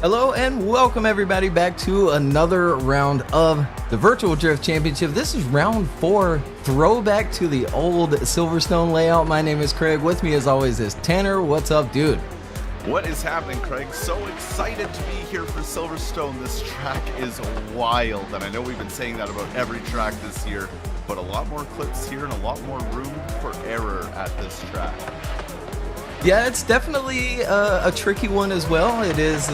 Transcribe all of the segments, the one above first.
Hello and welcome everybody back to another round of the Virtual Drift Championship. This is round 4, throwback to the old Silverstone layout. My name is Craig. With me as always is Tanner. What's up, dude? What is happening, Craig? So excited to be here for Silverstone. This track is wild, and I know we've been saying that about every track this year, but a lot more clips here and a lot more room for error at this track. Yeah, it's definitely a tricky one as well. It is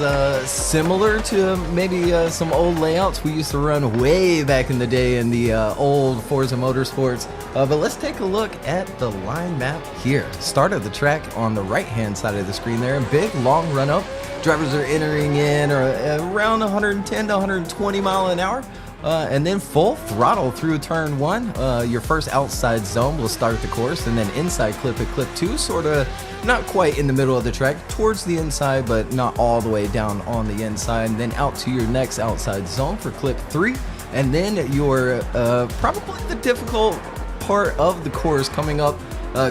similar to maybe some old layouts we used to run way back in the day in the old Forza Motorsports. But let's take a look at the line map here. Start of the track on the right-hand side of the screen there. Big, long run-up. Drivers are entering in around 110 to 120 mile an hour. And then full throttle through turn 1. Your first outside zone will start the course, and then inside clip at clip 2, sort of not quite in the middle of the track, towards the inside, but not all the way down on the inside. And then out to your next outside zone for clip 3, and then your probably the difficult part of the course coming up,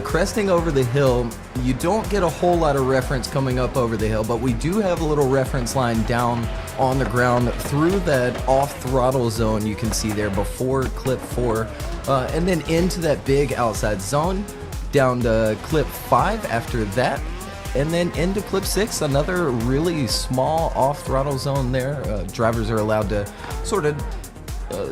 cresting over the hill. You don't get a whole lot of reference coming up over the hill, but we do have a little reference line down on the ground through that off throttle zone you can see there before clip 4, and then into that big outside zone down to clip 5 after that, and then into clip 6, another really small off throttle zone there. Drivers are allowed to sort of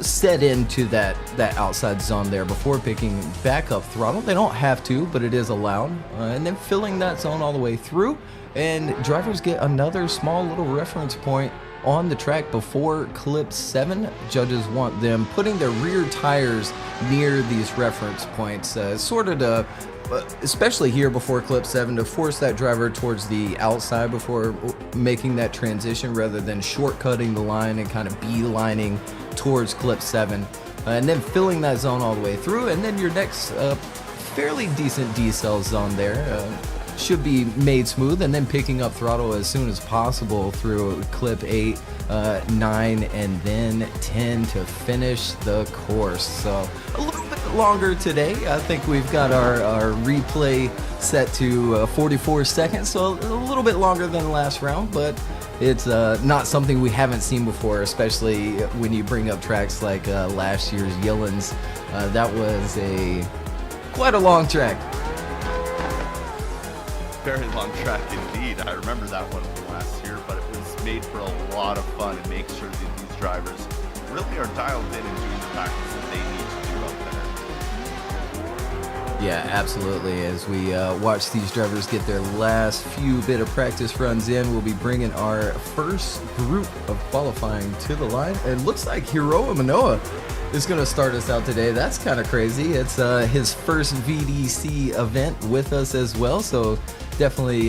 set into that outside zone there before picking back up throttle. They don't have to, but it is allowed, and then filling that zone all the way through, and drivers get another small little reference point on the track before clip 7. Judges want them putting their rear tires near these reference points, sort of to, especially here before clip 7, to force that driver towards the outside before making that transition, rather than shortcutting the line and kind of beelining towards clip 7, and then filling that zone all the way through. And then your next fairly decent decel zone there should be made smooth, and then picking up throttle as soon as possible through clip 8, 9, and then 10 to finish the course. So a little bit longer today. I think we've got our replay set to 44 seconds, so a little bit longer than the last round, but it's not something we haven't seen before, especially when you bring up tracks like last year's Yillins. That was quite a long track. Very long track indeed. I remember that one from last year, but it was made for a lot of fun and makes sure that these drivers really are dialed in and doing the practice that they need to do out there. Yeah, absolutely. As we watch these drivers get their last few bit of practice runs in, we'll be bringing our first group of qualifying to the line. It looks like Hiroa Manoa is going to start us out today. That's kind of crazy. It's his first VDC event with us as well, so definitely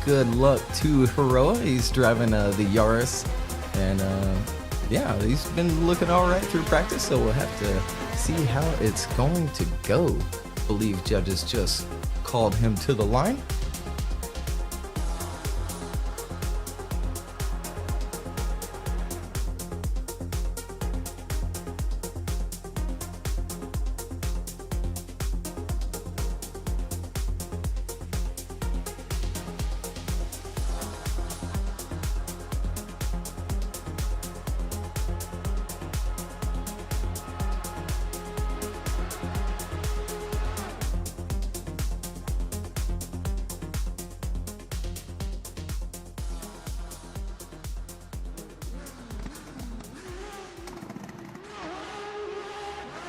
good luck to Hiroa. He's driving the Yaris, and yeah, he's been looking all right through practice, so we'll have to see how it's going to go. I believe judges just called him to the line.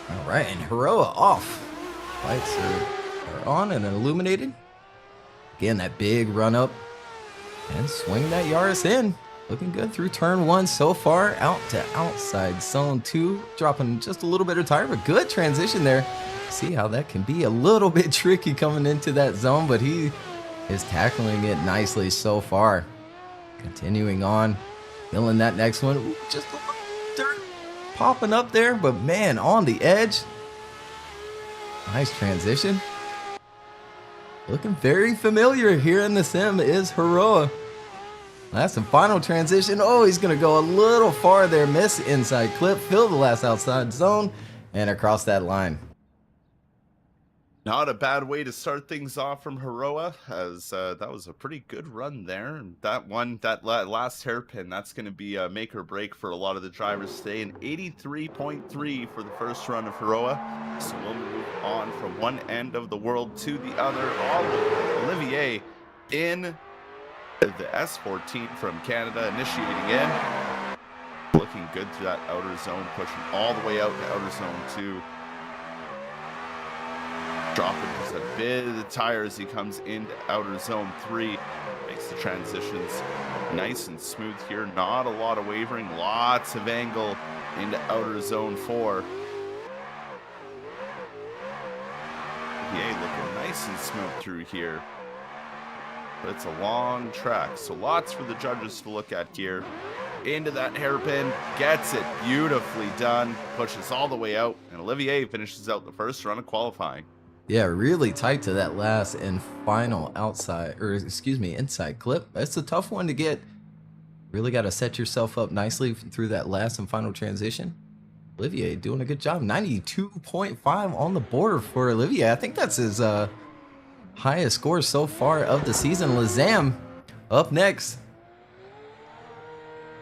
All right, and Hiroa off. Lights are on and illuminated. Again, that big run up and swing that Yaris in. Looking good through turn 1 so far. Out to outside zone 2. Dropping just a little bit of tire, but good transition there. See how that can be a little bit tricky coming into that zone, but he is tackling it nicely so far. Continuing on. Feeling that next one. Ooh, just a little dirt popping up there, but man, on the edge. Nice transition. Looking very familiar here in the sim is Heroa. Last and final transition. Oh, he's going to go a little far there. Miss inside clip. Fill the last outside zone. And across that line. Not a bad way to start things off from Heroa, as that was a pretty good run there. And that last hairpin, that's going to be a make or break for a lot of the drivers today. An 83.3 for the first run of Heroa. So we'll move on from one end of the world to the other. Olivier in the S14 from Canada, initiating in. Looking good through that outer zone, pushing all the way out to outer zone 2. Dropping just a bit of the tire as he comes into outer zone 3. Makes the transitions nice and smooth here. Not a lot of wavering. Lots of angle into outer zone 4. Yeah, looking nice and smooth through here. But it's a long track, so lots for the judges to look at here. Into that hairpin, gets it beautifully done. Pushes all the way out, and Olivier finishes out the first run of qualifying. Yeah, really tight to that last and final inside clip. It's a tough one to get. Really got to set yourself up nicely through that last and final transition. Olivier doing a good job. 92.5 on the board for Olivier. I think that's his highest score so far of the season. Lazam up next.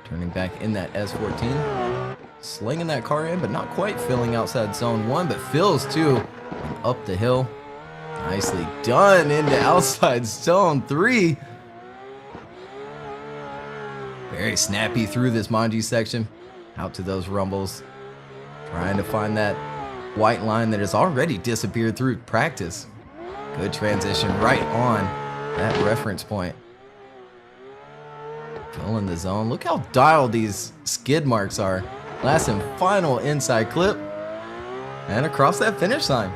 Turning back in that S14. Slinging that car in, but not quite filling outside zone 1, but fills 2. And up the hill. Nicely done into outside zone 3. Very snappy through this Manji section. Out to those rumbles. Trying to find that white line that has already disappeared through practice. Good transition right on that reference point. Filling the zone. Look how dialed these skid marks are. Last and final inside clip. And across that finish line.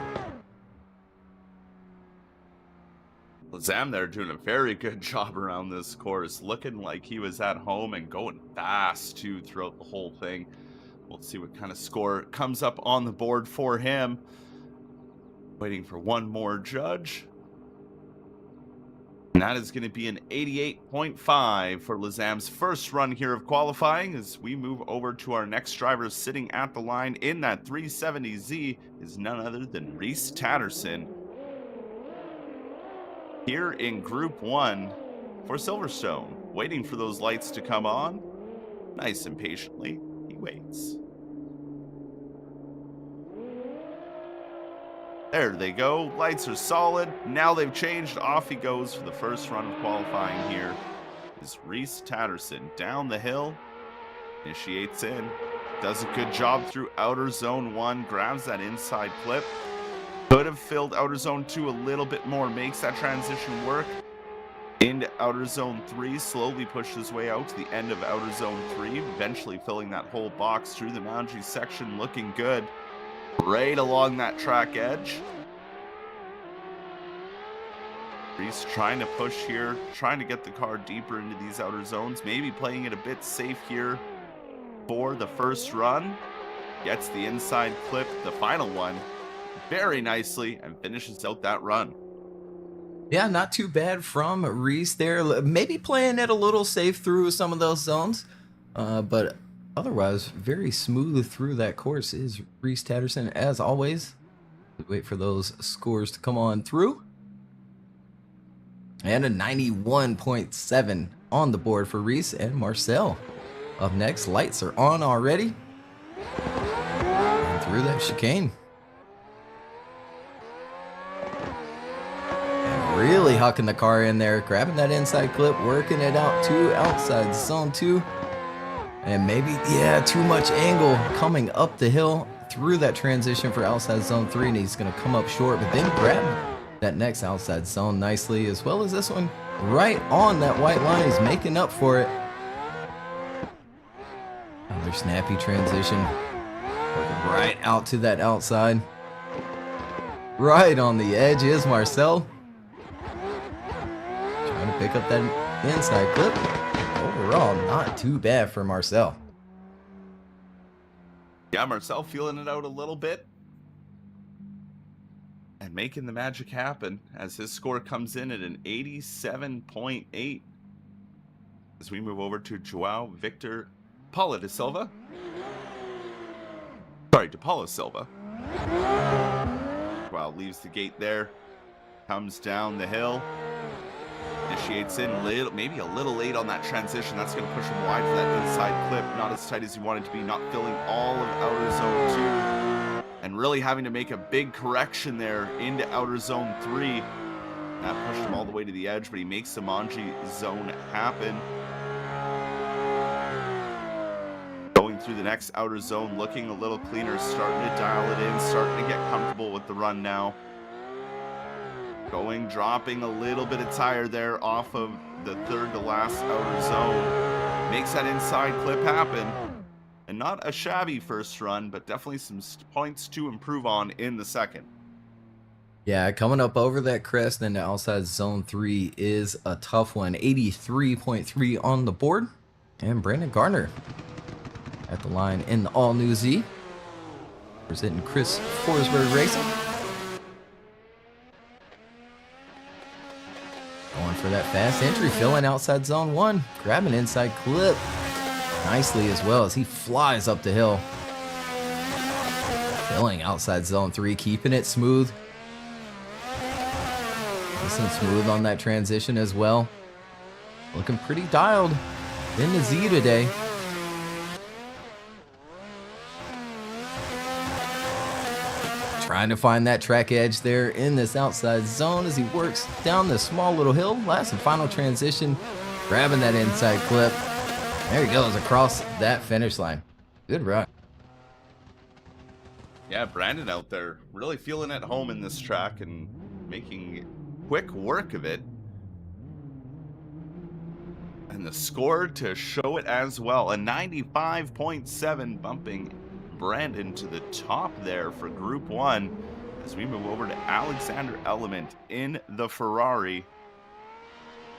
Lazam there doing a very good job around this course. Looking like he was at home and going fast too throughout the whole thing. We'll see what kind of score comes up on the board for him. Waiting for one more judge. And that is going to be an 88.5 for Lazam's first run here of qualifying. As we move over to our next driver sitting at the line in that 370Z is none other than Reese Tatterson. Here in Group 1 for Silverstone. Waiting for those lights to come on. Nice and patiently, he waits. There they go. Lights are solid. Now they've changed. Off he goes for the first run of qualifying here. Is Reese Tatterson down the hill. Initiates in. Does a good job through outer zone 1. Grabs that inside clip. Could have filled outer zone 2 a little bit more. Makes that transition work. Into outer zone 3. Slowly pushes his way out to the end of outer zone 3. Eventually filling that whole box through the boundary section. Looking good. Right along that track edge. Reese trying to push here, trying to get the car deeper into these outer zones, maybe playing it a bit safe here for the first run. Gets the inside clip, the final one, very nicely, and finishes out that run. Yeah, not too bad from Reese there. Maybe playing it a little safe through some of those zones, but otherwise, very smooth through that course is Reese Tatterson, as always. Wait for those scores to come on through. And a 91.7 on the board for Reese and Marcel. Up next, lights are on already. And through that chicane. And really hucking the car in there, grabbing that inside clip, working it out to outside zone 2. And maybe, yeah, too much angle coming up the hill through that transition for outside zone 3. And he's going to come up short, but then grab that next outside zone nicely, as well as this one right on that white line. He's making up for it. Another snappy transition. Right out to that outside. Right on the edge is Marcel. Trying to pick up that inside clip. Overall, not too bad for Marcel. Yeah, Marcel feeling it out a little bit and making the magic happen as his score comes in at an 87.8. As we move over to Joao Victor Paula de Silva. Sorry, de Paula Silva. Joao leaves the gate there, comes down the hill, initiates in maybe a little late on that transition. That's going to push him wide for that inside clip. Not as tight as he wanted to be, not filling all of outer zone 2. And really having to make a big correction there into outer zone 3. That pushed him all the way to the edge, but he makes the Manji zone happen. Going through the next outer zone, looking a little cleaner, starting to dial it in, starting to get comfortable with the run now. Dropping a little bit of tire there off of the third to last outer zone. Makes that inside clip happen. And not a shabby first run, but definitely some points to improve on in the second. Yeah, coming up over that crest into outside zone 3 is a tough one. 83.3 on the board. And Brandon Garner at the line in the all-new Z. Presenting Chris Forsberg Racing. Going for that fast entry, filling outside zone 1. Grabbing inside clip nicely as well as he flies up the hill. Filling outside zone 3, keeping it smooth. Nice and smooth on that transition as well. Looking pretty dialed in the Z today. Trying to find that track edge there in this outside zone as he works down this small little hill. Last and final transition, grabbing that inside clip. There he goes across that finish line. Good run. Yeah, Brandon out there really feeling at home in this track and making quick work of it. And the score to show it as well, a 95.7, bumping Brandon to the top there for Group 1 as we move over to Alexander Element in the Ferrari.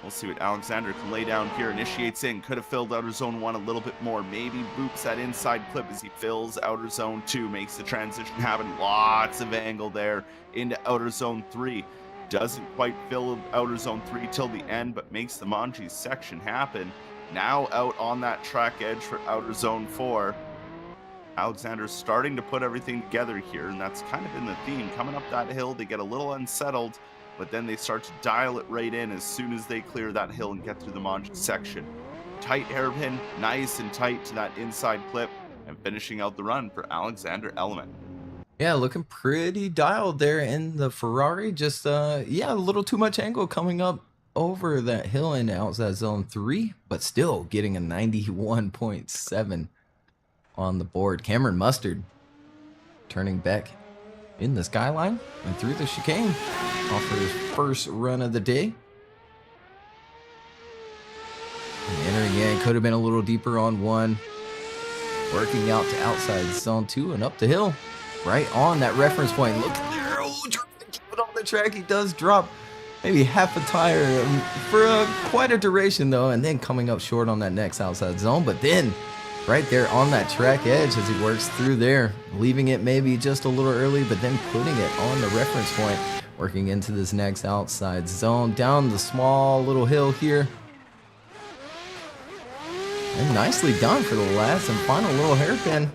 We'll see what Alexander can lay down here. Initiates in, could have filled outer zone 1 a little bit more. Maybe boops that inside clip as he fills outer zone 2. Makes the transition happen. Lots of angle there into outer zone 3. Doesn't quite fill outer zone 3 till the end, but makes the Manji section happen. Now out on that track edge for outer zone 4. Alexander's starting to put everything together here, and that's kind of been the theme. Coming up that hill, they get a little unsettled, but then they start to dial it right in as soon as they clear that hill and get through the Manji section. Tight hairpin, nice and tight to that inside clip, and finishing out the run for Alexander Element. Yeah, looking pretty dialed there in the Ferrari. Just, yeah, a little too much angle coming up over that hill in outside zone 3, but still getting a 91.7 on the board. Cameron Mustard turning back in the skyline and through the chicane off for his first run of the day. And entering in, could have been a little deeper on 1. Working out to outside zone 2 and up the hill. Right on that reference point. Look at there. Oh, trying to keep it on the track. He does drop maybe half a tire for quite a duration though. And then coming up short on that next outside zone. But then right there on that track edge as he works through there, leaving it maybe just a little early, but then putting it on the reference point, working into this next outside zone, down the small little hill here. And nicely done for the last and final little hairpin.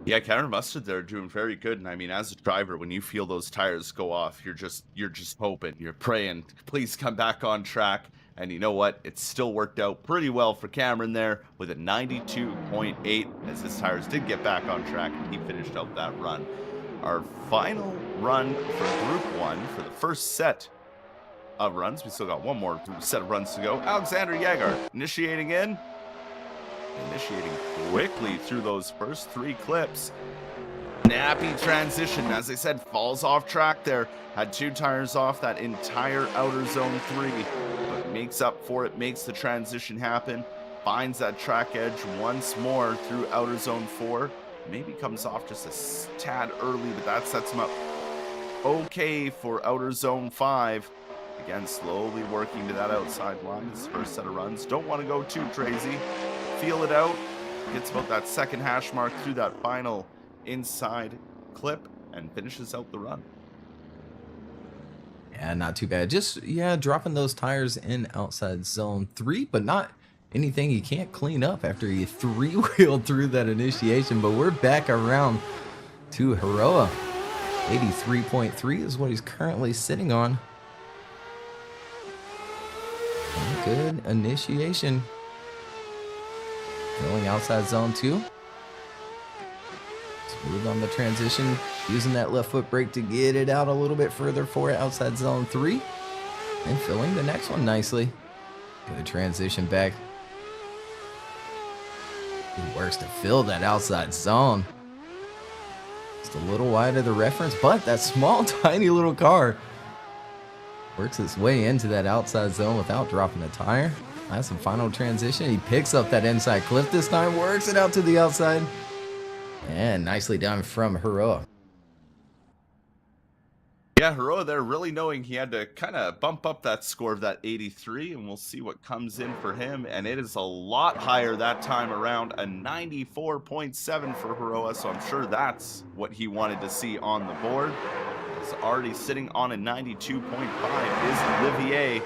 Yeah, Cameron Mustard there doing very good. And I mean, as a driver, when you feel those tires go off, you're just hoping, you're praying, please come back on track. And you know what? It still worked out pretty well for Cameron there with a 92.8 as his tires did get back on track and he finished out that run. Our final run for Group 1 for the first set of runs. We still got one more set of runs to go. Alexander Jaeger initiating quickly through those first 3 clips. Snappy transition, as I said, falls off track there. Had 2 tires off that entire outer zone 3, but makes up for it, makes the transition happen, finds that track edge once more through outer zone 4. Maybe comes off just a tad early, but that sets him up okay for outer zone 5. Again, slowly working to that outside line. His first set of runs. Don't want to go too crazy. Feel it out. Gets about that second hash mark through that final inside clip and finishes out the run. Yeah, not too bad. Just, yeah, dropping those tires in outside zone 3, but not anything you can't clean up after you three-wheeled through that initiation. But we're back around to Heroa. 83.3 is what he's currently sitting on. Good initiation. Going outside zone 2. Smooth on the transition. Using that left foot brake to get it out a little bit further for it outside zone 3. And filling the next one nicely. Good transition back. He works to fill that outside zone. Just a little wide of the reference, but that small, tiny little car works its way into that outside zone without dropping a tire. That's a final transition. He picks up that inside clip this time, works it out to the outside. And nicely done from Heroa. Yeah, Heroa there really knowing he had to kind of bump up that score of that 83, and we'll see what comes in for him. And it is a lot higher that time around, a 94.7 for Heroa, so I'm sure that's what he wanted to see on the board. It's already sitting on a 92.5 is Olivier.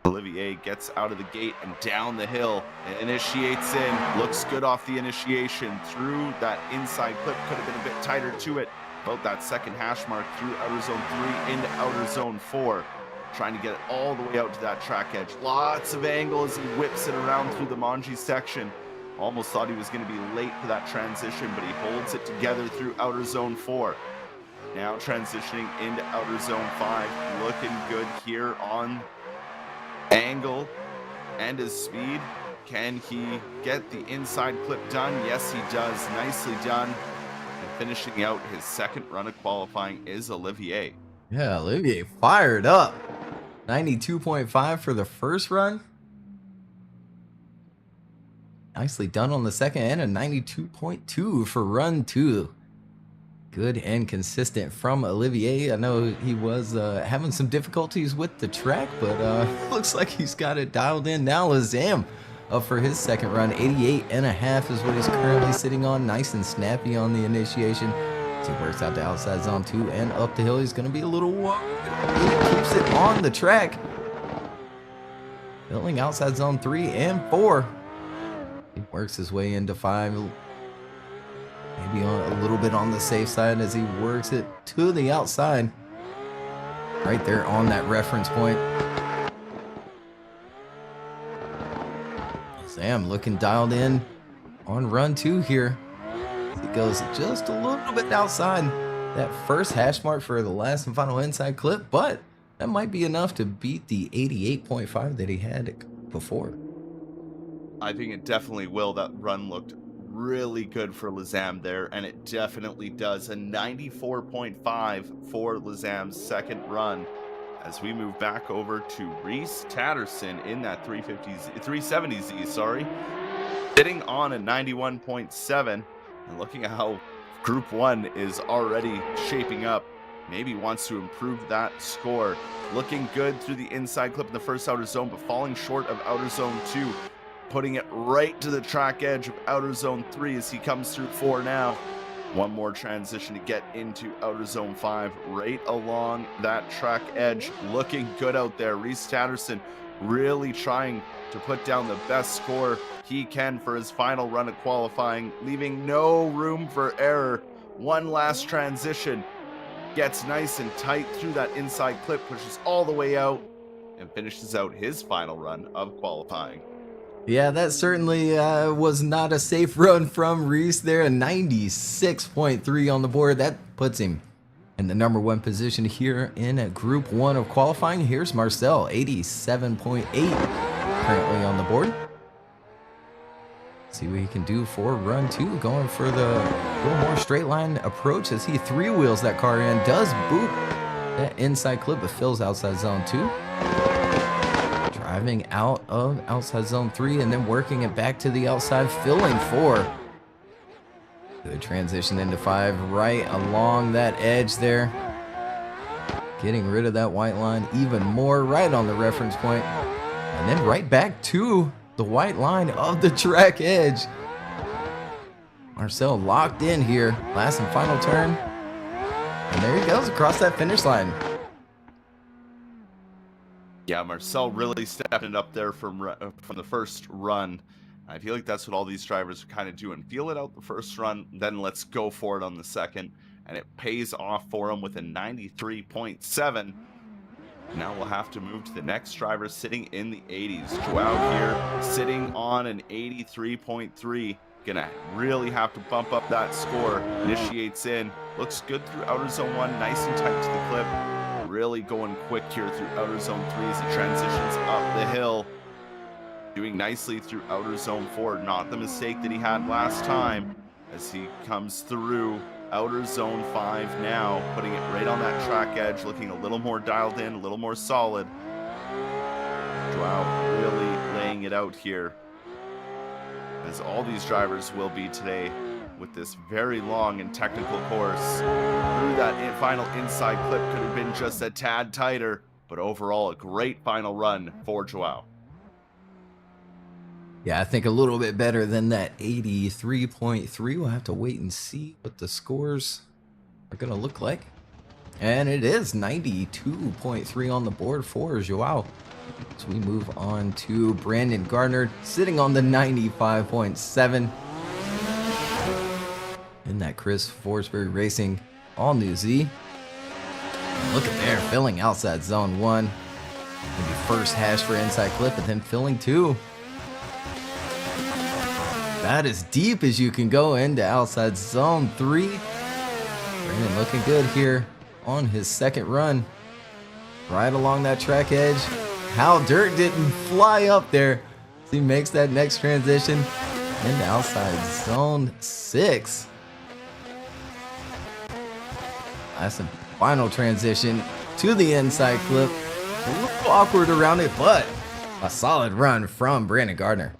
Olivier gets out of the gate and down the hill and initiates in. Looks good off the initiation through that inside clip. Could have been a bit tighter to it. About that second hash mark through outer zone 3 into outer zone 4. Trying to get it all the way out to that track edge. Lots of angle as he whips it around through the Manji section. Almost thought he was going to be late for that transition, but he holds it together through outer zone 4. Now transitioning into outer zone 5. Looking good here on angle and his speed. Can he get the inside clip done? Yes, he does. Nicely done. And finishing out his second run of qualifying is Olivier. Yeah, Olivier fired up. 92.5 for the first run. Nicely done on the second, and a 92.2 for run 2. Good and consistent from Olivier. I know he was having some difficulties with the track, but looks like he's got it dialed in now. Lazam up for his second run. 88.5 is what he's currently sitting on. Nice and snappy on the initiation. As he works out the outside zone 2 and up the hill. He's going to be a little he keeps it on the track. Filling outside zone 3 and 4. He works his way into 5. Maybe a little bit on the safe side as he works it to the outside. Right there on that reference point. Sam looking dialed in on run 2 here. He goes just a little bit outside that first hash mark for the last and final inside clip, but that might be enough to beat the 88.5 that he had before. I think it definitely will. That run looked really good for Lazam there, and it definitely does. A 94.5 for Lazam's second run. As we move back over to Reese Tatterson in that 370Z, sorry, sitting on a 91.7, and looking at how Group 1 is already shaping up. Maybe wants to improve that score. Looking good through the inside clip in the first outer zone, but falling short of outer zone 2. Putting it right to the track edge of outer zone 3 as he comes through 4 now. One more transition to get into outer zone 5, right along that track edge. Looking good out there. Reese Tatterson really trying to put down the best score he can for his final run of qualifying, leaving no room for error. One last transition. Gets nice and tight through that inside clip, pushes all the way out, and finishes out his final run of qualifying. Yeah, that certainly was not a safe run from Reese there. A 96.3 on the board. That puts him in the number 1 position here in Group 1 of qualifying. Here's Marcel, 87.8 currently on the board. See what he can do for run 2. Going for the little more straight line approach as he 3-wheels that car in. Does boot that inside clip, but fills outside zone 2. Driving out of outside zone 3 and then working it back to the outside, filling 4. Good transition into 5 right along that edge there. getting rid of that white line even more, right on the reference point, and then right back to the white line of the track edge. Marcel locked in here, last and final turn, and there he goes across that finish line. Yeah, Marcel really stepping it up there from the first run. I feel like that's what all these drivers are kind of doing. Feel it out the first run, then let's go for it on the second. And it pays off for him with a 93.7. Now we'll have to move to the next driver sitting in the 80s. Joao here sitting on an 83.3. Gonna really have to bump up that score. Initiates in. Looks good through outer zone 1. Nice and tight to the clip. Really going quick here through outer zone 3 as he transitions up the hill. Doing nicely through outer zone 4. Not the mistake that he had last time as he comes through outer zone 5 now, putting it right on that track edge, looking a little more dialed in, a little more solid. Joao really laying it out here, as all these drivers will be today with this very long and technical course. Through that final inside clip, could have been just a tad tighter, but overall a great final run for Joao. Yeah, I think a little bit better than that 83.3. We'll have to wait and see what the scores are going to look like. And it is 92.3 on the board for Joao. So we move on to Brandon Gardner, sitting on the 95.7. In that Chris Forsberg Racing all new Z. Look at there, filling outside zone 1. Maybe first hash for inside clip, and then filling 2. About as deep as you can go into outside zone 3. Brandon looking good here on his second run. Right along that track edge. How dirt didn't fly up there as he makes that next transition into outside zone 6. That's a final transition to the inside clip. A little awkward around it, but a solid run from Brandon Gardner.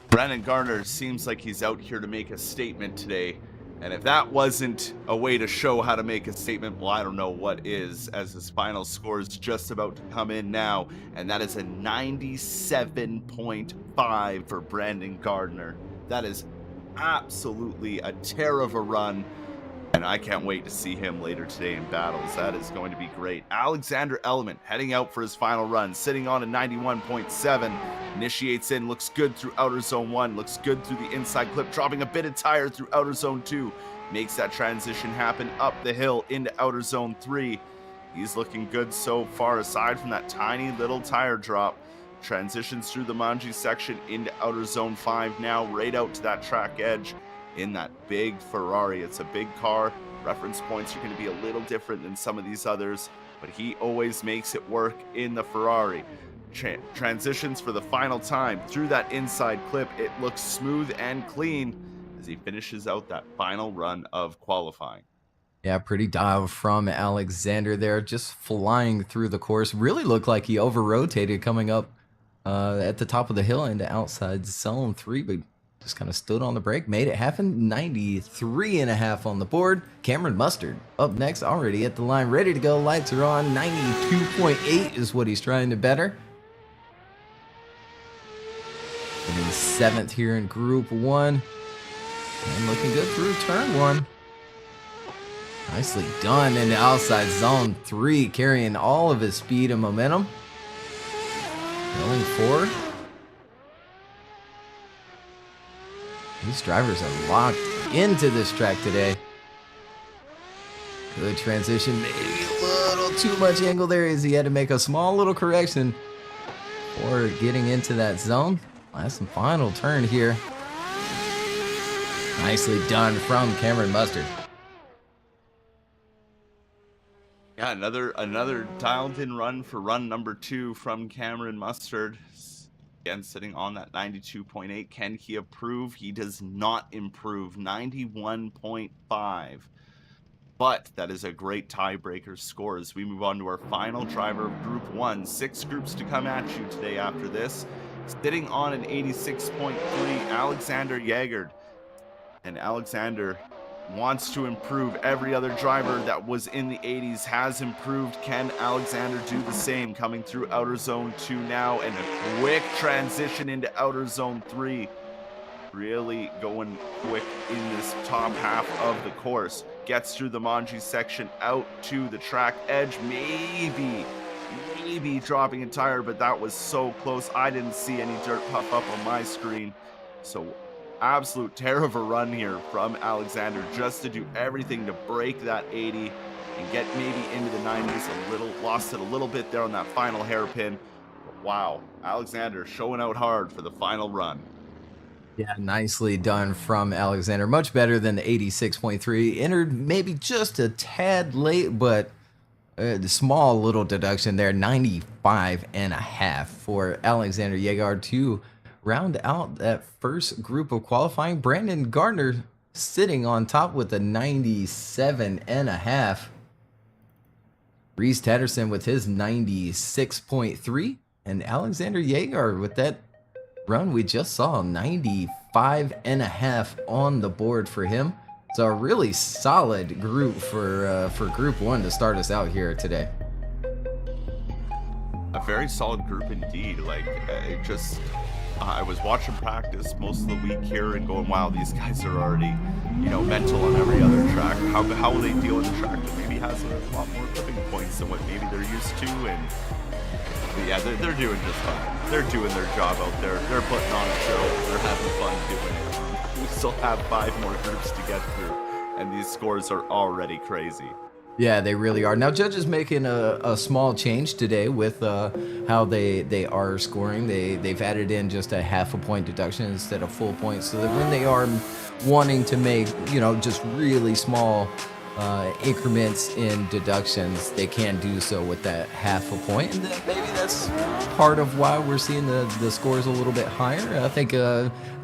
Brandon Gardner seems like he's out here to make a statement today. And if that wasn't a way to show how to make a statement, well, I don't know what is, as his final score is just about to come in now. And that is a 97.5 for Brandon Gardner. That is absolutely a tear of a run. And I can't wait to see him later today in battles. That is going to be great. Alexander Element heading out for his final run, sitting on a 91.7. Initiates in, looks good through outer zone 1, looks good through the inside clip, dropping a bit of tire through outer zone 2. Makes that transition happen up the hill into outer zone 3. He's looking good so far, aside from that tiny little tire drop. Transitions through the Manji section into outer zone 5 now, right out to that track edge. In that big Ferrari. It's a big car. Reference points are going to be a little different than some of these others, but he always makes it work in the Ferrari. Transitions for the final time through that inside clip. It looks smooth and clean as he finishes out that final run of qualifying. Yeah, pretty dialed from Alexander there, just flying through the course. Really looked like he over-rotated coming up at the top of the hill into outside zone 3, but just kind of stood on the brake, made it happen. 93.5 on the board. Cameron Mustard up next, already at the line, ready to go. Lights are on. 92.8 is what he's trying to better. And he's 7th here in Group 1. And looking good through turn 1. Nicely done into outside zone 3, carrying all of his speed and momentum. Going forward. These drivers are locked into this track today. Good transition, maybe a little too much angle there as he had to make a small little correction for getting into that zone. Last and final turn here. Nicely done from Cameron Mustard. Yeah, another dialed in run for run number 2 from Cameron Mustard. Again, sitting on that 92.8. Can he improve? He does not improve. 91.5. But that is a great tiebreaker score as we move on to our final driver of Group 1. 6 groups to come at you today after this. Sitting on an 86.3, Alexander Jaegert. And Alexander wants to improve. Every other driver that was in the 80s has improved. Can Alexander do the same? Coming through outer zone 2 now, and a quick transition into outer zone 3. Really going quick in this top half of the course. Gets through the Manji section out to the track edge. Maybe dropping a tire, but that was so close. I didn't see any dirt puff up on my screen. So absolute tear of a run here from Alexander, just to do everything to break that 80 and get maybe into the 90s a little. Lost it a little bit there on that final hairpin. But wow, Alexander showing out hard for the final run. Yeah, nicely done from Alexander. Much better than the 86.3. Entered maybe just a tad late, but the small little deduction there, 95.5 for Alexander Jaeger to round out that first group of qualifying. Brandon Gardner sitting on top with a 97.5. Reese Tatterson with his 96.3. And Alexander Jaeger with that run we just saw, 95.5 on the board for him. So a really solid group for Group 1 to start us out here today. A very solid group indeed. Like, I was watching practice most of the week here and going, wow, these guys are already, mental on every other track. How will they deal with a track that maybe has a lot more clipping points than what maybe they're used to? And yeah, they're doing just fine. They're doing their job out there. They're putting on a show. They're having fun doing it. We still have 5 more groups to get through, and these scores are already crazy. Yeah, they really are. Now, judges making a small change today with how they are scoring. They've added in just a half a point deduction instead of full points, so that when they are wanting to make, just really small increments in deductions, they can do so with that half a point. And then maybe that's part of why we're seeing the scores a little bit higher. I think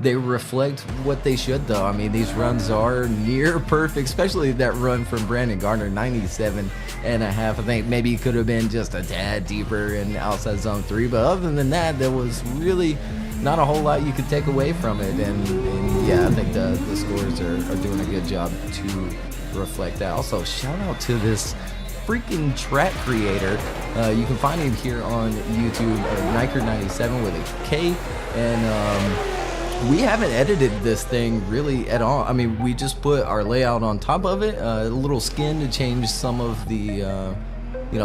they reflect what they should, though. I mean, these runs are near perfect, especially that run from Brandon Gardner, 97.5. I think maybe it could have been just a tad deeper in outside zone 3, but other than that, there was really not a whole lot you could take away from it. And yeah, I think the scores are doing a good job to reflect that. Also, shout out to this freaking track creator. You can find him here on YouTube, Niker97 with a K, and we haven't edited this thing really at all. I mean, we just put our layout on top of it, a little skin to change some of the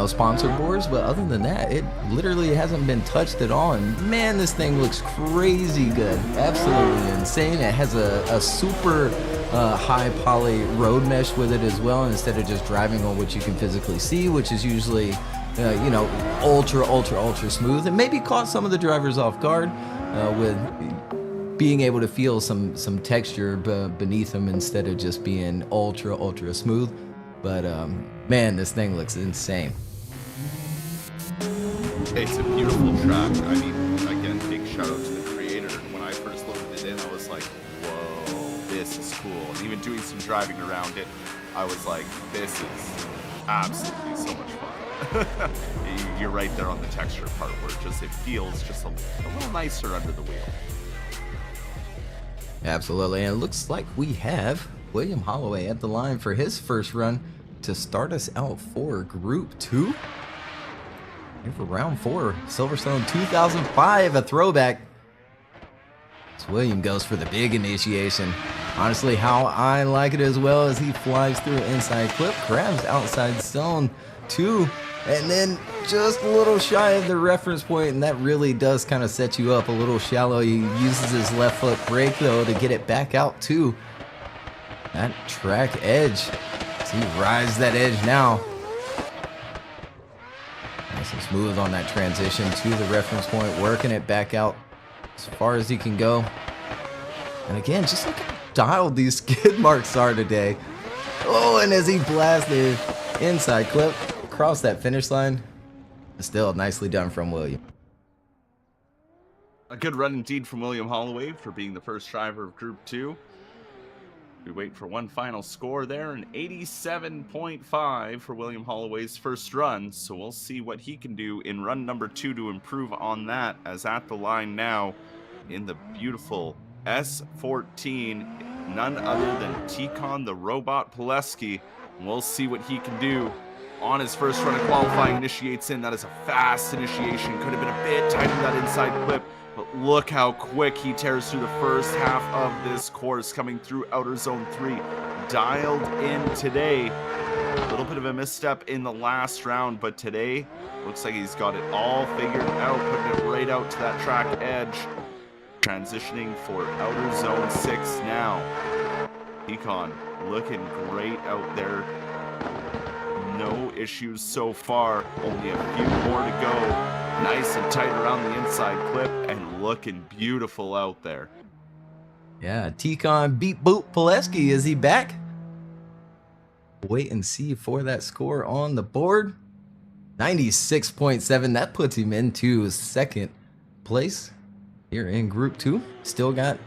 sponsor boards, but other than that, it literally hasn't been touched at all. And man, this thing looks crazy good, absolutely insane. It has a super high poly road mesh with it as well, instead of just driving on what you can physically see, which is usually ultra smooth, and maybe caught some of the drivers off guard with being able to feel some texture beneath them instead of just being ultra smooth. But man, this thing looks insane. It's a beautiful track. I mean, again, big shout out to the creator. When I first loaded it in, I was like, whoa, this is cool. And even doing some driving around it, I was like, this is absolutely so much fun. You're right there on the texture part where it feels just a little nicer under the wheel. Absolutely, and it looks like we have William Holloway at the line for his first run to start us out for Group 2. Here for round 4, Silverstone 2005, a throwback. So William goes for the big initiation. Honestly, how I like it as well, as he flies through inside clip, grabs outside zone 2, and then just a little shy of the reference point, and that really does kind of set you up a little shallow. He uses his left foot brake, though, to get it back out to that track edge. So he rides that edge now. Nice and smooth on that transition to the reference point, working it back out as far as he can go. And again, just look how dialed these skid marks are today. Oh, and as he blasted inside clip across that finish line, still nicely done from William. A good run indeed from William Holloway for being the first driver of Group 2. We wait for one final score there, an 87.5 for William Holloway's first run. So we'll see what he can do in run number 2 to improve on that, as at the line now in the beautiful S14 none other than Tikon the Robot Pileski. We'll see what he can do on his first run of qualifying. Initiates in. That is a fast initiation. Could have been a bit tight in that inside clip, but look how quick he tears through the first half of this course, coming through outer zone 3. Dialed in today. A little bit of a misstep in the last round, but today looks like he's got it all figured out, putting it right out to that track edge. Transitioning for outer zone 6 now. Econ looking great out there. No issues so far. Only a few more to go. Nice and tight around the inside clip and looking beautiful out there. Yeah, Tikon beat Boot Pileski. Is he back? Wait and see for that score on the board. 96.7. That puts him into second place here in Group 2. Still got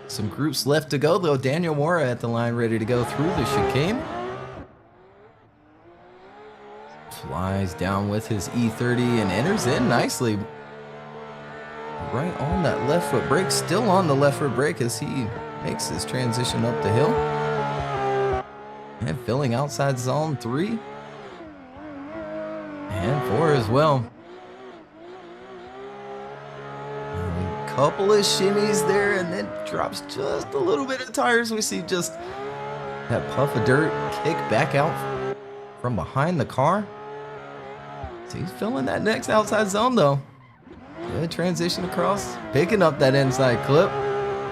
some groups left to go, though. Daniel Mora at the line, ready to go through the chicane. Flies down with his E30 and enters in nicely. Right on that left foot brake. Still on the left foot brake as he makes his transition up the hill. And filling outside zone 3 and 4 as well. A couple of shimmies there, and then drops just a little bit of tires. We see just that puff of dirt kick back out from behind the car. So he's filling that next outside zone though. Good transition across, picking up that inside clip.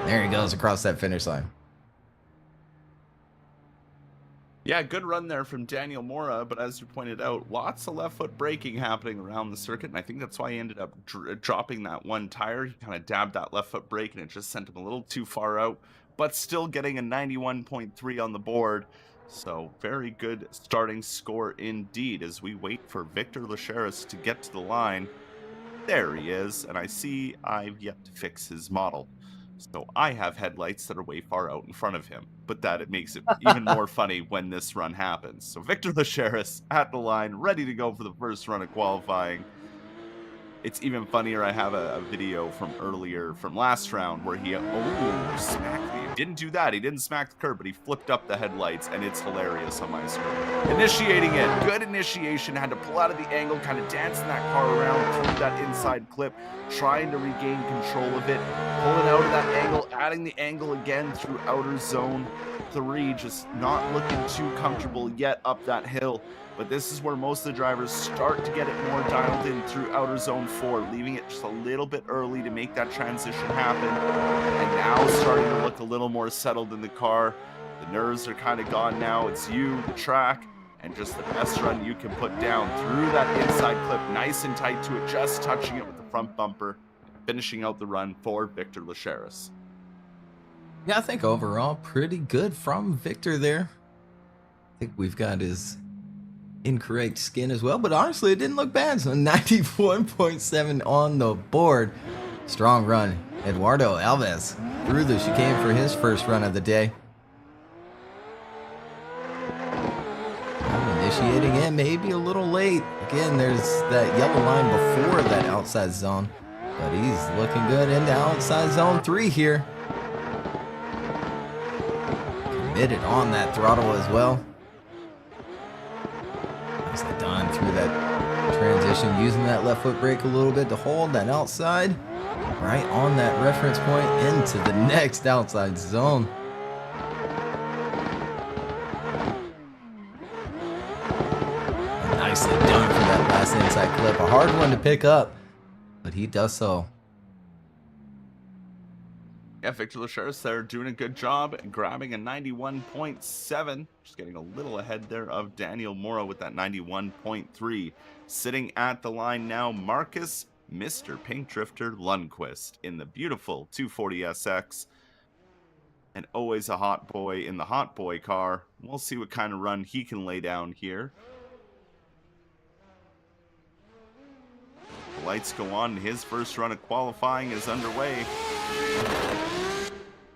There he goes across that finish line. Yeah, good run there from Daniel Mora, but as you pointed out, lots of left foot braking happening around the circuit, and I think that's why he ended up dropping that one tire. He kind of dabbed that left foot brake, and it just sent him a little too far out, but still getting a 91.3 on the board. So very good starting score indeed as we wait for Victor Lacheris to get to the line. There he is, and I see I've yet to fix his model. So I have headlights that are way far out in front of him, but that it makes it even more funny when this run happens. So Victor Lacheris at the line, ready to go for the first run of qualifying. It's even funnier, I have a video from earlier, from last round, where he, smacked me. He didn't do that, he didn't smack the curb, but he flipped up the headlights, and it's hilarious on my screen. Initiating it, good initiation, had to pull out of the angle, kind of dancing that car around through that inside clip, trying to regain control of it, pulling out of that angle, adding the angle again through outer zone 3, just not looking too comfortable yet up that hill. But this is where most of the drivers start to get it more dialed in through outer zone 4, leaving it just a little bit early to make that transition happen. And now starting to look a little more settled in the car. The nerves are kind of gone now. It's you, the track, and just the best run you can put down through that inside clip, nice and tight to it, just touching it with the front bumper, finishing out the run for Victor Lacheris. Yeah, I think overall pretty good from Victor there. I think we've got his incorrect skin as well, but honestly it didn't look bad. So 91.7 on the board. Strong run. Eduardo Alves through the chicane for his first run of the day. Initiating in, maybe a little late. Again, there's that yellow line before that outside zone, but he's looking good into outside zone 3 here. Committed on that throttle as well. Nicely done through that transition, using that left foot brake a little bit to hold that outside. Right on that reference point into the next outside zone. Nicely done for that last inside clip. A hard one to pick up, but he does so. Yeah, Victor Lacheris there doing a good job, grabbing a 91.7. Just getting a little ahead there of Daniel Mora with that 91.3. Sitting at the line now, Marcus Mr. Pink Drifter Lundquist in the beautiful 240SX. And always a hot boy in the hot boy car. We'll see what kind of run he can lay down here. The lights go on. His first run of qualifying is underway.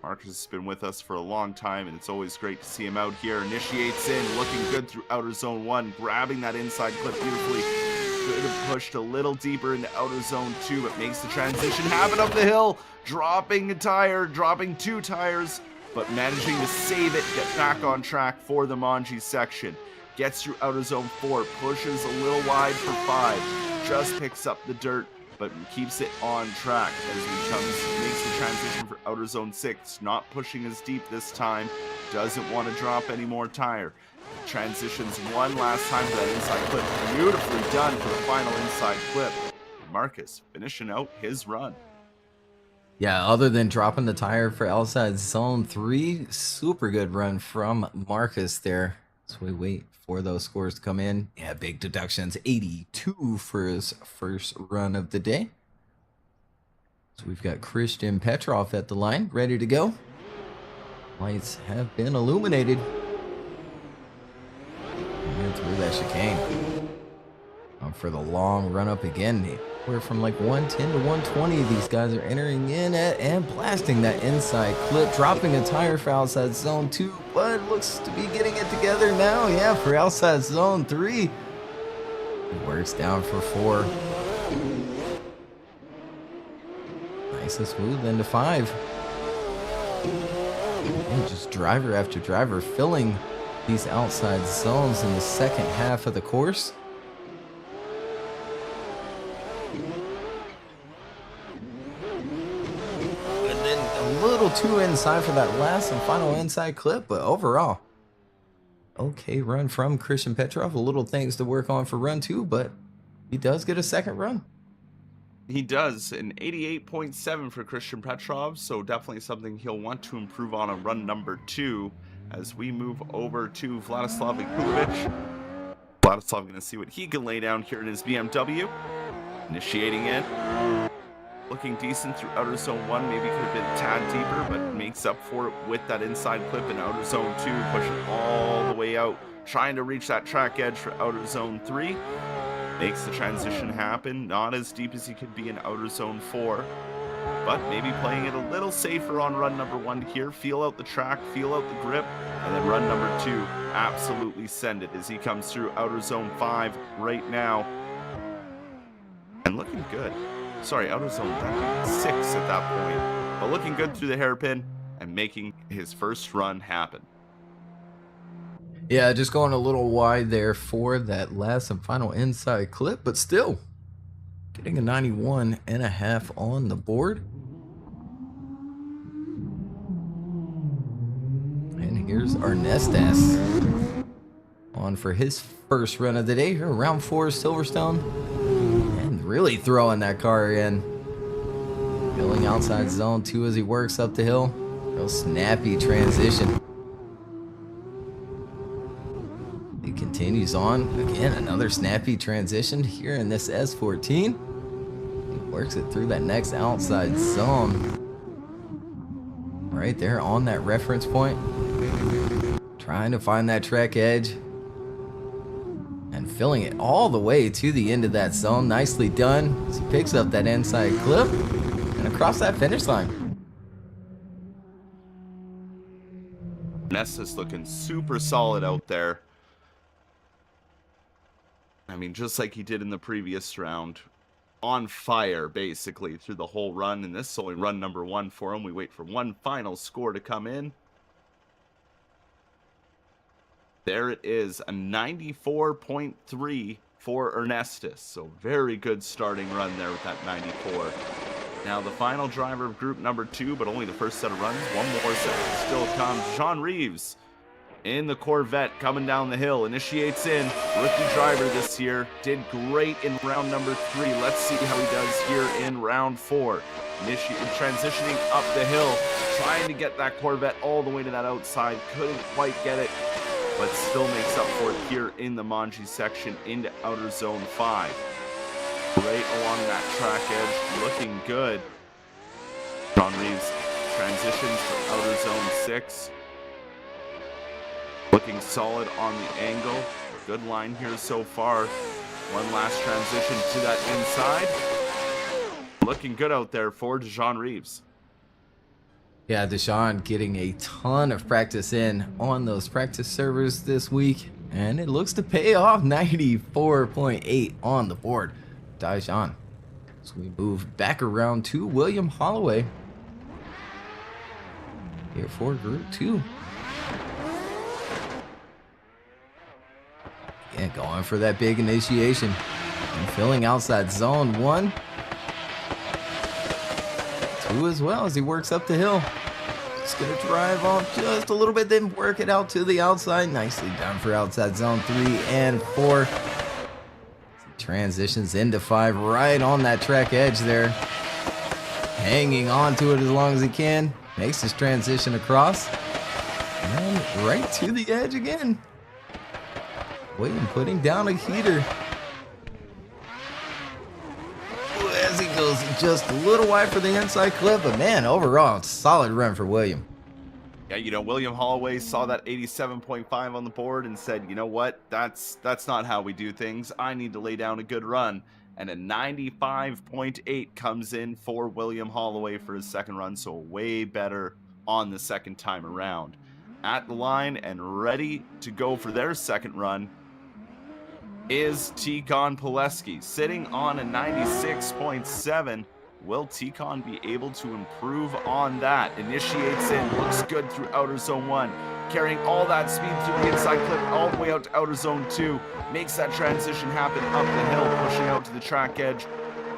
Marcus has been with us for a long time, and it's always great to see him out here. Initiates in, looking good through outer zone 1, grabbing that inside clip beautifully. Could have pushed a little deeper into outer zone 2, but makes the transition happen up the hill. Dropping a tire, dropping 2 tires. but managing to save it, get back on track for the Manji section. Gets through outer zone 4, pushes a little wide for 5, just picks up the dirt, but keeps it on track as he makes the transition for outer zone 6, not pushing as deep this time, doesn't want to drop any more tire. Transitions one last time to that inside clip, beautifully done for the final inside clip. Marcus finishing out his run. Yeah, other than dropping the tire for outside zone 3, super good run from Marcus there. So we wait for those scores to come in. Yeah, big deductions, 82 for his first run of the day. So we've got Christian Petrov at the line, ready to go. Lights have been illuminated. And through that chicane. For the long run up again. We're from like 110 to 120. These guys are entering in at and blasting that inside clip, dropping a tire for outside zone 2, but looks to be getting it together now. Yeah, for outside zone 3. It works down for 4. Nice and smooth into 5. And just driver after driver filling these outside zones in the second half of the course. Little too inside for that last and final inside clip, but overall okay run from Christian Petrov. A little things to work on for run 2, but he does get a second run. He does, an 88.7 for Christian Petrov, so definitely something he'll want to improve on a run number 2 as we move over to Vladislav Ikulovic. Vladislav going to see what he can lay down here in his BMW. Initiating in. Looking decent through outer zone 1, maybe could have been a tad deeper, but makes up for it with that inside clip in outer zone 2, pushing all the way out, trying to reach that track edge for outer zone 3. Makes the transition happen, not as deep as he could be in outer zone 4, but maybe playing it a little safer on run number 1 here. Feel out the track, feel out the grip, and then run number 2, absolutely send it as he comes through outer zone 5 right now. And looking good. Sorry, outer zone 6 at that point, but looking good through the hairpin and making his first run happen. Yeah, just going a little wide there for that last and final inside clip, but still getting a 91.5 on the board. And here's Ernestas on for his first run of the day here, round 4 Silverstone. Really throwing that car in. Filling outside zone 2 as he works up the hill. Real snappy transition. He continues on. Again, another snappy transition here in this S14. He works it through that next outside zone. Right there on that reference point. Trying to find that track edge. And filling it all the way to the end of that zone. Nicely done. So he picks up that inside clip and across that finish line. Nessus looking super solid out there. I mean, just like he did in the previous round. On fire, basically, through the whole run. And this is only run number 1 for him. We wait for one final score to come in. There it is, a 94.3 for Ernestas. So very good starting run there with that 94. Now the final driver of group number 2, but only the first set of runs. One more set still comes. Jean Reeves in the Corvette coming down the hill. Initiates in. Rookie driver this year. Did great in round number 3. Let's see how he does here in round 4. Transitioning up the hill. Trying to get that Corvette all the way to that outside. Couldn't quite get it, but still makes up for it here in the Manji section into outer zone 5. Right along that track edge, looking good. John Reeves transitions for outer zone 6. Looking solid on the angle. Good line here so far. One last transition to that inside. Looking good out there for Jean Reeves. Yeah, Deshaun getting a ton of practice in on those practice servers this week, and it looks to pay off. 94.8 on the board. Deshaun. So we move back around to William Holloway. here for Group 2. Again, going for that big initiation. And filling outside zone 1. 2 as well as he works up the hill. Just gonna drive off just a little bit, then work it out to the outside. Nicely done for outside zone 3 and 4. Transitions into 5 right on that track edge there. Hanging on to it as long as he can. Makes his transition across. And right to the edge again. William putting down a heater. As he goes just a little wide for the inside clip, but man, overall, solid run for William. Yeah, you know, William Holloway saw that 87.5 on the board and said, you know what, that's not how we do things. I need to lay down a good run. And a 95.8 comes in for William Holloway for his second run, so way better on the second time around. At the line and ready to go for their second run is Tikon Pileski, sitting on a 96.7. Will Tikon be able to improve on that? Initiates in, looks good through outer zone 1, carrying all that speed through the inside clip all the way out to outer zone 2, makes that transition happen up the hill, pushing out to the track edge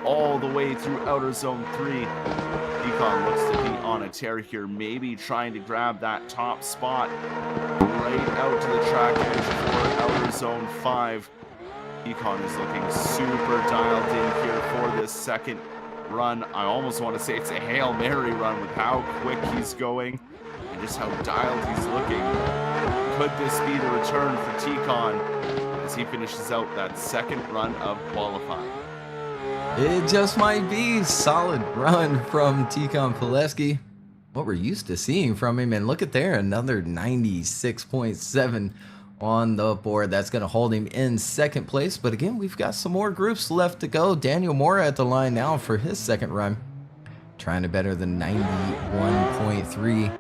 all the way through outer zone 3. Tikon looks to be on a tear here, maybe trying to grab that top spot right out to the track edge for outer zone 5. Tikon is looking super dialed in here for this second run. I almost want to say it's a Hail Mary run with how quick he's going and just how dialed he's looking. Could this be the return for Tikon as he finishes out that second run of qualifying? It just might be solid run from Tikon Pileski. What we're used to seeing from him, and look at there, another 96.7 on the board. That's going to hold him in second place. But again, we've got some more groups left to go. Daniel Mora at the line now for his second run, trying to better the 91.3.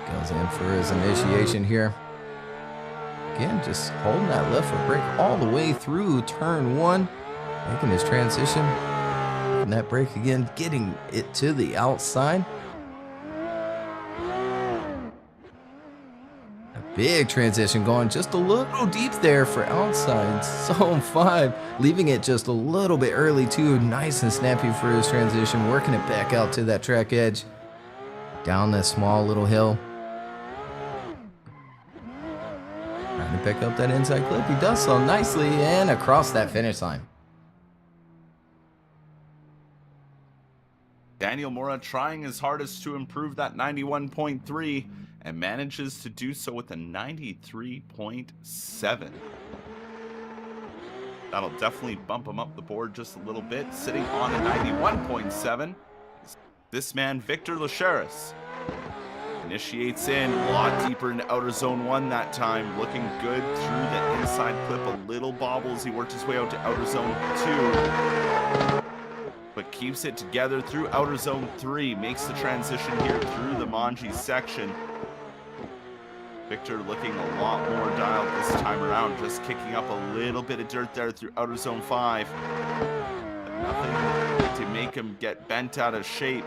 Goes in for his initiation here. Again, just holding that left foot brake all the way through turn 1, making his transition. And that brake again, getting it to the outside. Big transition going just a little deep there for outside zone 5, leaving it just a little bit early too. Nice and snappy for his transition, working it back out to that track edge, down that small little hill. Trying to pick up that inside clip. He does so nicely and across that finish line. Daniel Mora trying his hardest to improve that 91.3 and manages to do so with a 93.7. That'll definitely bump him up the board just a little bit, sitting on a 91.7. This man, Victor Lacheris, initiates in a lot deeper into outer zone 1 that time, looking good through the inside clip. A little bobbles, he worked his way out to outer zone 2. But keeps it together through outer zone 3, makes the transition here through the Manji section. Victor looking a lot more dialed this time around, just kicking up a little bit of dirt there through outer zone 5. But nothing to make him get bent out of shape.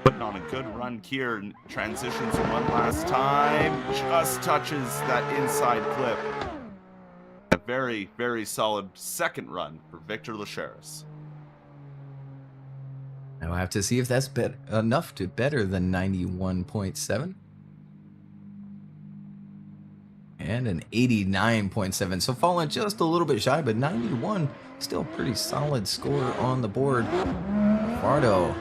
Putting on a good run here, and transitions one last time, just touches that inside clip. A very, very solid second run for Victor Lacheris. Now I have to see if that's enough to better than 91.7. And an 89.7. So falling just a little bit shy, but 91, still pretty solid score on the board. Fardo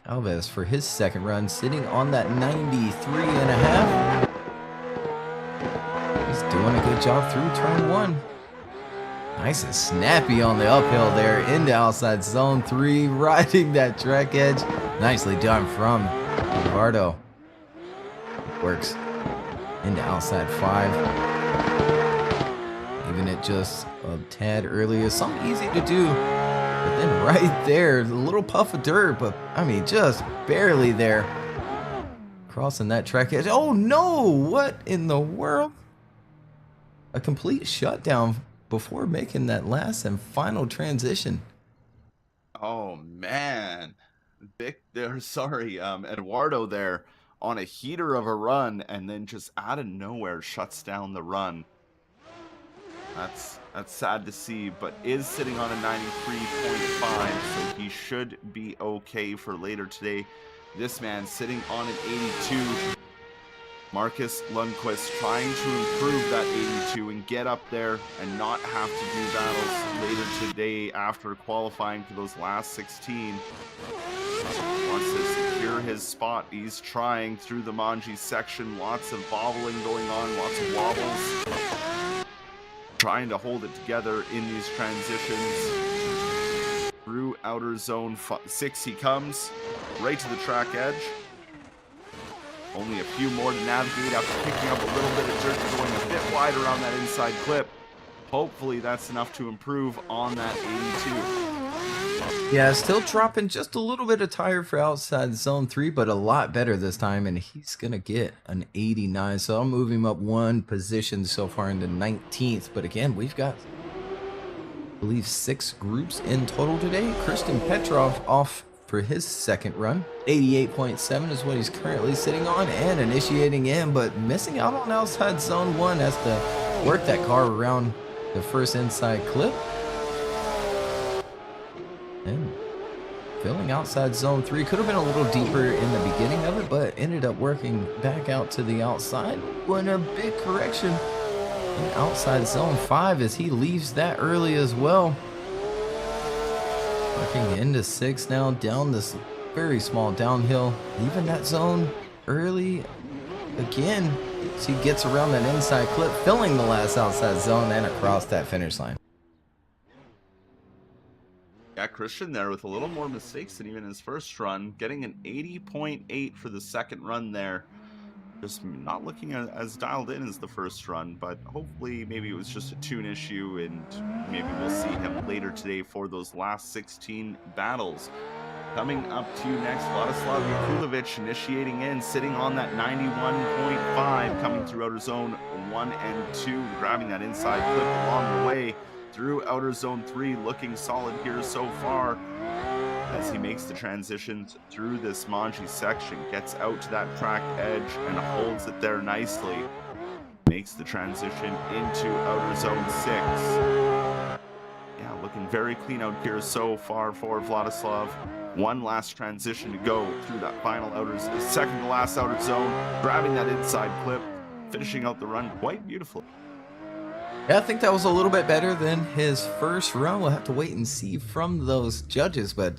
Alves for his second run, sitting on that 93.5. He's doing a good job through turn 1. Nice and snappy on the uphill there into outside zone 3, riding that track edge. Nicely done from Eduardo. Works into outside 5. Leaving it just a tad earlier. Something easy to do. But then right there, a little puff of dirt, but I mean, just barely there. Crossing that track edge. Oh no! What in the world? A complete shutdown before making that last and final transition. Oh man, Vic there, sorry, Eduardo there on a heater of a run, and then just out of nowhere shuts down the run. That's sad to see, but is sitting on a 93.5, so he should be okay for later today. This man sitting on an 82. Marcus Lundquist trying to improve that 82 and get up there and not have to do battles later today after qualifying for those last 16. Wants to secure his spot. He's trying through the Manji section. Lots of bobbling going on, lots of wobbles. Trying to hold it together in these transitions. Through outer zone 6 he comes, right to the track edge. Only a few more to navigate after picking up a little bit of dirt and going a bit wide around that inside clip. Hopefully that's enough to improve on that 82. Yeah, still dropping just a little bit of tire for outside zone 3, but a lot better this time, and he's going to get an 89. So I'll move him up one position so far into 19th. But again, we've got, I believe, 6 groups in total today. Christian Petrov off for his second run. 88.7 is what he's currently sitting on and initiating in, but missing out on outside zone 1. Has to work that car around the first inside clip. And filling outside zone 3. Could have been a little deeper in the beginning of it, but ended up working back out to the outside. When a big correction in outside zone 5 as he leaves that early as well. Working into 6 now, down this very small downhill. Leaving that zone early again as he gets around that inside clip, filling the last outside zone and across that finish line. Yeah, Christian there with a little more mistakes than even his first run, getting an 80.8 for the second run there. Just not looking as dialed in as the first run, but hopefully maybe it was just a tune issue, and maybe we'll see him later today for those last 16 battles. Coming up to you next, Vladislav Yakulovic initiating in, sitting on that 91.5, coming through outer zone 1 and 2, grabbing that inside clip along the way. Through outer zone 3, looking solid here so far as he makes the transitions through this Manji section, gets out to that track edge and holds it there nicely. Makes the transition into outer zone 6. Yeah, looking very clean out here so far for Vladislav. One last transition to go through that final second to last outer zone, grabbing that inside clip, finishing out the run quite beautifully. Yeah, I think that was a little bit better than his first run. We'll have to wait and see from those judges, but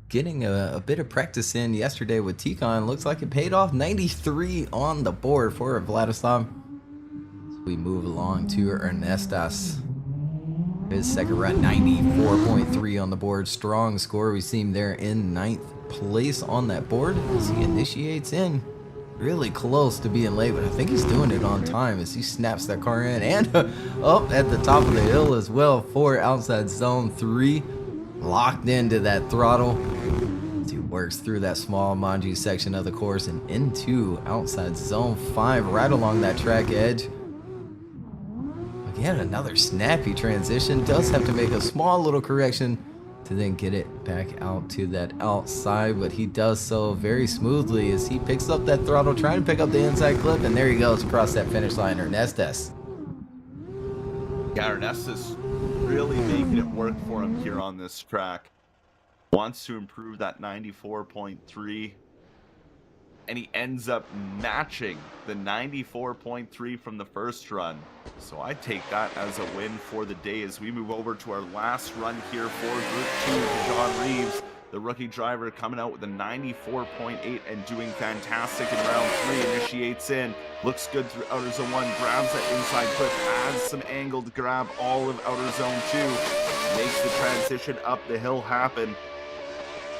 getting a bit of practice in yesterday with Tikon looks like it paid off. 93 on the board for Vladislav. So we move along to Ernestas. His second run, 94.3 on the board. Strong score. We see him there in 9th place on that board as he initiates in. Really close to being late, but I think he's doing it on time as he snaps that car in and up at the top of the hill as well for outside zone 3. Locked into that throttle as he works through that small Manji section of the course and into outside zone 5 right along that track edge. Again, another snappy transition. Does have to make a small little correction to then get it back out to that outside, but he does so very smoothly as he picks up that throttle, trying to pick up the inside clip, and there he goes across that finish line. Ernestas. Yeah, Ernestas really making it work for him here on this track. Wants to improve that 94.3, and he ends up matching the 94.3 from the first run. So I take that as a win for the day as we move over to our last run here for Group 2. John Reeves, the rookie driver, coming out with a 94.8 and doing fantastic in round 3. Initiates in, looks good through outer zone 1, grabs that inside clip, adds some angle to grab all of outer zone 2, makes the transition up the hill happen.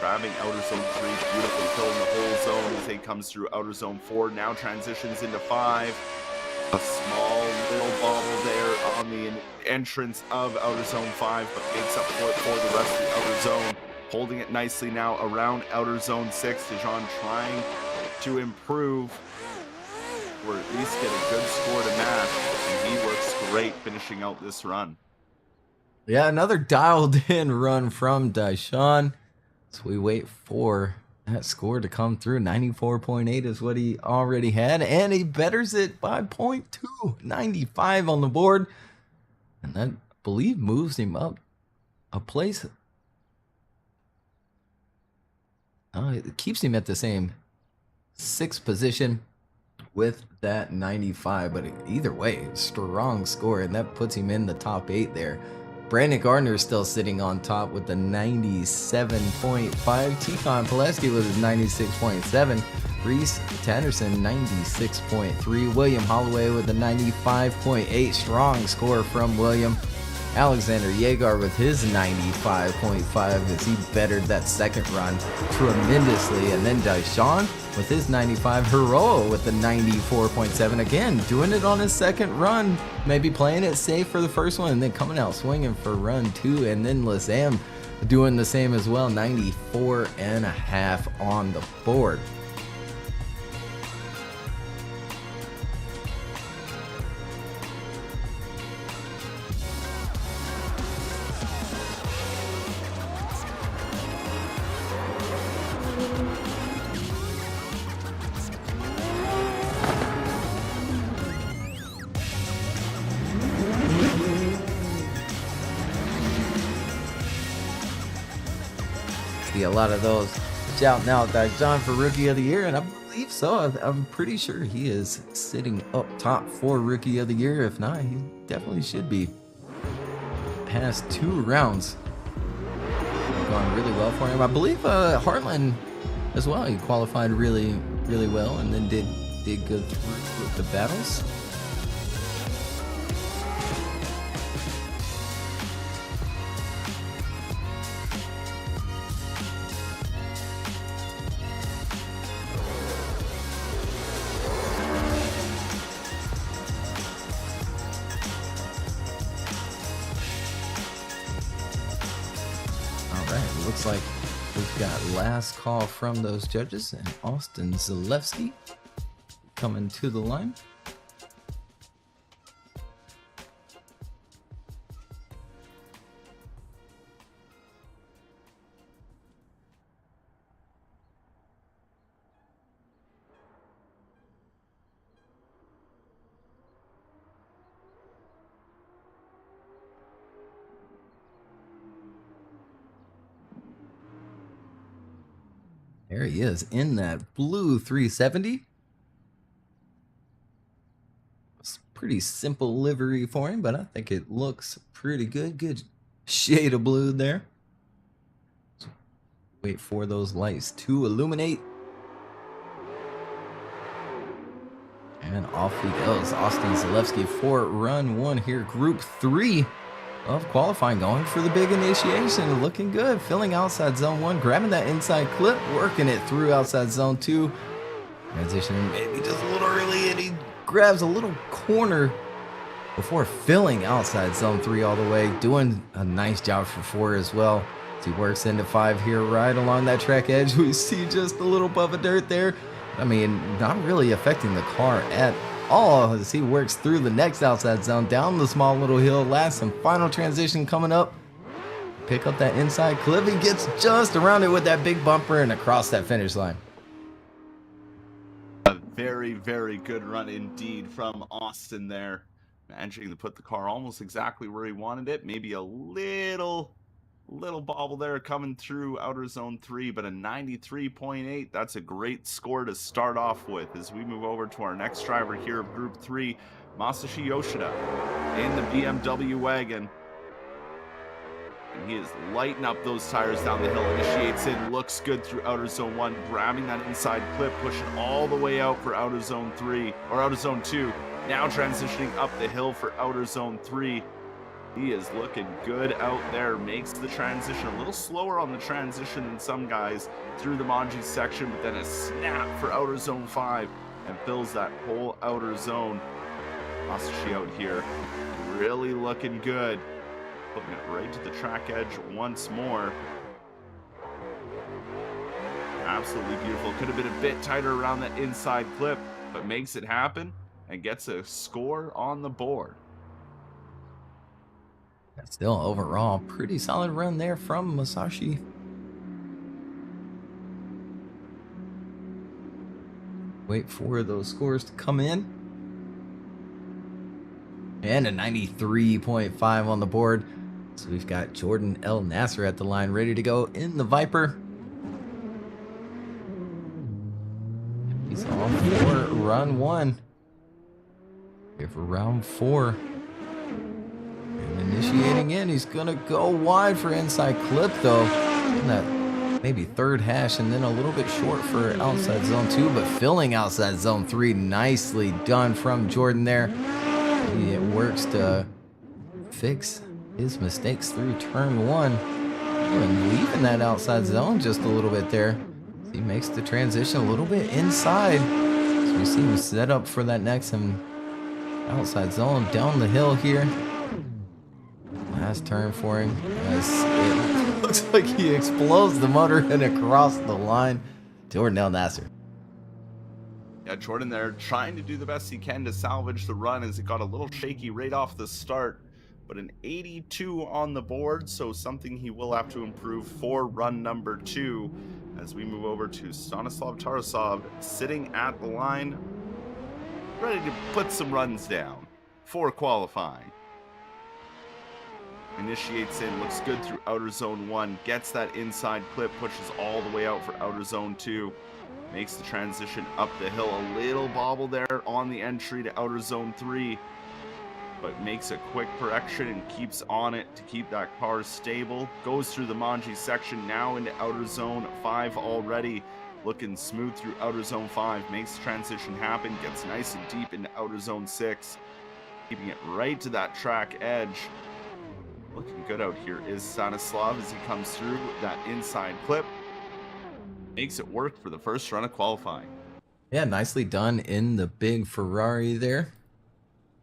Grabbing outer zone 3, beautifully filling the whole zone as he comes through outer zone 4. Now transitions into 5. A small little bobble there on the entrance of outer zone 5, but makes up for it for the rest of the outer zone. Holding it nicely now around outer zone 6. Dijon trying to improve or at least get a good score to match, and he works great finishing out this run. Yeah, another dialed in run from Daishan. So we wait for that score to come through. 94.8 is what he already had, and he betters it by 0.2. 95 on the board, and that, I believe, moves him up a place. It keeps him at the same 6th position with that 95, but either way, strong score, and that puts him in the top 8 there. Brandon Gardner is still sitting on top with the 97.5. Tikon Pileski with his 96.7. Reese Tannerson 96.3. William Holloway with the 95.8. Strong score from William. Alexander Yeager with his 95.5 as he bettered that second run tremendously. And then Daishan with his 95. Heroa with the 94.7. Again, doing it on his second run. Maybe playing it safe for the first one and then coming out swinging for run 2. And then Lazam doing the same as well. 94.5 on the board. A lot of those shouting out Daishan for Rookie of the Year, and I believe so. I'm pretty sure he is sitting up top for Rookie of the Year. If not, he definitely should be. Past 2 rounds, going really well for him. I believe Heartland as well. He qualified really well, and then did good through with the battles. Looks like we've got last call from those judges, and Austin Zalewski coming to the line. There he is in that blue 370. It's pretty simple livery for him, but I think it looks pretty good. Good shade of blue there. So wait for those lights to illuminate. And off he goes. Austin Zalewski for run 1 here. Group 3 of qualifying, going for the big initiation. Looking good, filling outside zone 1, grabbing that inside clip, working it through outside zone 2. Transitioning maybe just a little early, and he grabs a little corner before filling outside zone 3 all the way. Doing a nice job for 4 as well. As he works into 5 here right along that track edge. We see just a little puff of dirt there. I mean, not really affecting the car at all as he works through the next outside zone, down the small little hill. Last and final transition coming up. Pick up that inside clip. He gets just around it with that big bumper and across that finish line. A very, very good run indeed from Austin there. Managing to put the car almost exactly where he wanted it. Maybe a little bobble there coming through outer zone 3, but a 93.8. That's a great score to start off with as we move over to our next driver here of Group 3, Masashi Yoshida in the BMW wagon. And he is lighting up those tires down the hill, initiates in, looks good through outer zone 1, grabbing that inside clip, pushing all the way out for outer zone 3, or outer zone 2. Now transitioning up the hill for outer zone 3. He is looking good out there, makes the transition a little slower on the transition than some guys through the Manji section, but then a snap for outer zone 5 and fills that whole outer zone. Masashi out here, really looking good. Putting it right to the track edge once more. Absolutely beautiful. Could have been a bit tighter around that inside clip, but makes it happen and gets a score on the board. Still overall pretty solid run there from Masashi. Wait for those scores to come in. And a 93.5 on the board. So we've got Jordan El Nasser at the line, ready to go in the Viper. He's off for run 1. Here for round 4. And initiating in, he's gonna go wide for inside clip though. In that maybe third hash, and then a little bit short for outside zone 2, but filling outside zone 3. Nicely done from Jordan there. It works to fix his mistakes through turn 1. And leaving that outside zone just a little bit there. He makes the transition a little bit inside. So we see him set up for that next outside zone down the hill here. Last turn for him. As it looks like he explodes the motor and across the line. Jordan El Nasser. Yeah, Jordan there trying to do the best he can to salvage the run as it got a little shaky right off the start. But an 82 on the board, so something he will have to improve for run number 2. As we move over to Stanislav Tarasov sitting at the line, ready to put some runs down for qualifying. Initiates in, looks good through outer zone 1, gets that inside clip, pushes all the way out for outer zone 2. Makes the transition up the hill, a little bobble there on the entry to outer zone 3, but makes a quick correction and keeps on it to keep that car stable. Goes through the Manji section, now into outer zone 5 already. Looking smooth through outer zone 5, makes the transition happen, gets nice and deep into outer zone 6. Keeping it right to that track edge. Looking good out here is Stanislav as he comes through that inside clip. Makes it work for the first run of qualifying. Yeah, nicely done in the big Ferrari there.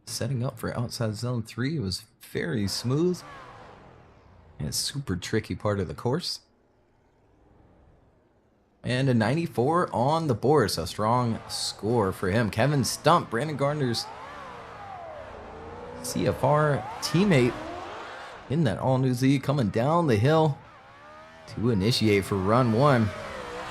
Setting up for outside zone 3 was very smooth. And a super tricky part of the course. And a 94 on the board, so strong score for him. Kevin Stump, Brandon Gardner's CFR teammate in that all-new Z, coming down the hill to initiate for run 1.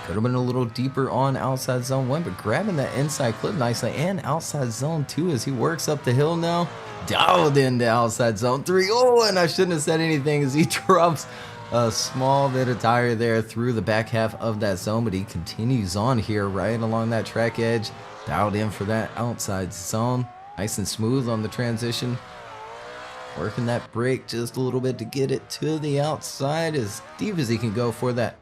Could have been a little deeper on outside zone 1, but grabbing that inside clip nicely, and outside zone 2 as he works up the hill now. Dialed into outside zone 3. Oh, and I shouldn't have said anything as he drops a small bit of tire there through the back half of that zone, but he continues on here right along that track edge. Dialed in for that outside zone. Nice and smooth on the transition. Working that brake just a little bit to get it to the outside as deep as he can go for that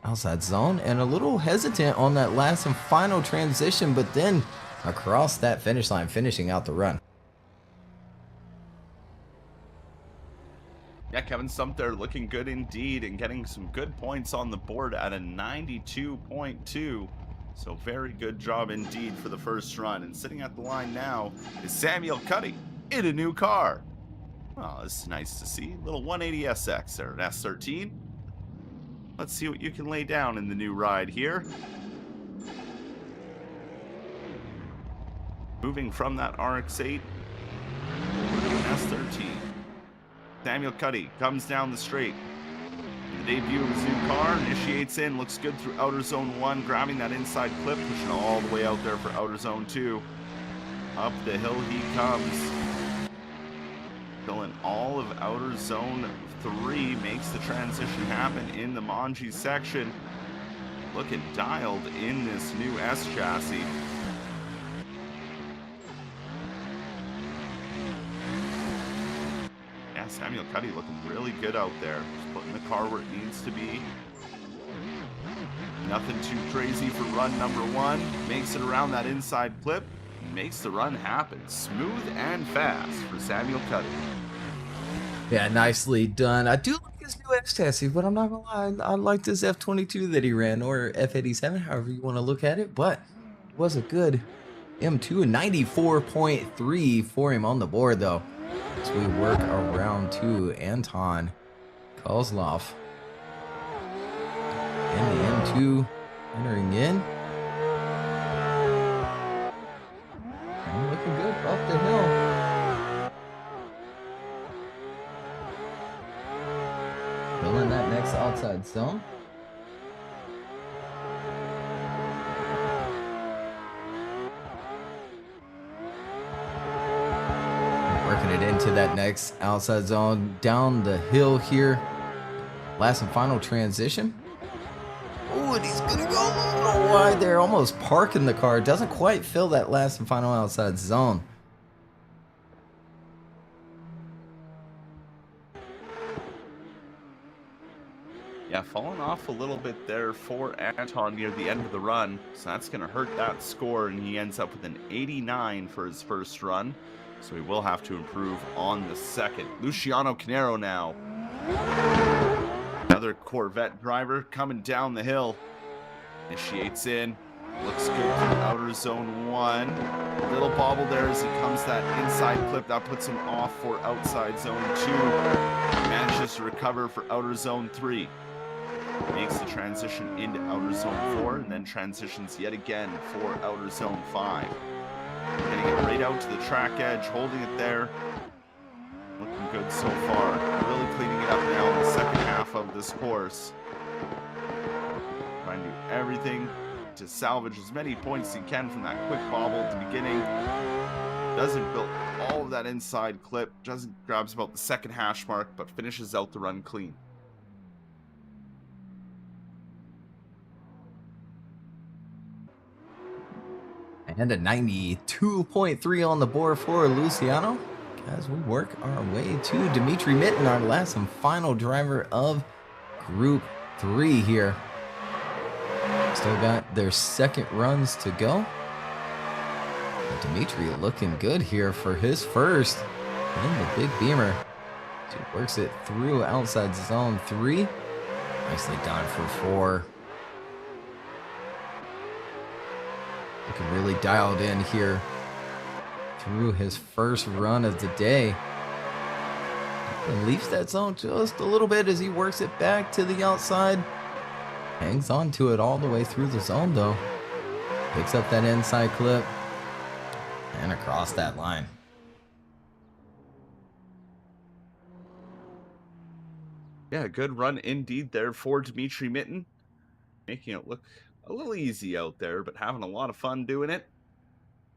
outside zone, and a little hesitant on that last and final transition, but then across that finish line, finishing out the run. Yeah, Kevin Stump there looking good indeed and getting some good points on the board at a 92.2. So very good job indeed for the first run. And sitting at the line now is Samuel Cuddy in a new car. Well, this is nice to see. Little 180SX there, an S13. Let's see what you can lay down in the new ride here. Moving from that RX-8 S13. Samuel Cuddy comes down the straight. The debut of his new car, initiates in, looks good through outer zone 1, grabbing that inside clip, pushing all the way out there for outer zone 2. Up the hill he comes. Filling all of outer zone 3, makes the transition happen in the Manji section. Looking dialed in this new S chassis. Yeah, Samuel Cuddy looking really good out there. Just putting the car where it needs to be. Nothing too crazy for run number 1. Makes it around that inside clip. Makes the run happen. Smooth and fast for Samuel Cuddy. Yeah, nicely done. I do like his new S chassis, but I'm not gonna lie, I like this F22 that he ran, or F87, however you want to look at it, but it was a good M2, a 94.3 for him on the board though. As we work around to Anton Kozlov. And the M2 entering in. And looking good up the hill. Filling that next outside zone. into that next outside zone, down the hill here. Last and final transition. Oh, and he's gonna go a little wide there, almost parking the car. Doesn't quite fill that last and final outside zone. Yeah, falling off a little bit there for Anton near the end of the run. So that's going to hurt that score, and he ends up with an 89 for his first run. So he will have to improve on the second. Luciano Canero now. Another Corvette driver coming down the hill. Initiates in. Looks good through outer zone 1. Little bobble there as he comes that inside clip. That puts him off for outside zone 2. Manages to recover for outer zone 3. Makes the transition into outer zone 4 and then transitions yet again for outer zone 5. Getting it right out to the track edge, holding it there. Looking good so far. Really cleaning it up now in the second half of this course. Trying to do everything to salvage as many points as he can from that quick bobble at the beginning. Doesn't build all of that inside clip. Grabs about the second hash mark, but finishes out the run clean. And a 92.3 on the board for Luciano. As we work our way to Dimitri Mitten, our last and final driver of Group 3 here. Still got their second runs to go. And Dimitri looking good here for his first in the big beamer. He works it through outside zone 3. Nicely done for 4. Looking really dialed in here through his first run of the day. And leaves that zone just a little bit as he works it back to the outside. Hangs on to it all the way through the zone though. Picks up that inside clip and across that line. Yeah, good run indeed there for Dimitri Mitten. Making it look a little easy out there, but having a lot of fun doing it.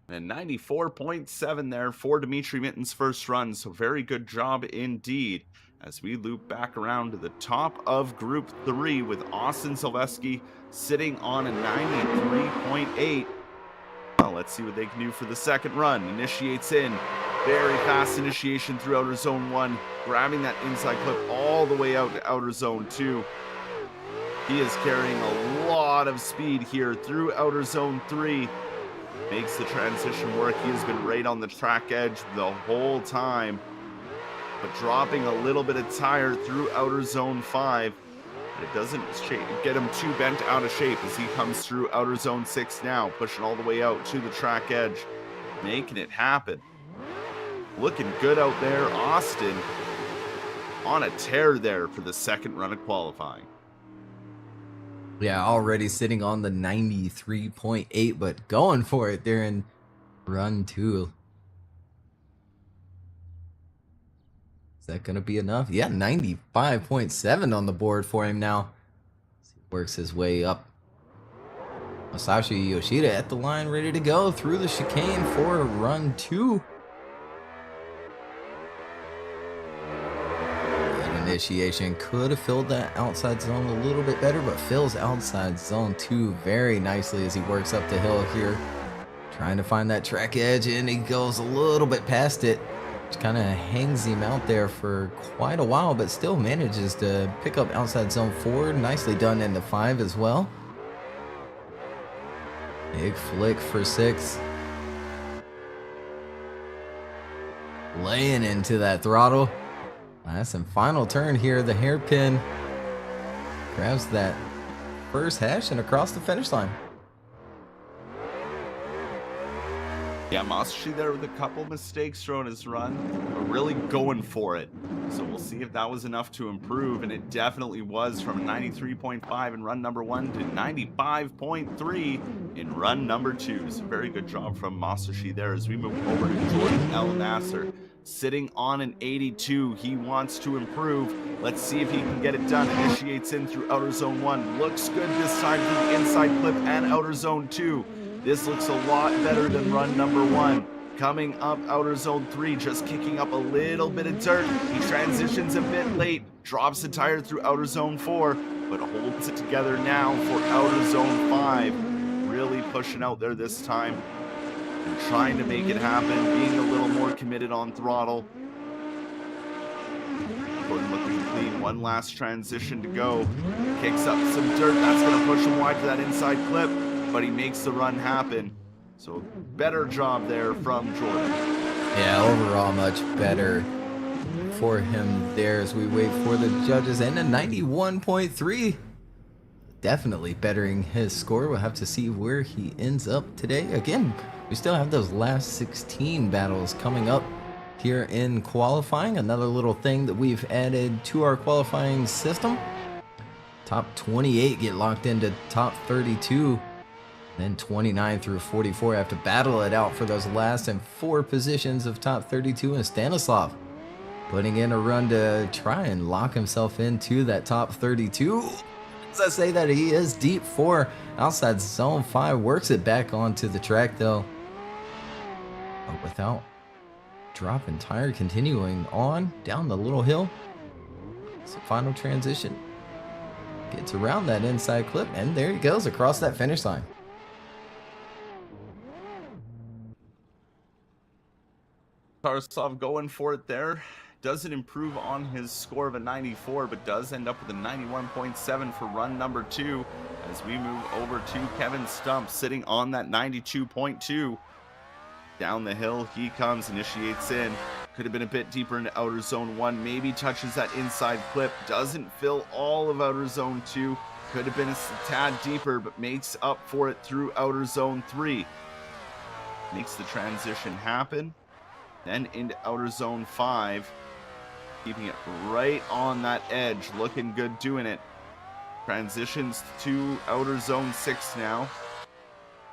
And 94.7 there for Dimitri Mitten's first run, so very good job indeed. As we loop back around to the top of Group 3 with Austin Silveski sitting on a 93.8. Well, let's see what they can do for the second run. Initiates in. Very fast initiation through outer zone 1, grabbing that inside clip all the way out to outer zone 2. He is carrying a lot of speed here through outer zone 3. Makes the transition work. He has been right on the track edge the whole time, but dropping a little bit of tire through outer zone 5. But it doesn't get him too bent out of shape as he comes through outer zone 6 now, pushing all the way out to the track edge, making it happen. Looking good out there. Austin on a tear there for the second run of qualifying. Yeah, already sitting on the 93.8, but going for it there in run 2. Is that going to be enough? Yeah, 95.7 on the board for him now. He works his way up. Masashi Yoshida at the line, ready to go through the chicane for run 2. Initiation could have filled that outside zone a little bit better, but fills outside zone 2 very nicely as he works up the hill here, trying to find that track edge, and he goes a little bit past it, which kind of hangs him out there for quite a while, but still manages to pick up outside zone 4. Nicely done into 5 as well. Big flick for 6. Laying into that throttle. Last and final turn here, the hairpin grabs that first hash and across the finish line. Yeah, Masashi there with a couple mistakes throughout his run, but really going for it. So we'll see if that was enough to improve, and it definitely was, from 93.5 in run number 1 to 95.3 in run number 2. So very good job from Masashi there as we move over to Jordan El Nasser. Sitting on an 82, he wants to improve. Let's see if he can get it done. Initiates in through outer zone 1. Looks good this time through the inside clip and outer zone 2. This looks a lot better than run number 1. coming up outer zone 3, just kicking up a little bit of dirt. He transitions a bit late, drops the tire through outer zone 4, but holds it together now for outer zone 5. Really pushing out there this time and trying to make it happen, being a little more committed on throttle. Gordon looking clean, one last transition to go. Kicks up some dirt, that's going to push him wide to that inside clip, but he makes the run happen. So better job there from Jordan. Yeah, overall much better for him there as we wait for the judges. And a 91.3. Definitely bettering his score. We'll have to see where he ends up today. Again, we still have those last 16 battles coming up here in qualifying. Another little thing that we've added to our qualifying system. Top 28 get locked into top 32. Then 29 through 44 have to battle it out for those last and 4 positions of top 32. And Stanislav putting in a run to try and lock himself into that top 32. As I say that, he is deep 4 outside zone 5. Works it back onto the track though, but without dropping tire. Continuing on down the little hill. It's a final transition. Gets around that inside clip, and there he goes across that finish line. Tarasov going for it there. Doesn't improve on his score of a 94, but does end up with a 91.7 for run number 2 as we move over to Kevin Stump sitting on that 92.2. Down the hill he comes, initiates in. Could have been a bit deeper into outer zone 1, maybe touches that inside clip. Doesn't fill all of outer zone 2. Could have been a tad deeper, but makes up for it through outer zone 3. Makes the transition happen. Then into outer zone 5, keeping it right on that edge, looking good doing it. Transitions to outer zone 6 now.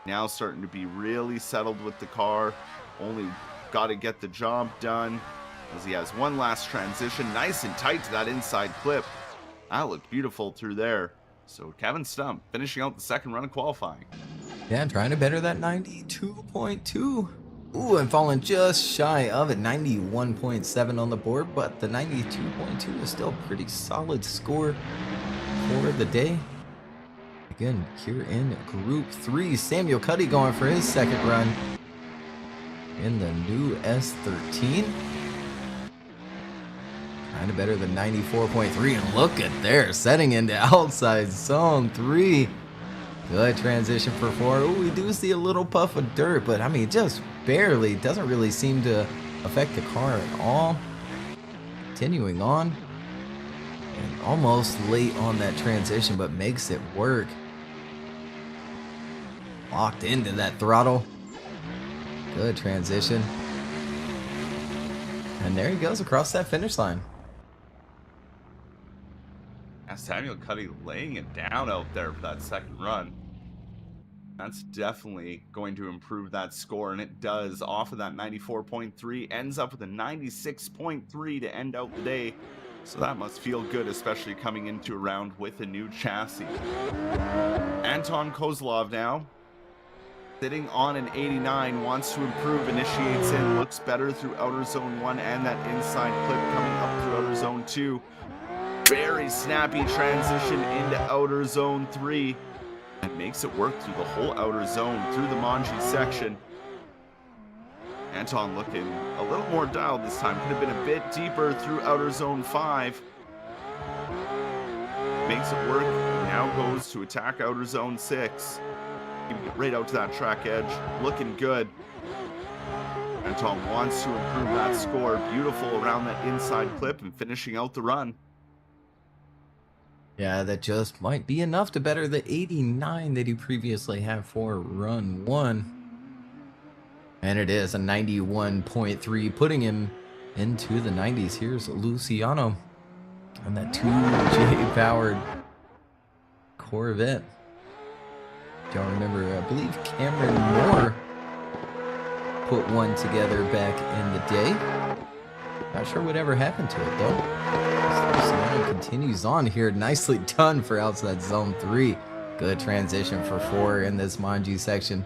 Now starting to be really settled with the car. Only got to get the job done as he has one last transition. Nice and tight to that inside clip. That looked beautiful through there. So Kevin Stump finishing out the second run of qualifying. Yeah, trying to better that 92.2. Ooh, and falling just shy of it, 91.7 on the board, but the 92.2 is still a pretty solid score for the day. Again, here in Group 3, Samuel Cuddy going for his second run in the new S13. Trying to better the 94.3, and look at there, setting into outside zone 3. Good transition for 4. Ooh, we do see a little puff of dirt, but I mean, just barely. Doesn't really seem to affect the car at all. Continuing on. And almost late on that transition, but makes it work. Locked into that throttle. Good transition. And there he goes across that finish line. Samuel Cuddy laying it down out there for that second run. That's definitely going to improve that score, and it does. Off of that 94.3, ends up with a 96.3 to end out the day. So that must feel good, especially coming into a round with a new chassis. Anton Kozlov now, sitting on an 89, wants to improve, initiates in, looks better through outer zone 1 and that inside clip coming up through outer zone 2. Very snappy transition into outer zone 3 and makes it work through the whole outer zone through the Manji section. Anton looking a little more dialed this time. Could have been a bit deeper through outer zone 5. Makes it work. Now goes to attack outer zone 6. Keeping it right out to that track edge. Looking good. Anton wants to improve that score. Beautiful around that inside clip and finishing out the run. Yeah, that just might be enough to better the 89 that he previously had for run 1. And it is a 91.3, putting him into the 90s. Here's Luciano on that 2J powered Corvette. Y'all remember, I believe Cameron Moore put one together back in the day. Not sure whatever happened to it though. Luciano continues on here. Nicely done for outside zone 3. Good transition for 4 in this Manji section.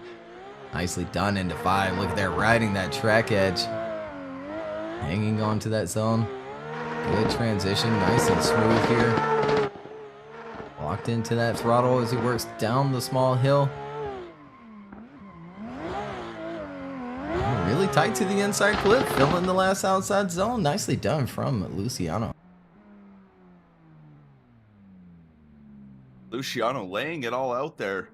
Nicely done into 5. Look at that, riding that track edge. Hanging on to that zone. Good transition, nice and smooth here. Locked into that throttle as he works down the small hill. Really tight to the inside clip, filling the last outside zone. Nicely done from Luciano. Luciano laying it all out there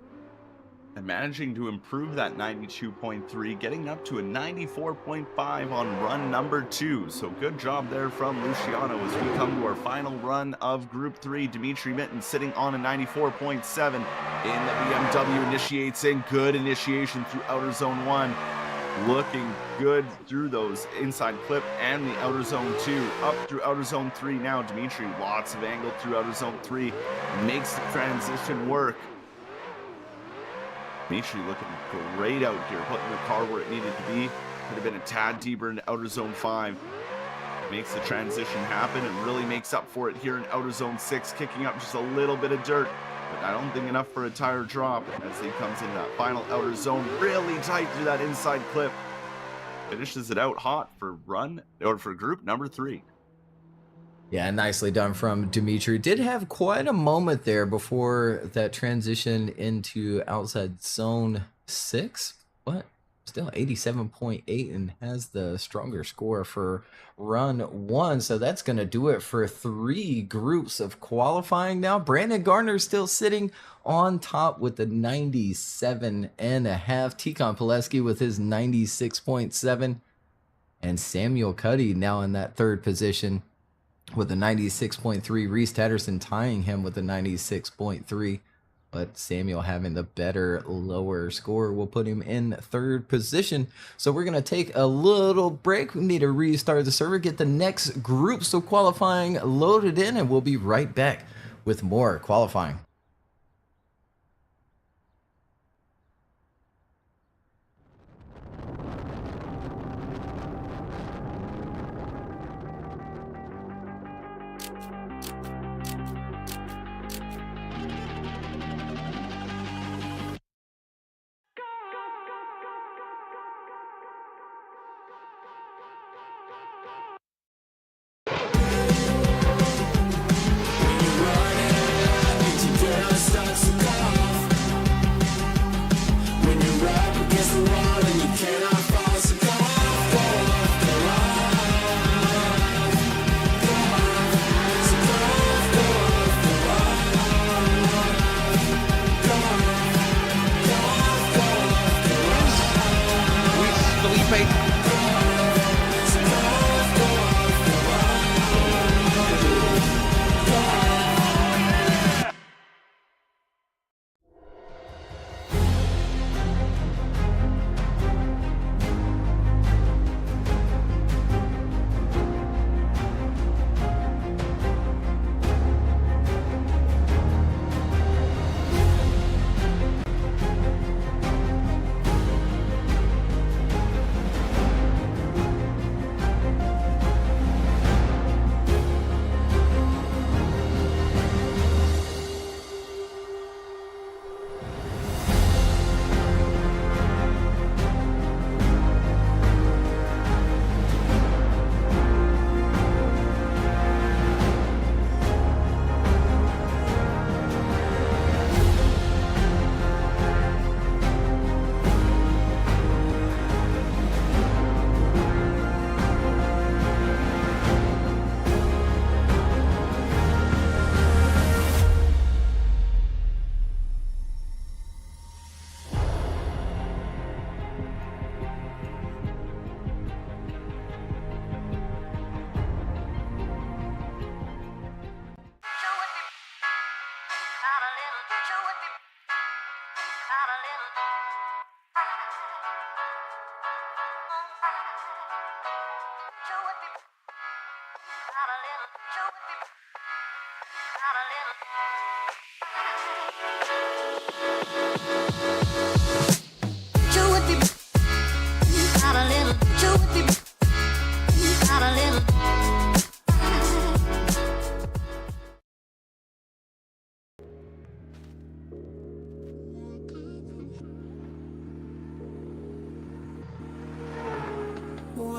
and managing to improve that 92.3, getting up to a 94.5 on run number 2. So good job there from Luciano as we come to our final run of Group 3. Dimitri Mitten sitting on a 94.7 in the BMW, initiates in. Good initiation through outer zone 1. Looking good through those inside clip and the outer zone 2. Up through outer zone 3 now. Dimitri, lots of angle through outer zone 3. Makes the transition work. Dimitri looking great out here, putting the car where it needed to be. Could have been a tad deeper in outer zone 5. Makes the transition happen and really makes up for it here in outer zone 6, kicking up just a little bit of dirt. But I don't think enough for a tire drop as he comes into that final outer zone, really tight through that inside clip. Finishes it out hot for group number 3. Yeah, nicely done from Dimitri. Did have quite a moment there before that transition into outside zone 6, but still 87.8 and has the stronger score for run 1. So that's going to do it for 3 groups of qualifying now. Brandon Gardner still sitting on top with the 97.5. Tikon Pileski with his 96.7. And Samuel Cuddy now in that 3rd position with a 96.3. Reese Tatterson tying him with a 96.3. But Samuel having the better lower score will put him in 3rd position. So we're going to take a little break. We need to restart the server, get the next groups of qualifying loaded in, and we'll be right back with more qualifying.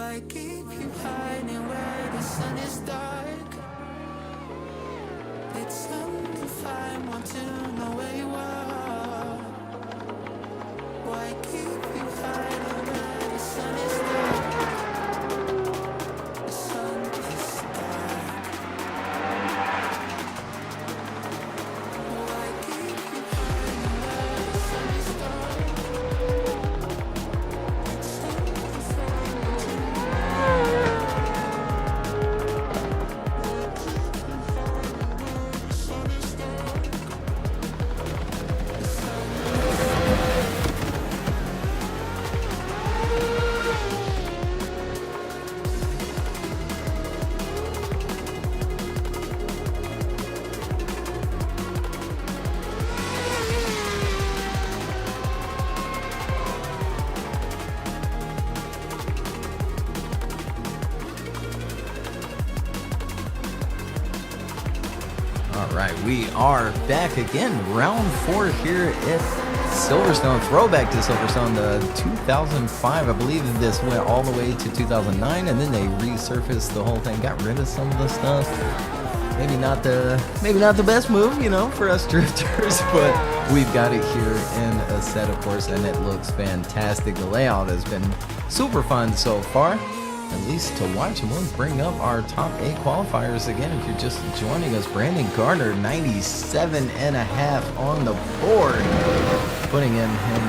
Why keep you hiding where the sun is dark? It's undefined, want to know where you are. Why keep you hiding where the sun is dark? The sun is dark. Why keep you hiding where the sun is dark? All right, we are back again. Round 4 here at Silverstone. Throwback to Silverstone, the 2005. I believe this went all the way to 2009, and then they resurfaced the whole thing, got rid of some of the stuff. Maybe not the best move, you know, for us drifters, but we've got it here in a set, of course, and it looks fantastic. The layout has been super fun so far, at least to watch. And we'll bring up our top 8 qualifiers again. If you're just joining us, Brandon Garner, 97.5 on the board, putting him in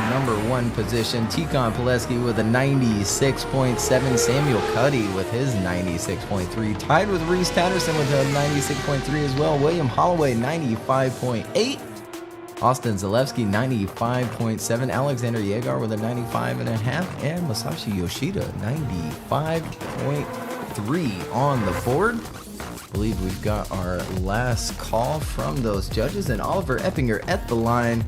number 1 position. Tikon Pileski with a 96.7. Samuel Cuddy with his 96.3. Tied with Reese Tatterson with a 96.3 as well. William Holloway, 95.8. Austin Zalewski, 95.7. Alexander Yegar with a 95.5. And Masashi Yoshida, 95.3 on the board. I believe we've got our last call from those judges. And Oliver Eppinger at the line,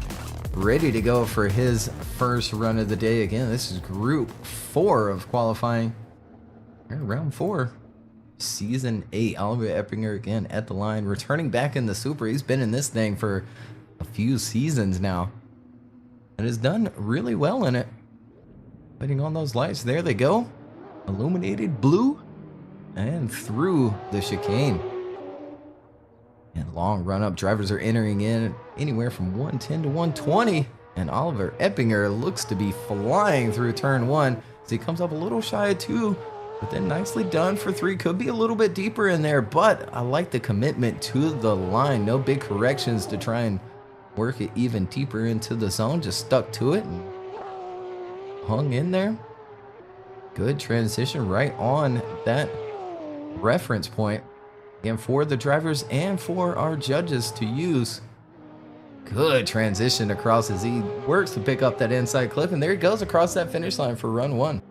ready to go for his first run of the day. Again, this is group 4 of qualifying. Round 4. Season 8. Oliver Eppinger again at the line, returning back in the Super. He's been in this thing for a few seasons now and has done really well in it. Waiting on those lights. There they go. Illuminated blue and through the chicane. And long run up. Drivers are entering in anywhere from 110 to 120. And Oliver Eppinger looks to be flying through turn 1 as he comes up a little shy of 2. But then nicely done for 3. Could be a little bit deeper in there, but I like the commitment to the line. No big corrections to try and work it even deeper into the zone. Just stuck to it and hung in there. Good transition right on that reference point. Again, for the drivers and for our judges to use. Good transition across as he works to pick up that inside clip. And there he goes across that finish line for run 1.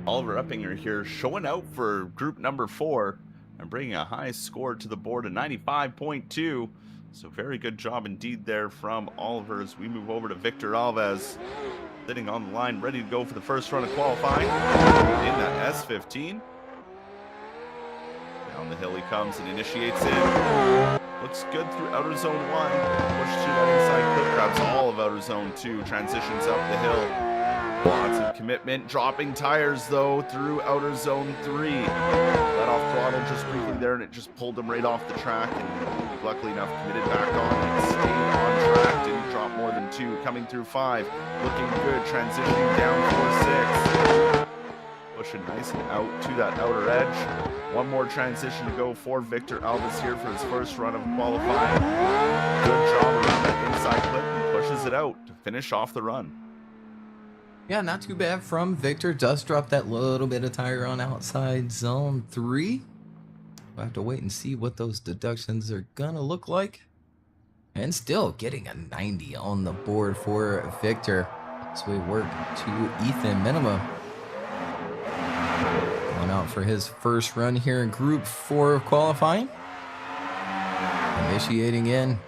Oliver Eppinger here showing out for group number 4 and bringing a high score to the board of 95.2. So very good job indeed there from Oliver as we move over to Victor Alves, sitting on the line, ready to go for the first run of qualifying in that S15. Down the hill he comes and initiates in. Looks good through outer zone 1. Push to that inside clip, grabs all of outer zone 2, transitions up the hill. Lots of commitment, dropping tires though through outer zone 3. Let off throttle just briefly there and it just pulled him right off the track, and luckily enough committed back on and stayed on track. Didn't drop more than 2. Coming through 5, looking good, transitioning down 4-6. Pushing nice and out to that outer edge. One more transition to go for Victor Alves here for his first run of qualifying. Good job around that inside clip and pushes it out to finish off the run. Yeah, not too bad from Victor. Does drop that little bit of tire on outside zone 3. We'll have to wait and see what those deductions are gonna look like. And still getting a 90 on the board for Victor. So we work to Ethan Minima. Going out for his first run here in group 4 of qualifying. Initiating in.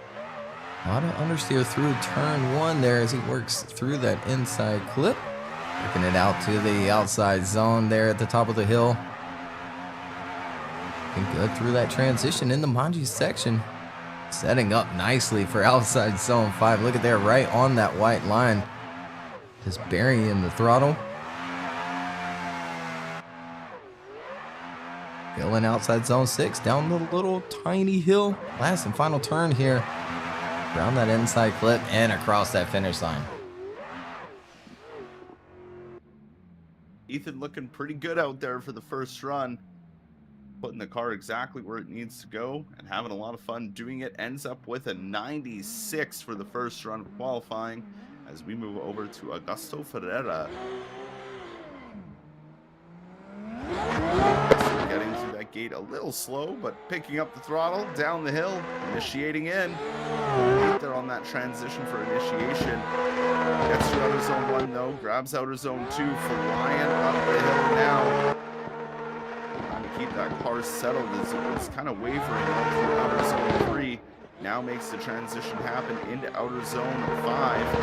A lot of understeer through turn 1 there as he works through that inside clip. Working it out to the outside zone there at the top of the hill. Looking good through that transition in the Manji section. Setting up nicely for outside zone 5. Look at there, right on that white line. Just burying the throttle. Going outside zone 6, down the little tiny hill. Last and final turn here. Around that inside clip and across that finish line. Ethan looking pretty good out there for the first run. Putting the car exactly where it needs to go and having a lot of fun doing it. Ends up with a 96 for the first run of qualifying as we move over to Augusto Ferreira. Getting through that gate a little slow, but picking up the throttle down the hill, initiating in. Right there on that transition for initiation. Gets through outer zone 1 though, grabs outer zone 2, flying up the hill now. Trying to keep that car settled as it was kind of wavering all through outer zone 3. Now makes the transition happen into outer zone 5.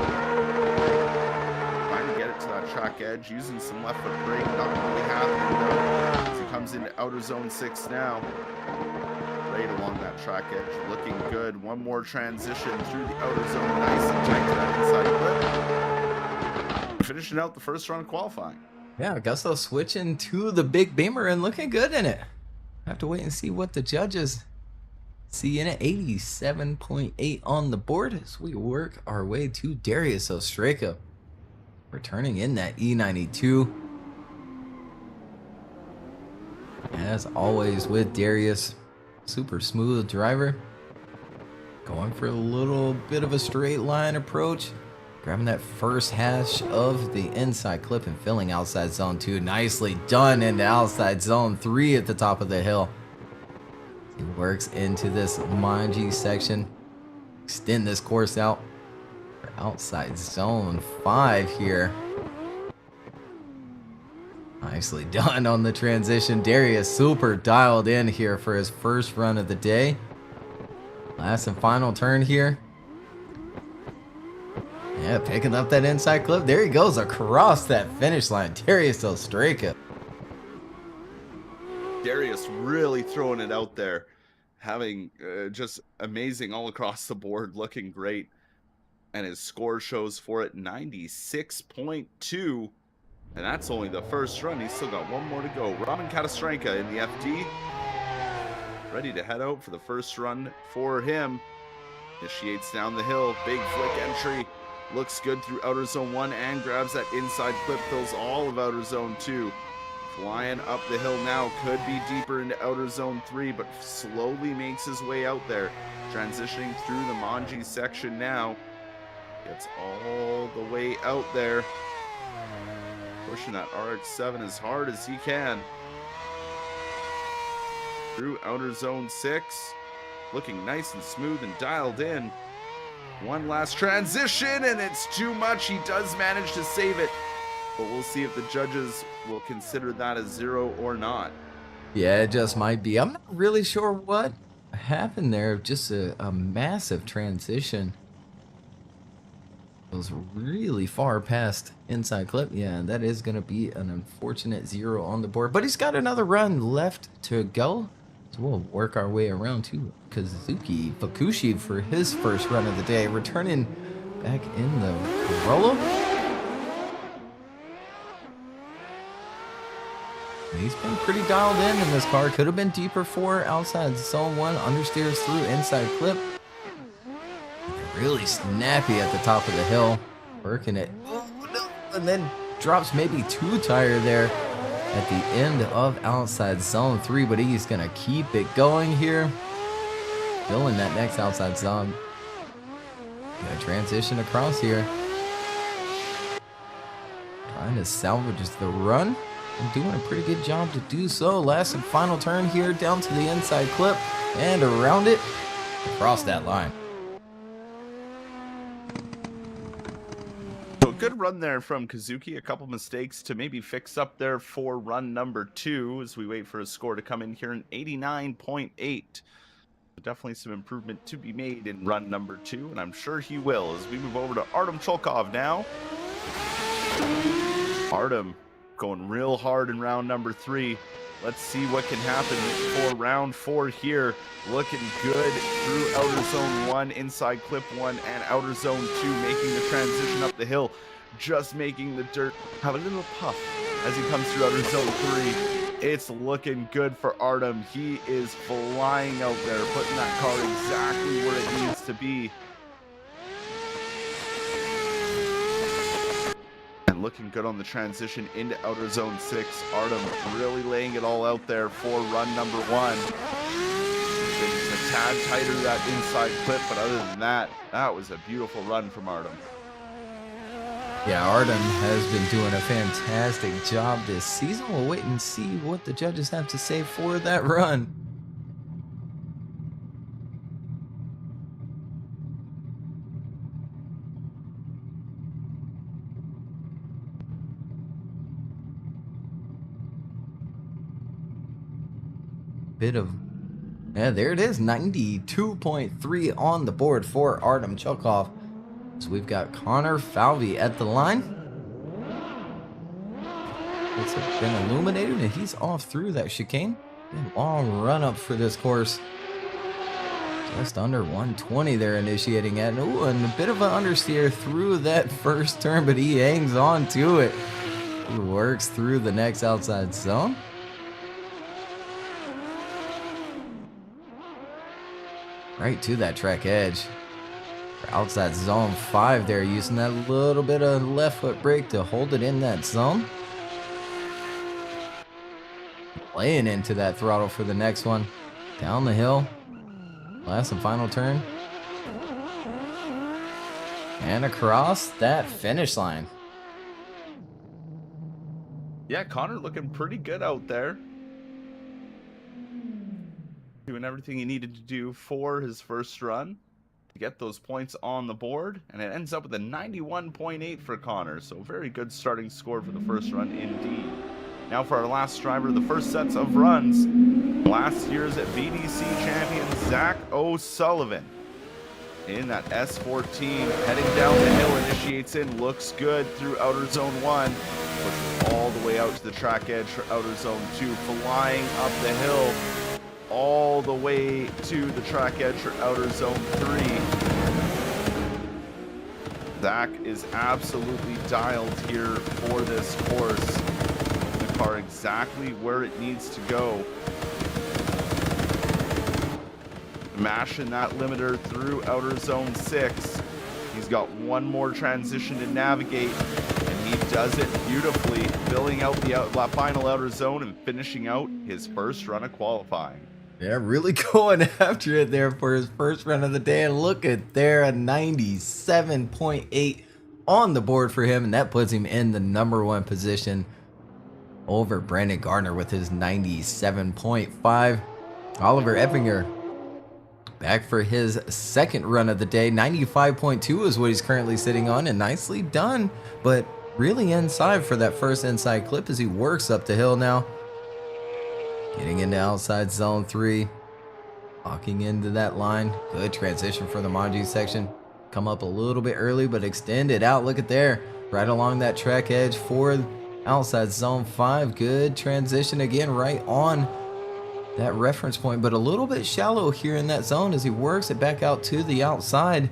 Trying to get it to that track edge, using some left foot brake, not really happening though. As he comes into outer zone 6 now. Right along that track edge, looking good. One more transition through the outer zone, nice and tight to that inside clip. Finishing out the first round of qualifying. Yeah, Augusto switching to the big beamer and looking good in it. Have to wait and see what the judges see in it. 87.8 on the board as we work our way to Darius Ostraka, returning in that E92. As always with Darius, super smooth driver, going for a little bit of a straight line approach, grabbing that first hash of the inside clip and filling outside zone 2. Nicely done into outside zone 3 at the top of the hill. He works into this Manji section, extend this course out for outside zone 5 here. Nicely done on the transition. Darius super dialed in here for his first run of the day. Last and final turn here. Yeah, picking up that inside clip. There he goes across that finish line. Darius Ostraka. Darius really throwing it out there. Having just amazing all across the board. Looking great. And his score shows for it 96.2. And that's only the first run. He's still got one more to go. Roman Katastranka in the FD. Ready to head out for the first run for him. Initiates down the hill. Big flick entry. Looks good through outer zone 1 and grabs that inside clip. Fills all of outer zone 2. Flying up the hill now. Could be deeper into outer zone 3, but slowly makes his way out there. Transitioning through the Manji section now. Gets all the way out there. Pushing that RX-7 as hard as he can. Through outer zone 6. Looking nice and smooth and dialed in. One last transition and it's too much. He does manage to save it. But we'll see if the judges will consider that a 0 or not. Yeah, it just might be. I'm not really sure what happened there. Just a massive transition. It was really far past inside clip. Yeah, that is going to be an unfortunate 0 on the board. But he's got another run left to go. So we'll work our way around to Kazuki Fukushi for his first run of the day. Returning back in the Corolla. He's been pretty dialed in this car. Could have been deeper for outside zone 1. Understeers through inside clip. Really snappy at the top of the hill. Working it. Oh, no. And then drops maybe 2 tire there at the end of outside zone 3. But he's going to keep it going here. Filling that next outside zone. Gonna transition across here. Trying to salvage the run. And doing a pretty good job to do so. Last and final turn here down to the inside clip. And around it. Across that line. So a good run there from Kazuki. A couple mistakes to maybe fix up there for run number 2 as we wait for his score to come in here in 89.8. Definitely some improvement to be made in run number 2, and I'm sure he will as we move over to Artem Cholkov now. Artem going real hard in round number 3. Let's see what can happen for round 4 here. Looking good through outer zone 1, inside clip 1, and outer zone 2, making the transition up the hill. just making the dirt have a little puff as he comes through outer zone 3. It's looking good for Artem. He is flying out there, putting that car exactly where it needs to be. And looking good on the transition into outer zone 6. Artem really laying it all out there for run number 1. It's a tad tighter that inside clip, but other than that, that was a beautiful run from Artem. Yeah, Artem has been doing a fantastic job this season. We'll wait and see what the judges have to say for that run. Yeah, there it is, 92.3 on the board for Artem Chukov. So we've got Connor Falvey at the line. It's been illuminated and he's off through that chicane. A long run up for this course. Just under 120 they're initiating at. Ooh, and a bit of an understeer through that first turn, but he hangs on to it. He works through the next outside zone. Right to that track edge. Outside zone 5 there, using that little bit of left foot brake to hold it in that zone. Laying into that throttle for the next one. Down the hill. Last and final turn. And across that finish line. Yeah, Connor looking pretty good out there. Doing everything he needed to do for his first run to get those points on the board, and it ends up with a 91.8 for Connor, so very good starting score for the first run indeed. Now for our last driver, the first sets of runs, last year's VDC champion Zach O'Sullivan in that S14, heading down the hill, initiates in, looks good through outer zone 1, pushes all the way out to the track edge for outer zone 2, flying up the hill all the way to the track edge for outer zone 3. Zach is absolutely dialed here for this course. The car exactly where it needs to go. Mashing that limiter through outer zone 6. He's got one more transition to navigate, and he does it beautifully, filling out the final outer zone and finishing out his first run of qualifying. Yeah, really going after it there for his first run of the day. And look at there, a 97.8 on the board for him. And that puts him in the #1 position over Brandon Gardner with his 97.5. Oliver Eppinger back for his second run of the day. 95.2 is what he's currently sitting on, and nicely done. But really inside for that first inside clip as he works up the hill now. Getting into outside zone 3. Walking into that line. Good transition for the Manji section. Come up a little bit early, but extend it out. Look at there. Right along that track edge for outside zone 5. Good transition again right on that reference point, but a little bit shallow here in that zone as he works it back out to the outside.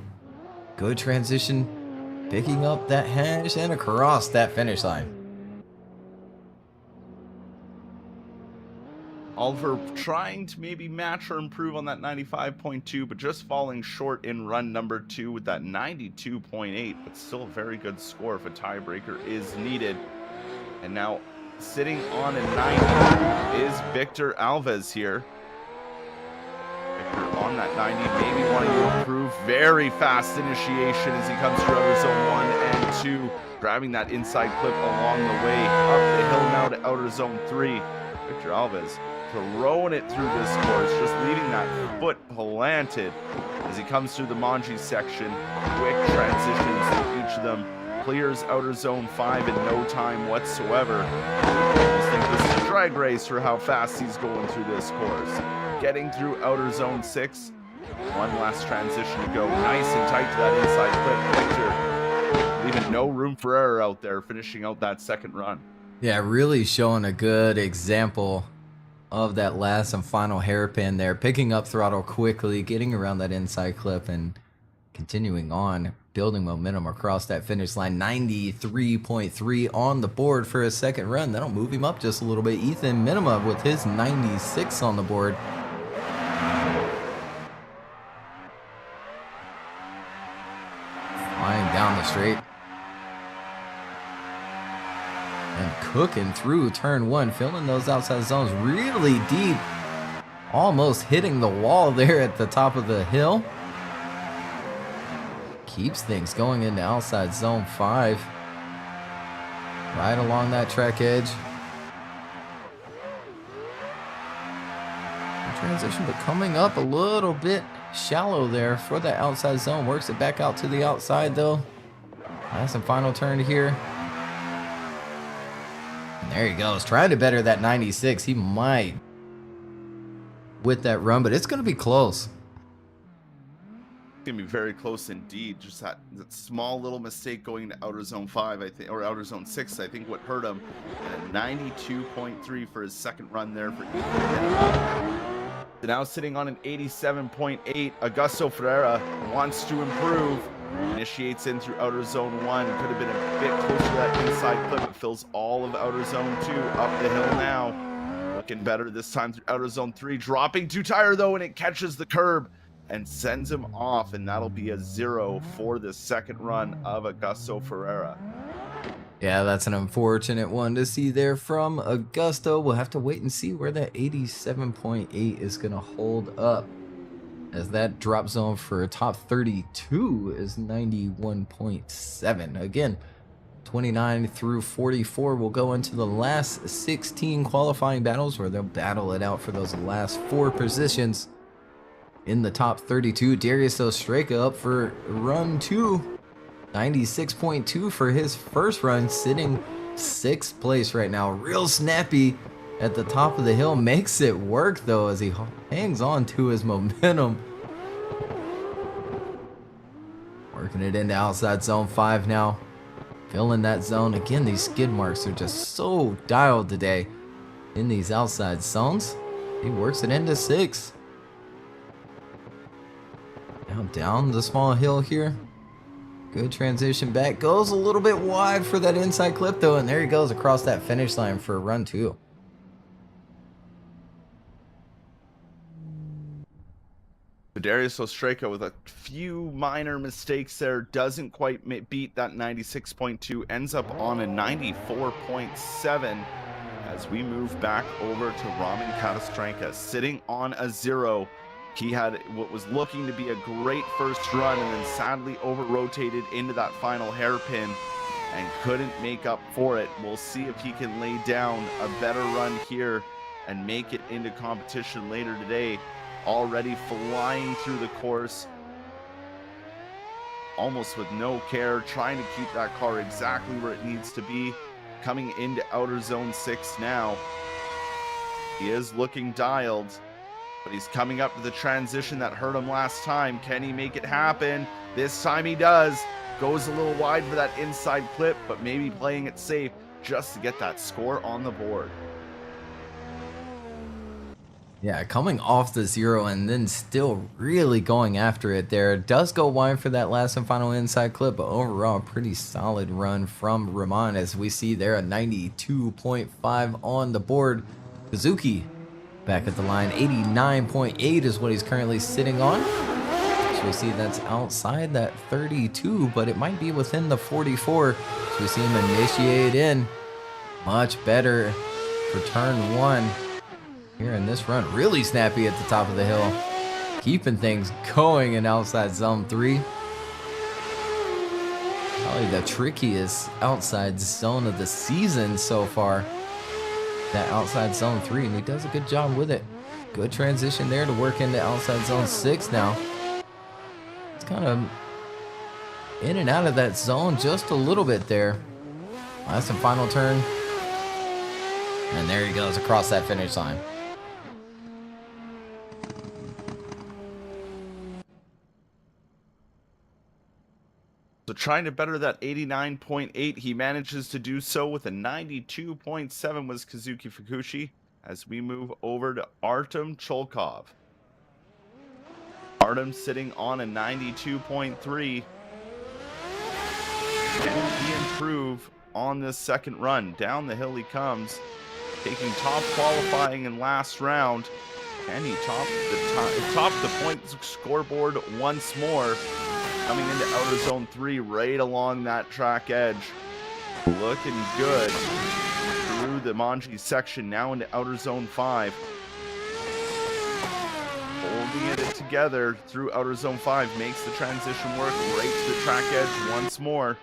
Good transition. Picking up that hash and across that finish line. Oliver trying to maybe match or improve on that 95.2, but just falling short in run number 2 with that 92.8, but still a very good score if a tiebreaker is needed. And now sitting on a 90 is Victor Alves here. Victor on that 90, maybe wanting to improve. Very fast initiation as he comes through outer zone 1 and 2, grabbing that inside clip along the way. Up the hill now to outer zone 3. Victor Alves throwing it through this course, just leaving that foot planted as he comes through the Manji section. Quick transitions through each of them. Clears outer zone 5 in no time whatsoever. I think this is a drag race for how fast he's going through this course. Getting through outer zone 6. One last transition to go. Nice and tight to that inside clip. Victor leaving no room for error out there, finishing out that second run. Yeah, really showing a good example of that last and final hairpin there. Picking up throttle quickly, getting around that inside clip, and Continuing on, building momentum across that finish line. 93.3 on the board for his second run. That'll move him up just a little bit. Ethan Minima with his 96 on the board. Flying down the straight. And cooking through turn one, filling those outside zones really deep. Almost hitting the wall there at the top of the hill. Keeps things going into outside zone 5. Right along that track edge. Transition, but coming up a little bit shallow there for that outside zone. Works it back out to the outside though. Last and final turn here. And there he goes, trying to better that 96. He might with that run, but it's going to be close. It's going to be very close indeed. Just that small little mistake going to outer zone 5, I think, or outer zone 6, I think what hurt him. And a 92.3 for his second run there for Ethan. So now sitting on an 87.8. Augusto Ferreira wants to improve. Initiates in through outer zone 1. Could have been a bit closer to that inside clip. It fills all of outer zone 2. Up the hill now. Looking better this time through outer zone 3. Dropping too tire though, and it catches the curb and sends him off, and that'll be a 0 for the second run of Augusto Ferreira. Yeah, that's an unfortunate one to see there from Augusto. We'll have to wait and see where that 87.8 is going to hold up, as that drop zone for top 32 is 91.7. Again, 29 through 44 will go into the last 16 qualifying battles, where they'll battle it out for those last 4 positions in the top 32. Darius Ostraka up for run 2. 96.2 for his first run, sitting 6th place right now. Real snappy at the top of the hill. Makes it work though as he hangs on to his momentum. Working it into outside zone 5 now. Filling that zone. Again, these skid marks are just so dialed today in these outside zones. He works it into 6. Now down the small hill here. Good transition back. Goes a little bit wide for that inside clip though, and there he goes across that finish line for run 2. Darius Ostraka with a few minor mistakes there, doesn't quite beat that 96.2, ends up on a 94.7 as we move back over to Raman Katastranka, sitting on a 0. He had what was looking to be a great first run, and then sadly over-rotated into that final hairpin and couldn't make up for it. We'll see if he can lay down a better run here and make it into competition later today. Already flying through the course, almost with no care, trying to keep that car exactly where it needs to be. Coming into outer zone 6 now. He is looking dialed, but he's coming up to the transition that hurt him last time. Can he make it happen? This time he does. Goes a little wide for that inside clip, but maybe playing it safe just to get that score on the board. Yeah, coming off the 0 and then still really going after it there. Does go wide for that last and final inside clip, but overall pretty solid run from Raman, as we see there a 92.5 on the board. Suzuki back at the line, 89.8 is what he's currently sitting on. So we see that's outside that 32, but it might be within the 44. So we see him initiate in. Much better for turn 1. Here in this run, really snappy at the top of the hill, keeping things going in outside zone 3. Probably the trickiest outside zone of the season so far, that outside zone 3, and he does a good job with it. Good transition there to work into outside zone 6 now. It's kind of in and out of that zone just a little bit there. Last and final turn, and there he goes across that finish line. So trying to better that 89.8, he manages to do so with a 92.7 was Kazuki Fukushi, as we move over to Artem Cholkov. Artem sitting on a 92.3. Can he improve on this second run? Down the hill he comes, taking top qualifying in last round. Can he top the point scoreboard once more? Coming into outer zone 3, right along that track edge. Looking good through the Manji section, now into outer zone 5. Holding it together through outer zone 5, makes the transition work right to the track edge once more.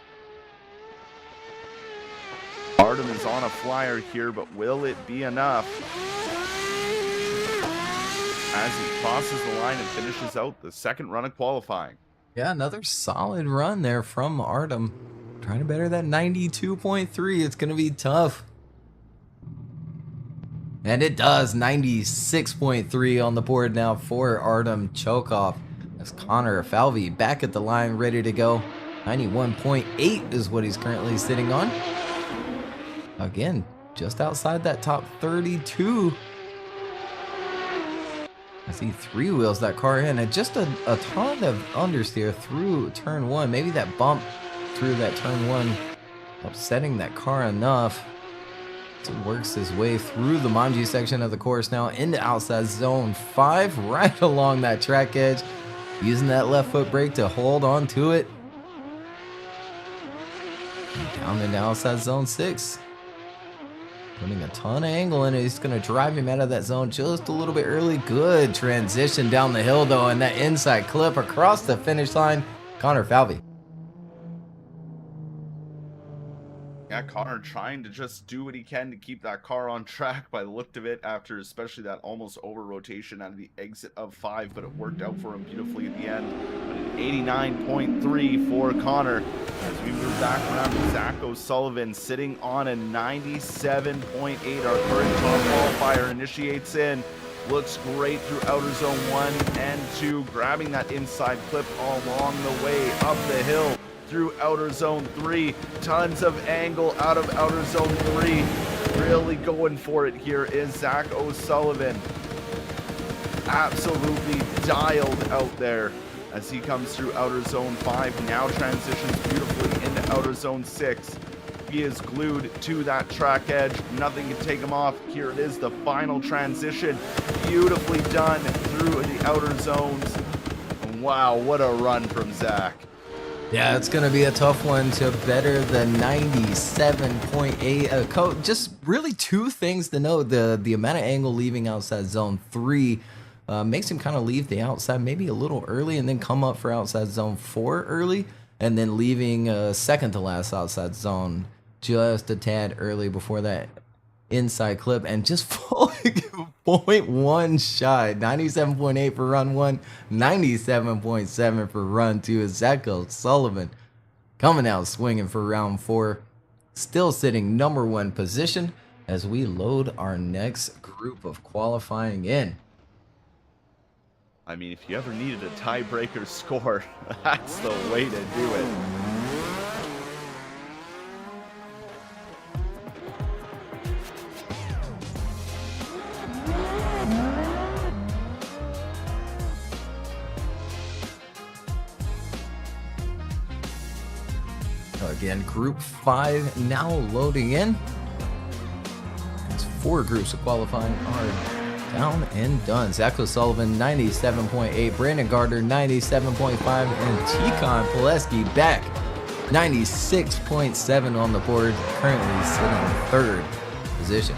Artem is on a flyer here, but will it be enough? As he crosses the line and finishes out the second run of qualifying. Yeah, another solid run there from Artem. Trying to better that 92.3. It's going to be tough. And it does. 96.3 on the board now for Artem Chokov. As Connor Falvey back at the line, ready to go. 91.8 is what he's currently sitting on. Again, just outside that top 32. As he three wheels that car in, and just a ton of understeer through turn 1. Maybe that bump through that turn 1 upsetting that car enough. So he works his way through the Manji section of the course now into outside zone 5, right along that track edge, using that left foot brake to hold on to it. And down into outside zone 6. Putting a ton of angle in it. He's going to drive him out of that zone just a little bit early. Good transition down the hill, though, and that inside clip across the finish line. Connor Falvey. Yeah, Connor trying to just do what he can to keep that car on track by the look of it, after especially that almost over rotation out of the exit of 5, but it worked out for him beautifully at the end. But an 89.3 for Connor. As we move back around to Zach O'Sullivan sitting on a 97.8. Our current top qualifier initiates in. Looks great through outer zone 1 and 2, grabbing that inside clip all along the way up the hill through outer zone 3. Tons of angle out of outer zone 3. Really going for it here is Zach O'Sullivan. Absolutely dialed out there as he comes through outer zone 5. Now transitions beautifully into outer zone 6. He is glued to that track edge. Nothing can take him off. Here it is, the final transition. Beautifully done through the outer zones. Wow, what a run from Zach. Yeah, it's going to be a tough one to better the 97.8. Just really two things to note. The amount of angle leaving outside zone 3 makes him kind of leave the outside maybe a little early and then come up for outside zone 4 early, and then leaving second to last outside zone just a tad early before that inside clip, and just falling 0.1 shy. 97.8 for run 1, 97.7 for run 2. Is Zach O'Sullivan coming out swinging for round 4, still sitting number 1 position as we load our next group of qualifying in. I mean, if you ever needed a tiebreaker score, that's the way to do it. Again, group 5 now loading in. As 4 groups of qualifying are down and done. Zach O'Sullivan 97.8, Brandon Gardner 97.5, and Tikon Pileski back 96.7 on the board, currently sitting in 3rd position.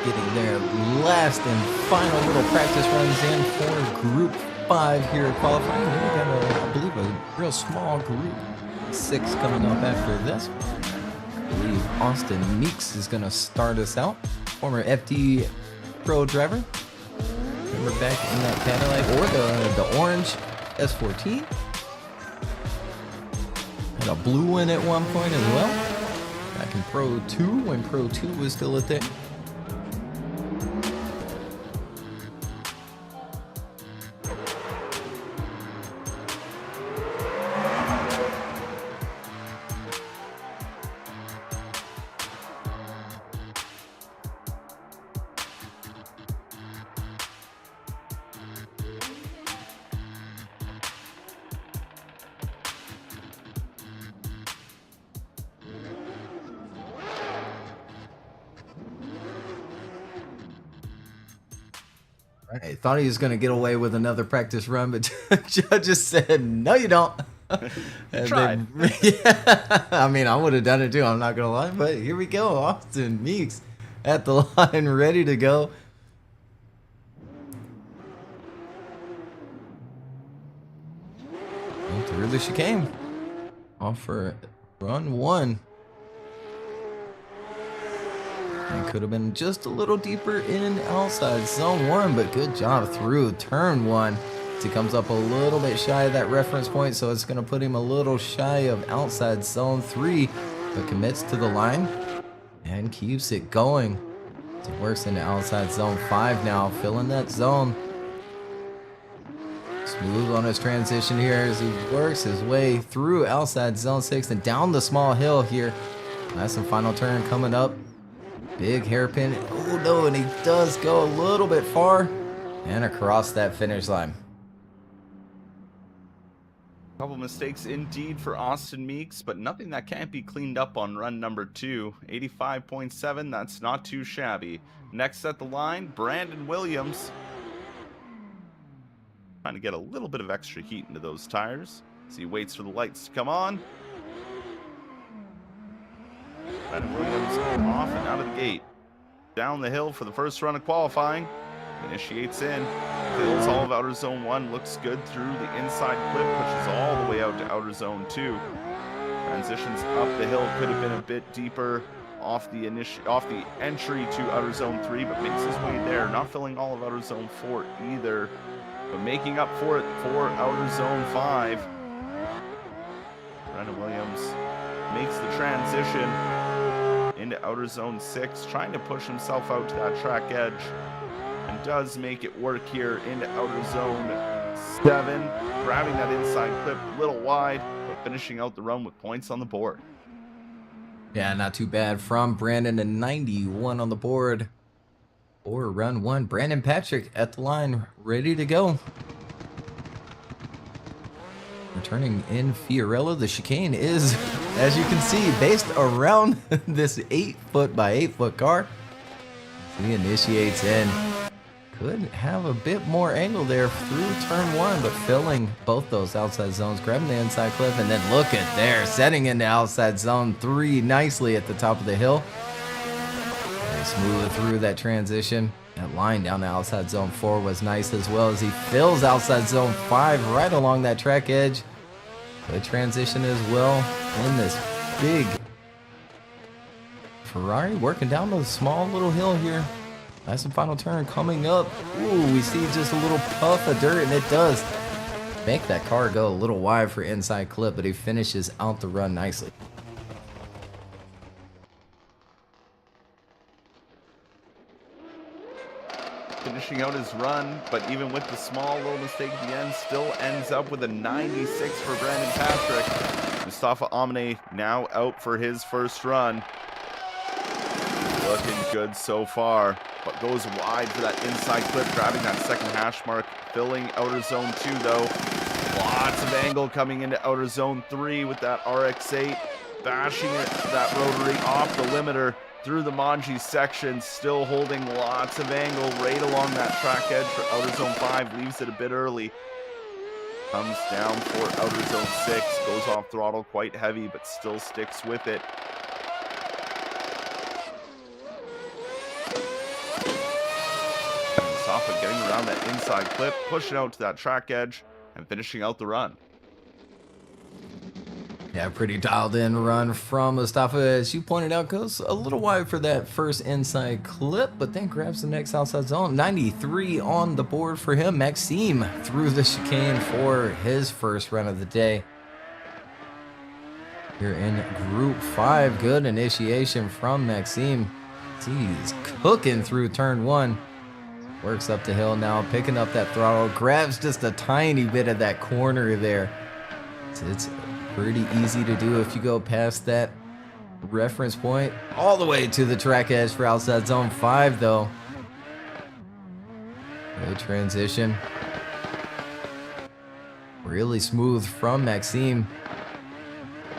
getting their last and final little practice runs in for Group 5 here at qualifying. Then we got, I believe, a real small Group 6 coming up after this. I believe Austin Meeks is going to start us out. Former FD Pro driver. Remember back in that Cadillac or the orange S14. Had a blue one at one point as well. Back in Pro 2 when Pro 2 was still a thing. I thought he was going to get away with another practice run, but judges said, no, you don't. Tried. Yeah, I mean, I would have done it too, I'm not going to lie. But here we go. Austin Meeks at the line, ready to go. And through the chicane. Off for run 1. It could have been just a little deeper in outside zone 1, but good job through turn 1. He comes up a little bit shy of that reference point, so it's going to put him a little shy of outside zone 3, but commits to the line and keeps it going. He works into outside zone 5 now, filling that zone. Smooth on his transition here as he works his way through outside zone 6 and down the small hill here. Last and final turn coming up. Big hairpin. Oh no, and he does go a little bit far and across that finish line. Couple mistakes indeed for Austin Meeks, but nothing that can't be cleaned up on run number 2. 85.7, that's not too shabby. Next at the line, Brandon Williams. Trying to get a little bit of extra heat into those tires as he waits for the lights to come on. Brandon Williams off and out of the gate. Down the hill for the first run of qualifying. Initiates in. Fills all of outer zone 1. Looks good through the inside clip. Pushes all the way out to outer zone 2. Transitions up the hill. Could have been a bit deeper off the entry to outer zone 3, but makes his way there. Not filling all of outer zone 4 either, but making up for it for outer zone 5. Brandon Williams makes the transition into outer zone 6, trying to push himself out to that track edge, and does make it work here into outer zone 7, grabbing that inside clip a little wide, but finishing out the run with points on the board. Yeah, not too bad from Brandon, and 91 on the board for run 1. Brandon Patrick at the line, ready to go. Returning in Fiorello, the chicane is, as you can see, based around this 8-foot by 8-foot car. He initiates in. Could have a bit more angle there through turn 1, but filling both those outside zones, grabbing the inside clip, and then look at there, setting into outside zone 3 nicely at the top of the hill. Very smooth through that transition. That line down the outside zone 4 was nice as well as he fills outside zone 5 right along that track edge. Good transition as well in this big Ferrari working down the small little hill here. Last and final turn coming up. Ooh, we see just a little puff of dirt, and it does make that car go a little wide for inside clip, but he finishes out the run nicely. Finishing out his run, but even with the small little mistake at the end, still ends up with a 96 for Brandon Patrick. Mustafa Amine now out for his first run. Looking good so far, but goes wide for that inside clip, grabbing that second hash mark, filling outer zone 2 though. Lots of angle coming into outer zone 3 with that RX-8, bashing it, that rotary off the limiter through the Manji section, still holding lots of angle right along that track edge for outer zone 5, leaves it a bit early. Comes down for outer zone 6, goes off throttle quite heavy, but still sticks with it. around that inside clip, pushing out to that track edge, and finishing out the run. Yeah, pretty dialed in run from Mustafa. As you pointed out, goes a little wide for that first inside clip, but then grabs the next outside zone. 93 on the board for him. Maxime through the chicane for his first run of the day. Here in Group 5, good initiation from Maxime. He's cooking through turn 1. Works up the hill now, picking up that throttle, grabs just a tiny bit of that corner there. It's pretty easy to do if you go past that reference point. All the way to the track edge for outside zone 5 though. Good transition. Really smooth from Maxime.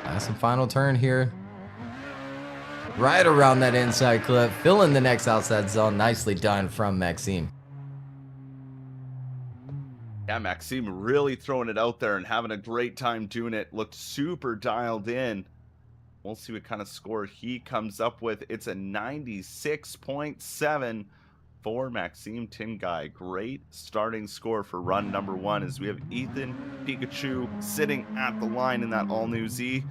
Last and final turn here. Right around that inside clip, filling the next outside zone. Nicely done from Maxime. Yeah, Maxime really throwing it out there and having a great time doing it. Looked super dialed in. We'll see what kind of score he comes up with. It's a 96.7 for Maxime Tingai. Great starting score for run number 1 as we have Ethan Pikachu sitting at the line in that all-new Z.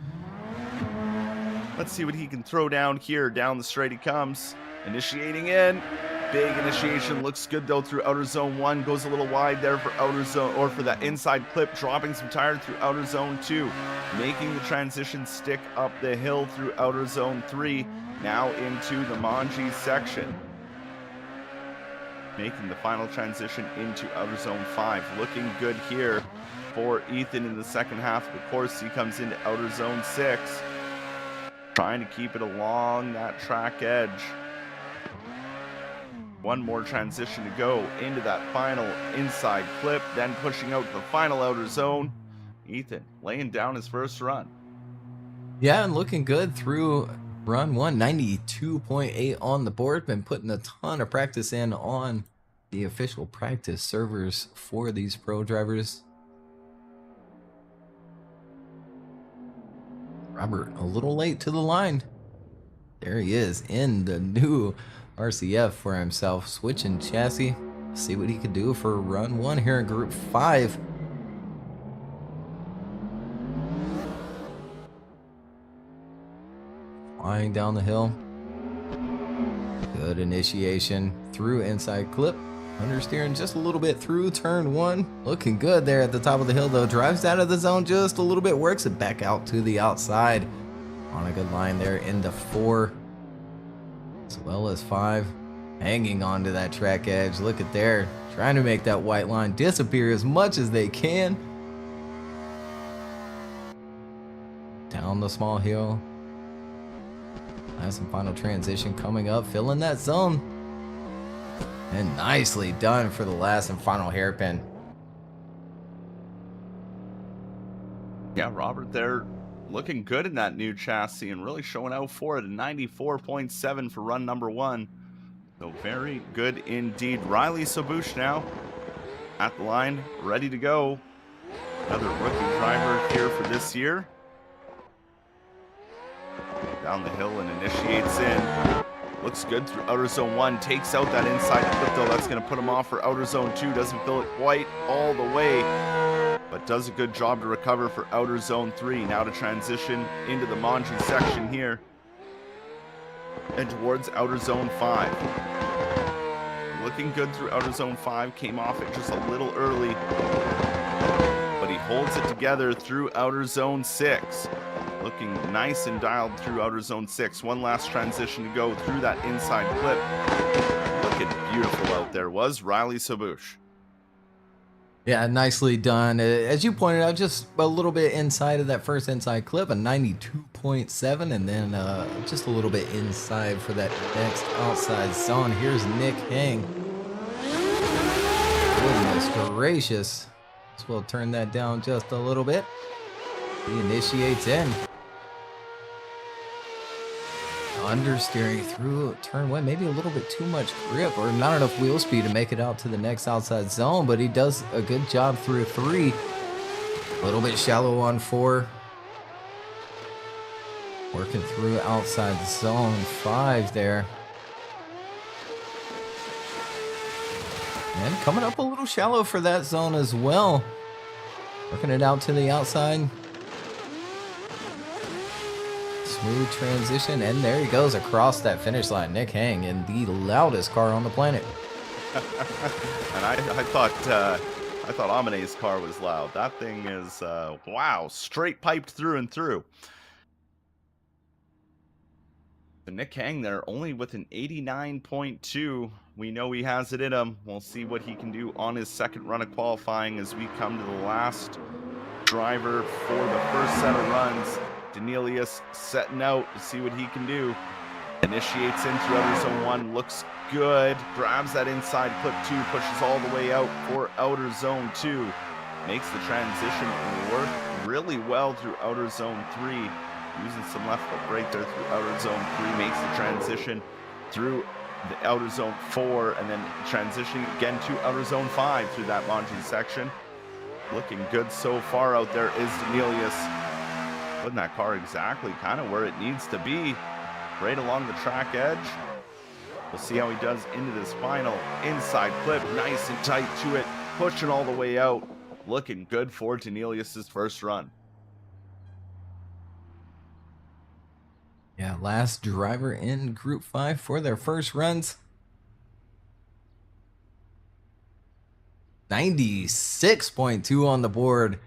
Let's see what he can throw down here. Down the straight he comes. Initiating in. Big initiation. Looks good though through outer zone 1. Goes a little wide there for outer zone, or for that inside clip. Dropping some tire through outer zone 2. Making the transition stick up the hill through outer zone 3. Now into the Manji section. Making the final transition into outer zone 5. Looking good here for Ethan in the second half of the course. He comes into outer zone 6. Trying to keep it along that track edge. One more transition to go into that final inside clip, then pushing out the final outer zone. Ethan laying down his first run. Yeah, and looking good through run 1. 92.8 on the board. Been putting a ton of practice in on the official practice servers for these pro drivers. Robert a little late to the line. There he is in the new RCF for himself, switching chassis. See what he could do for run 1 here in Group 5. Flying down the hill. Good initiation through inside clip. Understeering just a little bit through turn 1. Looking good there at the top of the hill though. Drives out of the zone just a little bit. Works it back out to the outside. On a good line there into 4. As well as 5. Hanging on to that track edge. Look at there. Trying to make that white line disappear as much as they can. Down the small hill. Last and final transition coming up. Filling that zone. And nicely done for the last and final hairpin. Yeah, Robert there looking good in that new chassis and really showing out for it. A 94.7 for run number 1. So very good indeed. Riley Sabush now at the line, ready to go. Another rookie driver here for this year. Down the hill and initiates in. Looks good through outer zone 1. Takes out that inside clip though. That's going to put him off for outer zone 2. Doesn't fill it quite all the way, but does a good job to recover for outer zone 3. Now to transition into the Manji section here and towards outer zone 5. Looking good through outer zone 5. Came off it just a little early, but he holds it together through outer zone 6. Looking nice and dialed through outer zone 6. One last transition to go through that inside clip. Looking beautiful out there was Riley Sabush. Yeah, nicely done. As you pointed out, just a little bit inside of that first inside clip, a 92.7, and then just a little bit inside for that next outside zone. Here's Nick Hang. Goodness gracious. So we'll turn that down just a little bit. He initiates in. Understeering through turn 1, maybe a little bit too much grip or not enough wheel speed to make it out to the next outside zone, but he does a good job through 3. A little bit shallow on 4. Working through outside zone 5 there. And coming up a little shallow for that zone as well. Working it out to the outside. Smooth transition, and there he goes across that finish line. Nick Hang in the loudest car on the planet. And I thought Amine's car was loud. That thing is, wow, straight piped through and through. But Nick Hang there only with an 89.2. We know he has it in him. We'll see what he can do on his second run of qualifying as we come to the last driver for the first set of runs. Danelius setting out to see what he can do. Initiates in through outer zone 1, looks good. Grabs that inside clip 2, pushes all the way out for outer zone 2. Makes the transition work really well through outer zone 3. Using some left foot right there through outer zone 3. Makes the transition through the outer zone 4, and then transitioning again to outer zone 5 through that launching section. Looking good so far out there is Danelius. Putting that car exactly kind of where it needs to be, right along the track edge. We'll see how he does into this final inside clip. Nice and tight to it, pushing all the way out. Looking good for Danelius' first run. Yeah, last driver in Group 5 for their first runs. 96.2 on the board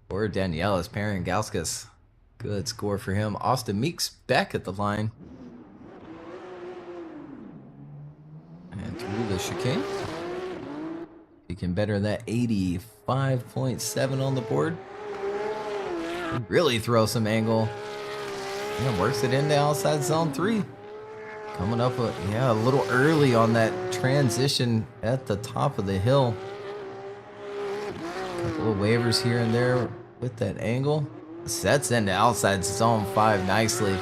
for Danielis Parangauskas. Good score for him. Austin Meeks back at the line. And through the chicane. He can better that 85.7 on the board. Really throw some angle. And works it into outside zone 3. Coming up, a little early on that transition at the top of the hill. Couple of waivers here and there with that angle. Sets into outside zone 5 nicely.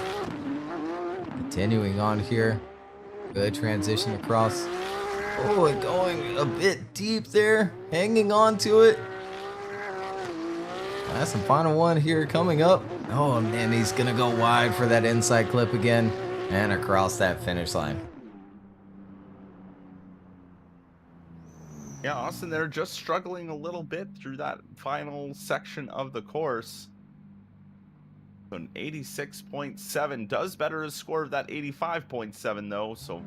Continuing on here. Good transition across. Oh, and going a bit deep there. Hanging on to it. That's the final one here coming up. Oh, man, he's going to go wide for that inside clip again. And across that finish line. Yeah, Austin, they're just struggling a little bit through that final section of the course. So an 86.7 does better his score of that 85.7 though, so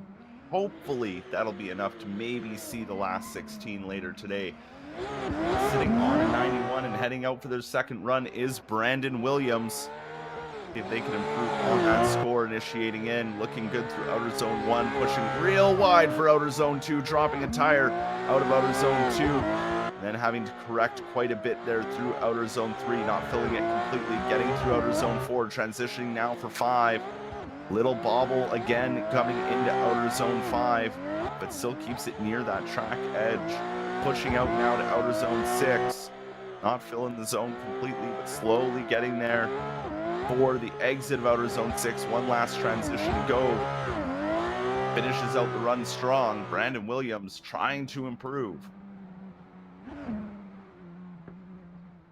hopefully that'll be enough to maybe see the last 16 later today. Sitting on a 91 and heading out for their second run is Brandon Williams. If they can improve on that score, initiating in, looking good through outer zone 1, pushing real wide for outer zone 2, dropping a tire out of outer zone 2, then having to correct quite a bit there through outer zone 3, not filling it completely, getting through outer zone 4, transitioning now for 5. Little bobble again coming into outer zone 5, but still keeps it near that track edge, pushing out now to outer zone 6, not filling the zone completely, but slowly getting there for the exit of outer zone 6. One last transition to go. Finishes out the run strong. Brandon Williams trying to improve.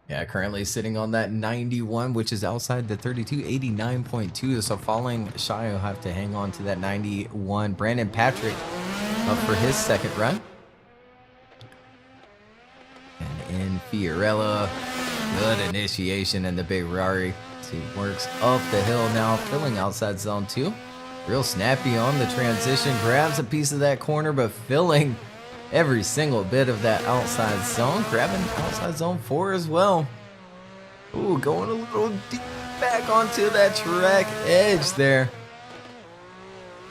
Yeah, currently sitting on that 91, which is outside the 32, 89.2. So falling shy, will have to hang on to that 91. Brandon Patrick up for his second run. And in Fiorella, good initiation in the big Rari. He works up the hill now, filling outside zone 2. Real snappy on the transition, grabs a piece of that corner, but filling every single bit of that outside zone. Grabbing outside zone 4 as well. Ooh, going a little deep back onto that track edge there.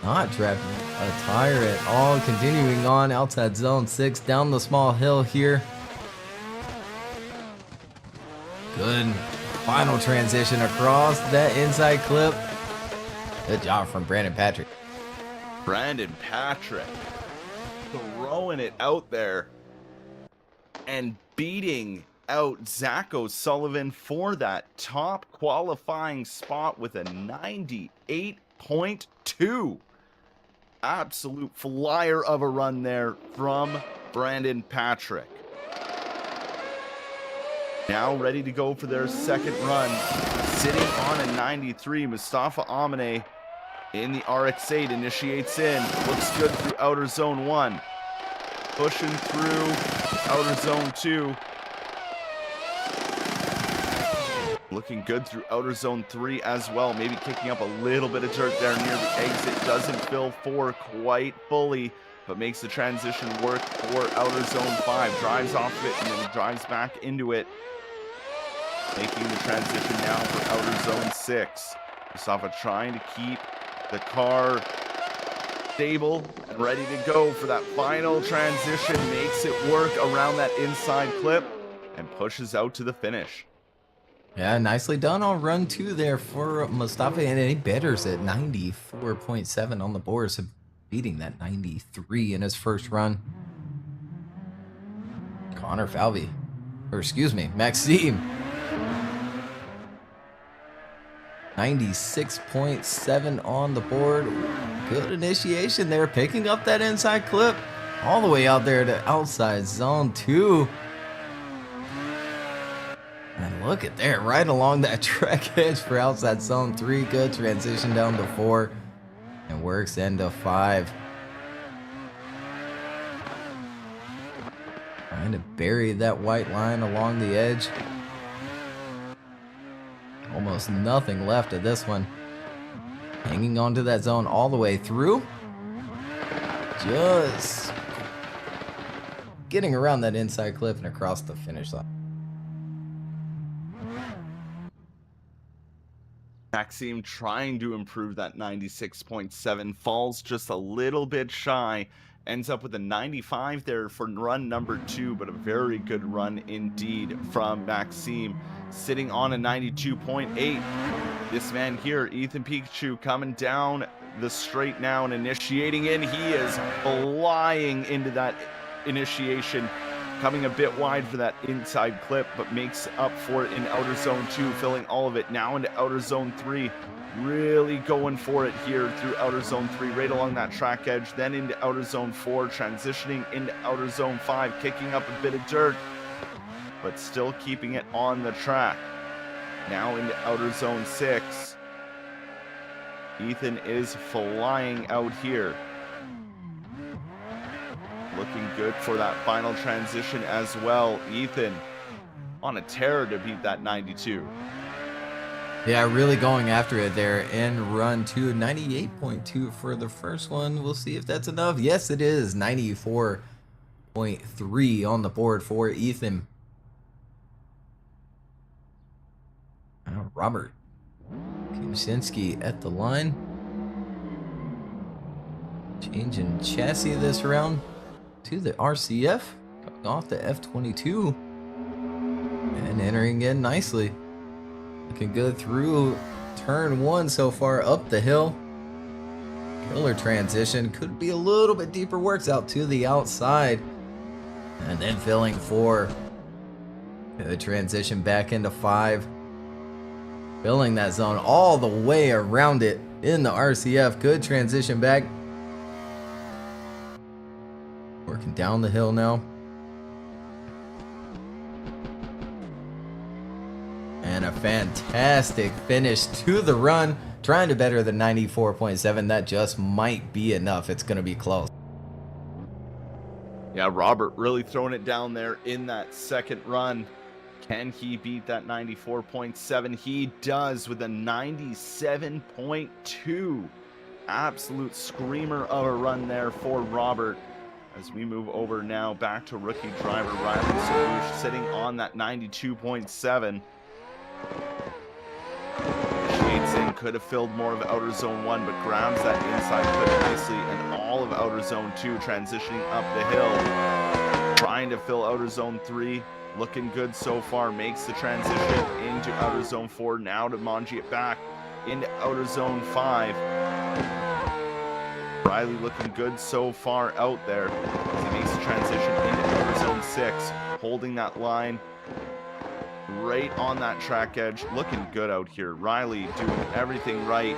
Not dropping a tire at all. Continuing on outside zone 6, down the small hill here. Good final transition across that inside clip. Good job from Brandon Patrick. Brandon Patrick throwing it out there and beating out Zach O'Sullivan for that top qualifying spot with a 98.2. Absolute flyer of a run there from Brandon Patrick. Now ready to go for their second run. Sitting on a 93, Mustafa Amine in the RX-8 initiates in. Looks good through outer zone 1. pushing through outer zone 2. Looking good through outer zone 3 as well. Maybe kicking up a little bit of dirt there near the exit. Doesn't fill 4 quite fully, but makes the transition work for outer zone 5. Drives off of it and then drives back into it. Making the transition now for outer zone 6. Mustafa trying to keep the car stable and ready to go for that final transition. Makes it work around that inside clip and pushes out to the finish. Yeah, nicely done on run 2 there for Mustafa, and he betters at 94.7 on the board, so beating that 93 in his first run. Connor Falvey, or excuse me, Maxime. 96.7 on the board. Good initiation there, picking up that inside clip all the way out there to outside zone 2. And look at there, right along that track edge for outside zone 3. Good transition down to 4 and works into 5. Trying to bury that white line along the edge. Almost nothing left of this one. Hanging on to that zone all the way through. Just getting around that inside clip and across the finish line. Maxime trying to improve that 96.7, falls just a little bit shy, ends up with a 95 there for run number 2, but a very good run indeed from Maxime, sitting on a 92.8. This man here, Ethan Pikachu, coming down the straight now and initiating in. He is flying into that initiation, coming a bit wide for that inside clip, but makes up for it in outer zone 2, filling all of it now into outer zone 3. Really going for it here through outer zone 3, right along that track edge, then into outer zone 4, transitioning into outer zone 5, kicking up a bit of dirt, but still keeping it on the track. Now into outer zone 6. Ethan is flying out here. Looking good for that final transition as well. Ethan on a tear to beat that 92. Yeah, really going after it there in run 2. 98.2 for the first one. We'll see if that's enough. Yes, it is. 94.3 on the board for Ethan. Now Robert Kuczynski at the line. Changing chassis this round to the RCF, coming off the F22 and entering in nicely. Looking good through turn 1 so far up the hill. Killer transition, could be a little bit deeper, works out to the outside and then filling 4. Good transition back into 5, filling that zone all the way around it in the RCF. Good transition back. Working down the hill now. And a fantastic finish to the run. Trying to better the 94.7. That just might be enough. It's going to be close. Yeah, Robert really throwing it down there in that second run. Can he beat that 94.7? He does with a 97.2. Absolute screamer of a run there for Robert. As we move over now back to rookie driver Riley Sarouche, sitting on that 92.7. Shades in, could have filled more of outer zone 1, but grabs that inside clip nicely, and all of outer zone 2 transitioning up the hill. Trying to fill outer zone 3. Looking good so far. Makes the transition into outer zone 4. Now to Manji it back into outer zone 5. Riley looking good so far out there as he makes the transition into outer zone 6, holding that line right on that track edge. Looking good out here. Riley doing everything right.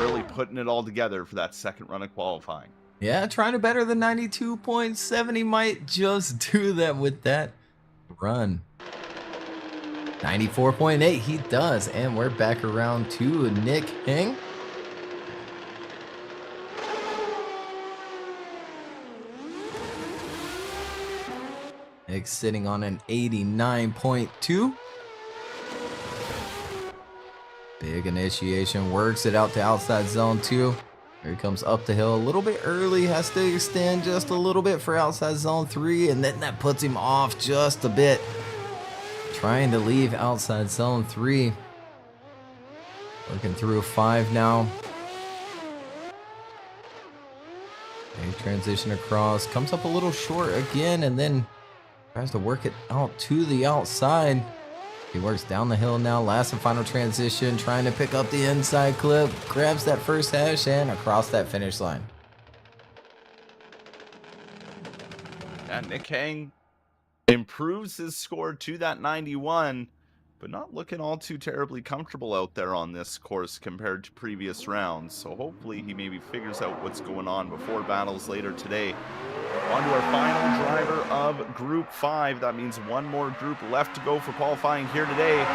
Really putting it all together for that second run of qualifying. Yeah, trying to better the 92.7. He might just do that with that run. 94.8, he does. And we're back around to Nick Hing. Nick sitting on an 89.2. Big initiation, works it out to outside zone 2. Here he comes up the hill a little bit early, has to extend just a little bit for outside zone 3, and then that puts him off just a bit. Trying to leave outside zone 3. Working through 5 now. Big transition across, comes up a little short again, and then tries to work it out to the outside. He works down the hill now, last and final transition, trying to pick up the inside clip, grabs that first hash and across that finish line. And Nick Hang improves his score to that 91, but not looking all too terribly comfortable out there on this course compared to previous rounds. So hopefully he maybe figures out what's going on before battles later today. On to our final driver of Group 5. That means one more group left to go for qualifying here today.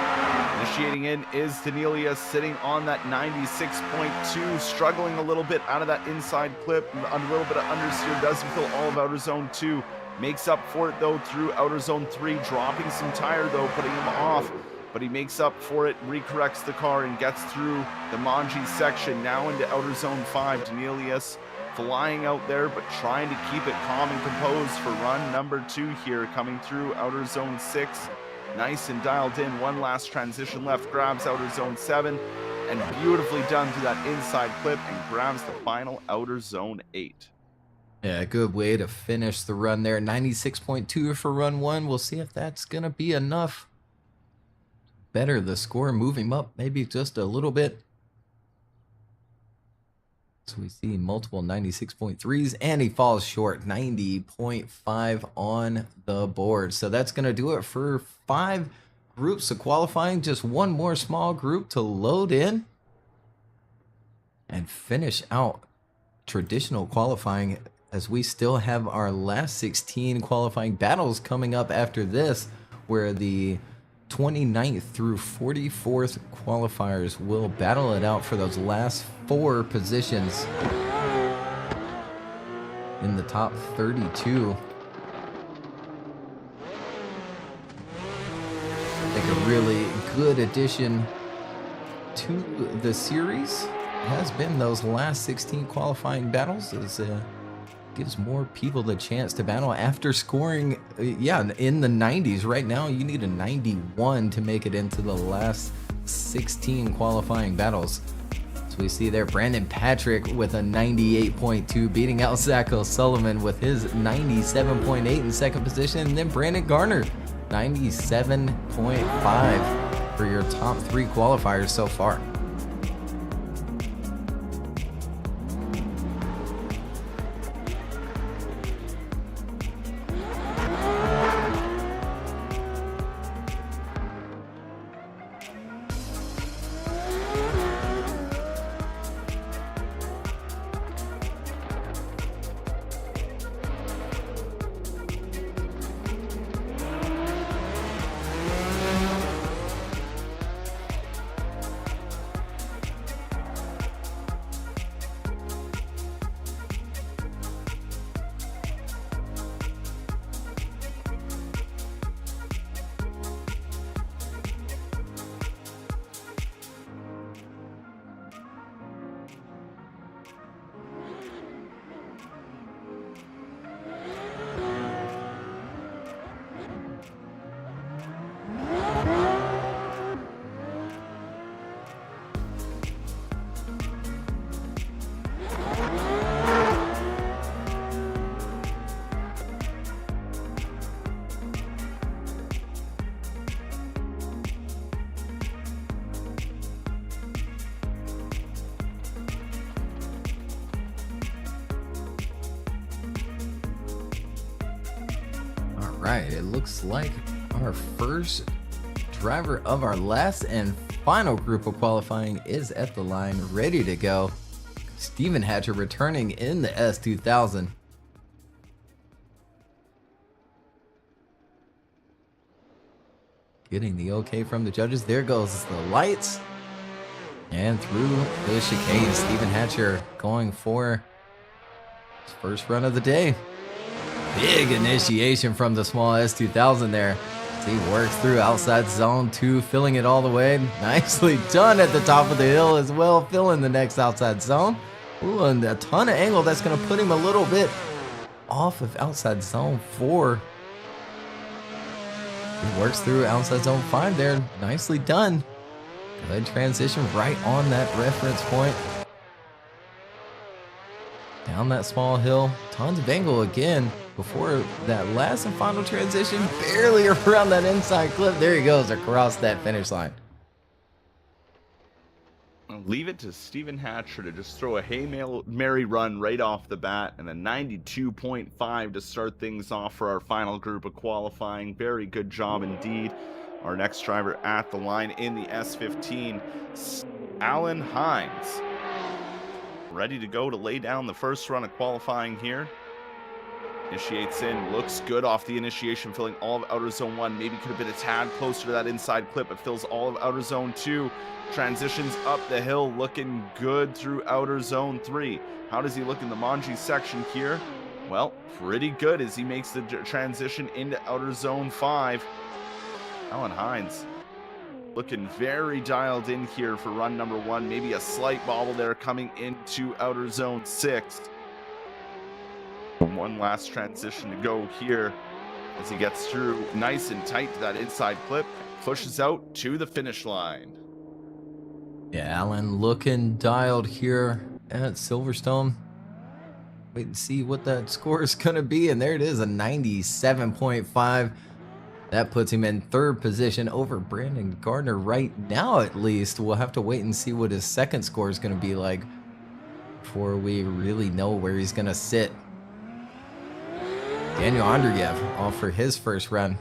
Initiating in is Danelius, sitting on that 96.2, struggling a little bit out of that inside clip. A little bit of understeer, doesn't fill all of outer zone 2. Makes up for it though through outer zone 3, dropping some tire though, putting him off. But he makes up for it, recorrects the car, and gets through the Manji section. Now into outer zone 5. Danelius flying out there, but trying to keep it calm and composed for run number 2 here, coming through outer zone 6. Nice and dialed in. One last transition left, grabs outer zone 7, and beautifully done through that inside clip, and grabs the final outer zone 8. Yeah, good way to finish the run there. 96.2 for run 1. We'll see if that's going to be enough. Better the score, move him up maybe just a little bit. So we see multiple 96.3s, and he falls short, 90.5 on the board. So that's going to do it for 5 groups of qualifying. Just one more small group to load in and finish out traditional qualifying, as we still have our last 16 qualifying battles coming up after this, where the 29th through 44th qualifiers will battle it out for those last 4 positions in the top 32. I think a really good addition to the series has been those last 16 qualifying battles. As gives more people the chance to battle after scoring in the 90s. Right now you need a 91 to make it into the last 16 qualifying battles. So we see there Brandon Patrick with a 98.2, beating out Zach O'Sullivan with his 97.8 in second position, and then Brandon Garner 97.5 for your top 3 qualifiers so far. Right, it looks like our first driver of our last and final group of qualifying is at the line, ready to go. Steven Hatcher returning in the S2000. Getting the okay from the judges. There goes the lights. And through the chicane, Steven Hatcher going for his first run of the day. Big initiation from the small S2000 there. As he works through outside zone 2, filling it all the way. Nicely done at the top of the hill as well, filling the next outside zone. Ooh, and a ton of angle. That's going to put him a little bit off of outside zone 4. He works through outside zone 5 there. Nicely done. Good transition right on that reference point. Down that small hill. Tons of angle again before that last and final transition. Barely around that inside clip. There he goes across that finish line. Leave it to Stephen Hatcher to just throw a Hail Mary run right off the bat, and a 92.5 to start things off for our final group of qualifying. Very good job indeed. Our next driver at the line in the S15, Alan Hines. Ready to go to lay down the first run of qualifying here. Initiates in, looks good off the initiation, filling all of outer zone 1. Maybe could have been a tad closer to that inside clip, but fills all of outer zone 2. Transitions up the hill, looking good through outer zone 3. How does he look in the Manji section here? Well, pretty good as he makes the transition into outer zone 5. Alan Hines looking very dialed in here for run number 1. Maybe a slight bobble there coming into outer zone 6. One last transition to go here as he gets through nice and tight to that inside clip, pushes out to the finish line. Yeah, Alan looking dialed here at Silverstone. Wait and see what that score is going to be. And there it is, a 97.5. That puts him in 3rd position over Brandon Gardner right now, at least. We'll have to wait and see what his second score is going to be like before we really know where he's going to sit. Daniel Andreev off for his first run.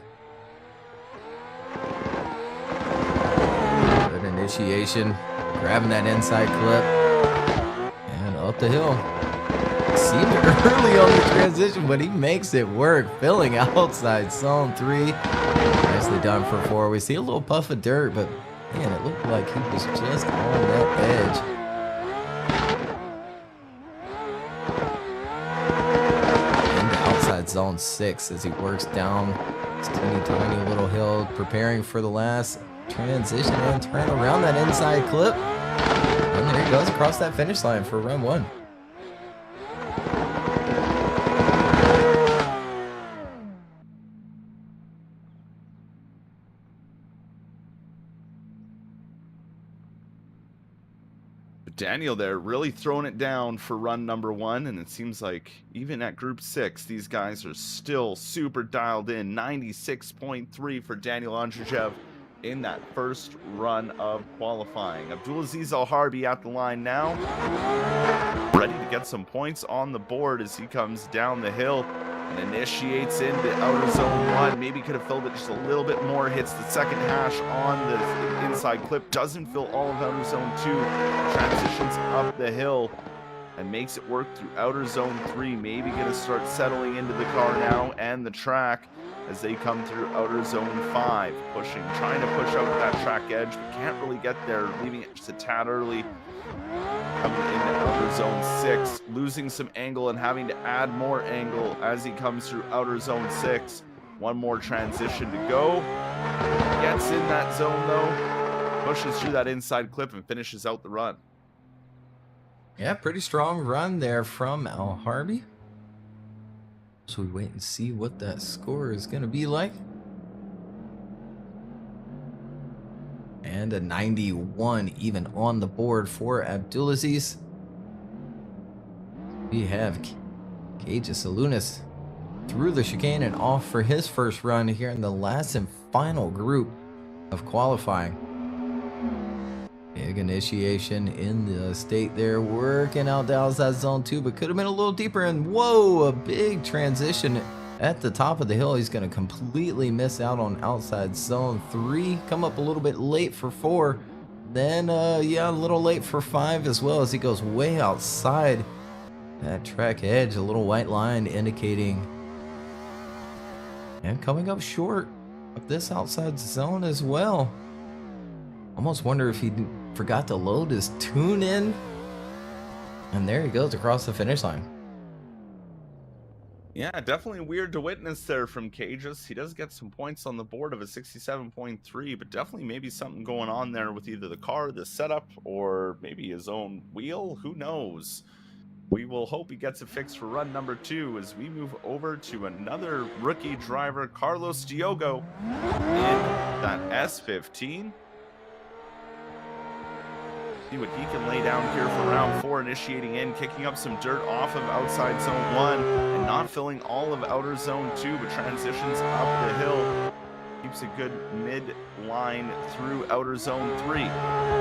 Good initiation, grabbing that inside clip, and up the hill. Seemed early on the transition, but he makes it work, filling outside zone 3. Nicely done for 4. We see a little puff of dirt, but man, it looked like he was just on that edge. Zone 6 as he works down this tiny little hill, preparing for the last transition and turn around that inside clip. And there he goes across that finish line for run 1. Daniel there really throwing it down for run number 1, and it seems like even at group 6 these guys are still super dialed in. 96.3 for Daniel Andreev in that first run of qualifying. Abdulaziz Al-Harbi at the line now, ready to get some points on the board as he comes down the hill and initiates into outer zone 1. Maybe could have filled it just a little bit more. Hits the second hash on the inside clip. Doesn't fill all of outer zone 2. Transitions up the hill and makes it work through outer zone 3. Maybe going to start settling into the car now and the track as they come through outer zone 5. Pushing, trying to push out that track edge, but can't really get there. Leaving it just a tad early. Coming into outer zone 6, losing some angle and having to add more angle as he comes through outer zone 6. One more transition to go. Gets in that zone though, pushes through that inside clip and finishes out the run. Yeah, pretty strong run there from Al-Harbi. So we wait and see what that score is going to be like. And a 91 even on the board for Abdulaziz. We have Cages Salunas through the chicane and off for his first run here in the last and final group of qualifying. Big initiation in the state there, working out the outside zone 2, but could have been a little deeper. And whoa, a big transition at the top of the hill. He's going to completely miss out on outside zone 3. Come up a little bit late for 4. Then, yeah, a little late for 5 as well as he goes way outside that track edge. A little white line indicating. And coming up short of this outside zone as well. Almost wonder if he forgot to load his tune in. And there he goes across the finish line. Yeah, definitely weird to witness there from Cages. He does get some points on the board of a 67.3, but definitely maybe something going on there with either the car, the setup, or maybe his own wheel. Who knows? We will hope he gets it fixed for run number 2 as we move over to another rookie driver, Carlos Diogo, in that S15. See what he can lay down here for round 4, initiating in, kicking up some dirt off of outside zone 1 and not filling all of outer zone 2, but transitions up the hill. Keeps a good mid line through outer zone 3.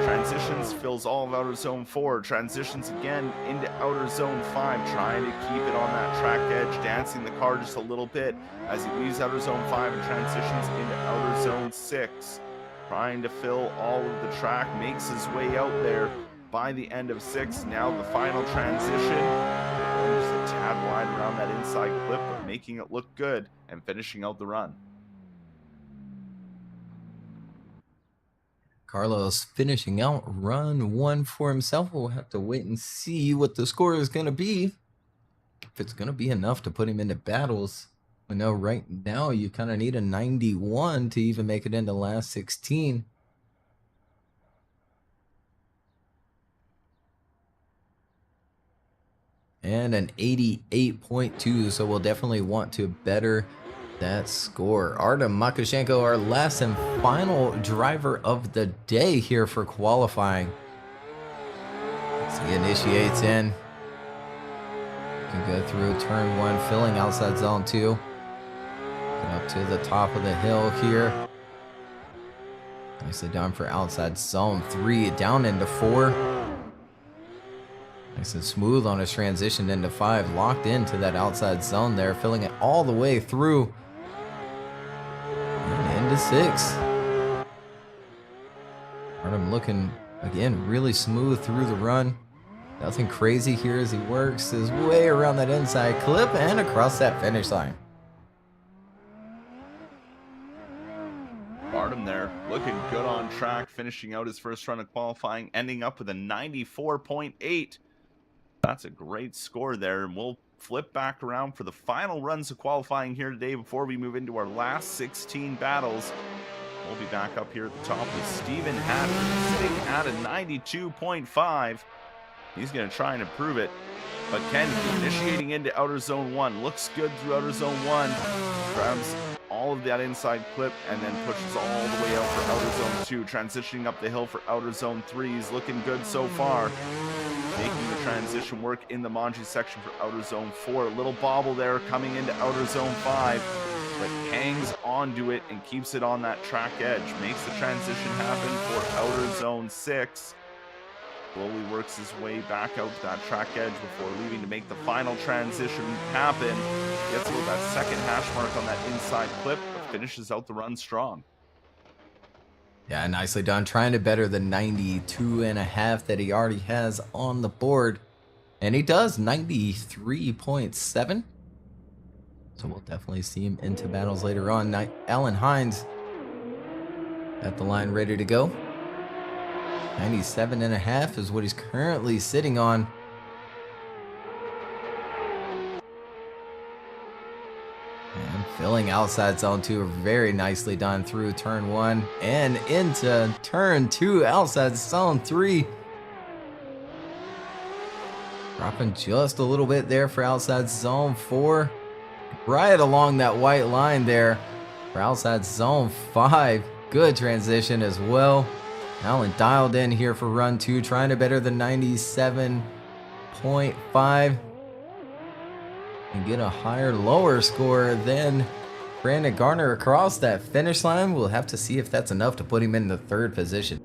Transitions, fills all of outer zone 4. Transitions again into outer zone 5, trying to keep it on that track edge, dancing the car just a little bit as he leaves outer zone 5 and transitions into outer zone 6. Trying to fill all of the track, makes his way out there by the end of 6. Now the final transition, just a tad wide around that inside clip, but making it look good and finishing out the run. Carlos finishing out run 1 for himself. We'll have to wait and see what the score is going to be. If it's going to be enough to put him into battles. I know right now you kind of need a 91 to even make it into last 16. And an 88.2, so we'll definitely want to better that score. Artem Makashenko, our last and final driver of the day here for qualifying. As he initiates in. Can go through turn 1, filling outside zone 2. Up to the top of the hill here. Nicely done for outside zone 3, down into 4. Nice and smooth on his transition into 5, locked into that outside zone there, filling it all the way through. And into 6. Artem looking, again, really smooth through the run. Nothing crazy here as he works his way around that inside clip and across that finish line. Artem there, looking good on track, finishing out his first run of qualifying, ending up with a 94.8. That's a great score there, and we'll flip back around for the final runs of qualifying here today before we move into our last 16 battles. We'll be back up here at the top with Steven Hatter, sitting at a 92.5. He's going to try and improve it, but Ken initiating into outer zone 1, looks good through outer zone 1, grabs all of that inside clip and then pushes all the way out for outer zone 2, transitioning up the hill for outer zone 3. He's looking good so far, making the transition work in the Manji section for outer zone 4. A little bobble there coming into outer zone 5, but hangs onto it and keeps it on that track edge, makes the transition happen for outer zone 6. Slowly works his way back out to that track edge before leaving to make the final transition happen. Gets over that second hash mark on that inside clip, but finishes out the run strong. Yeah, nicely done. Trying to better the 92.5 that he already has on the board. And he does 93.7. So we'll definitely see him into battles later on. Alan Hines at the line ready to go. 97.5 is what he's currently sitting on. And filling outside zone 2, very nicely done through turn 1 and into turn 2, outside zone 3. Dropping just a little bit there for outside zone 4. Right along that white line there for outside zone 5. Good transition as well. Alan dialed in here for run 2, trying to better the 97.5 and get a higher, lower score than Brandon Garner across that finish line. We'll have to see if that's enough to put him in the 3rd position.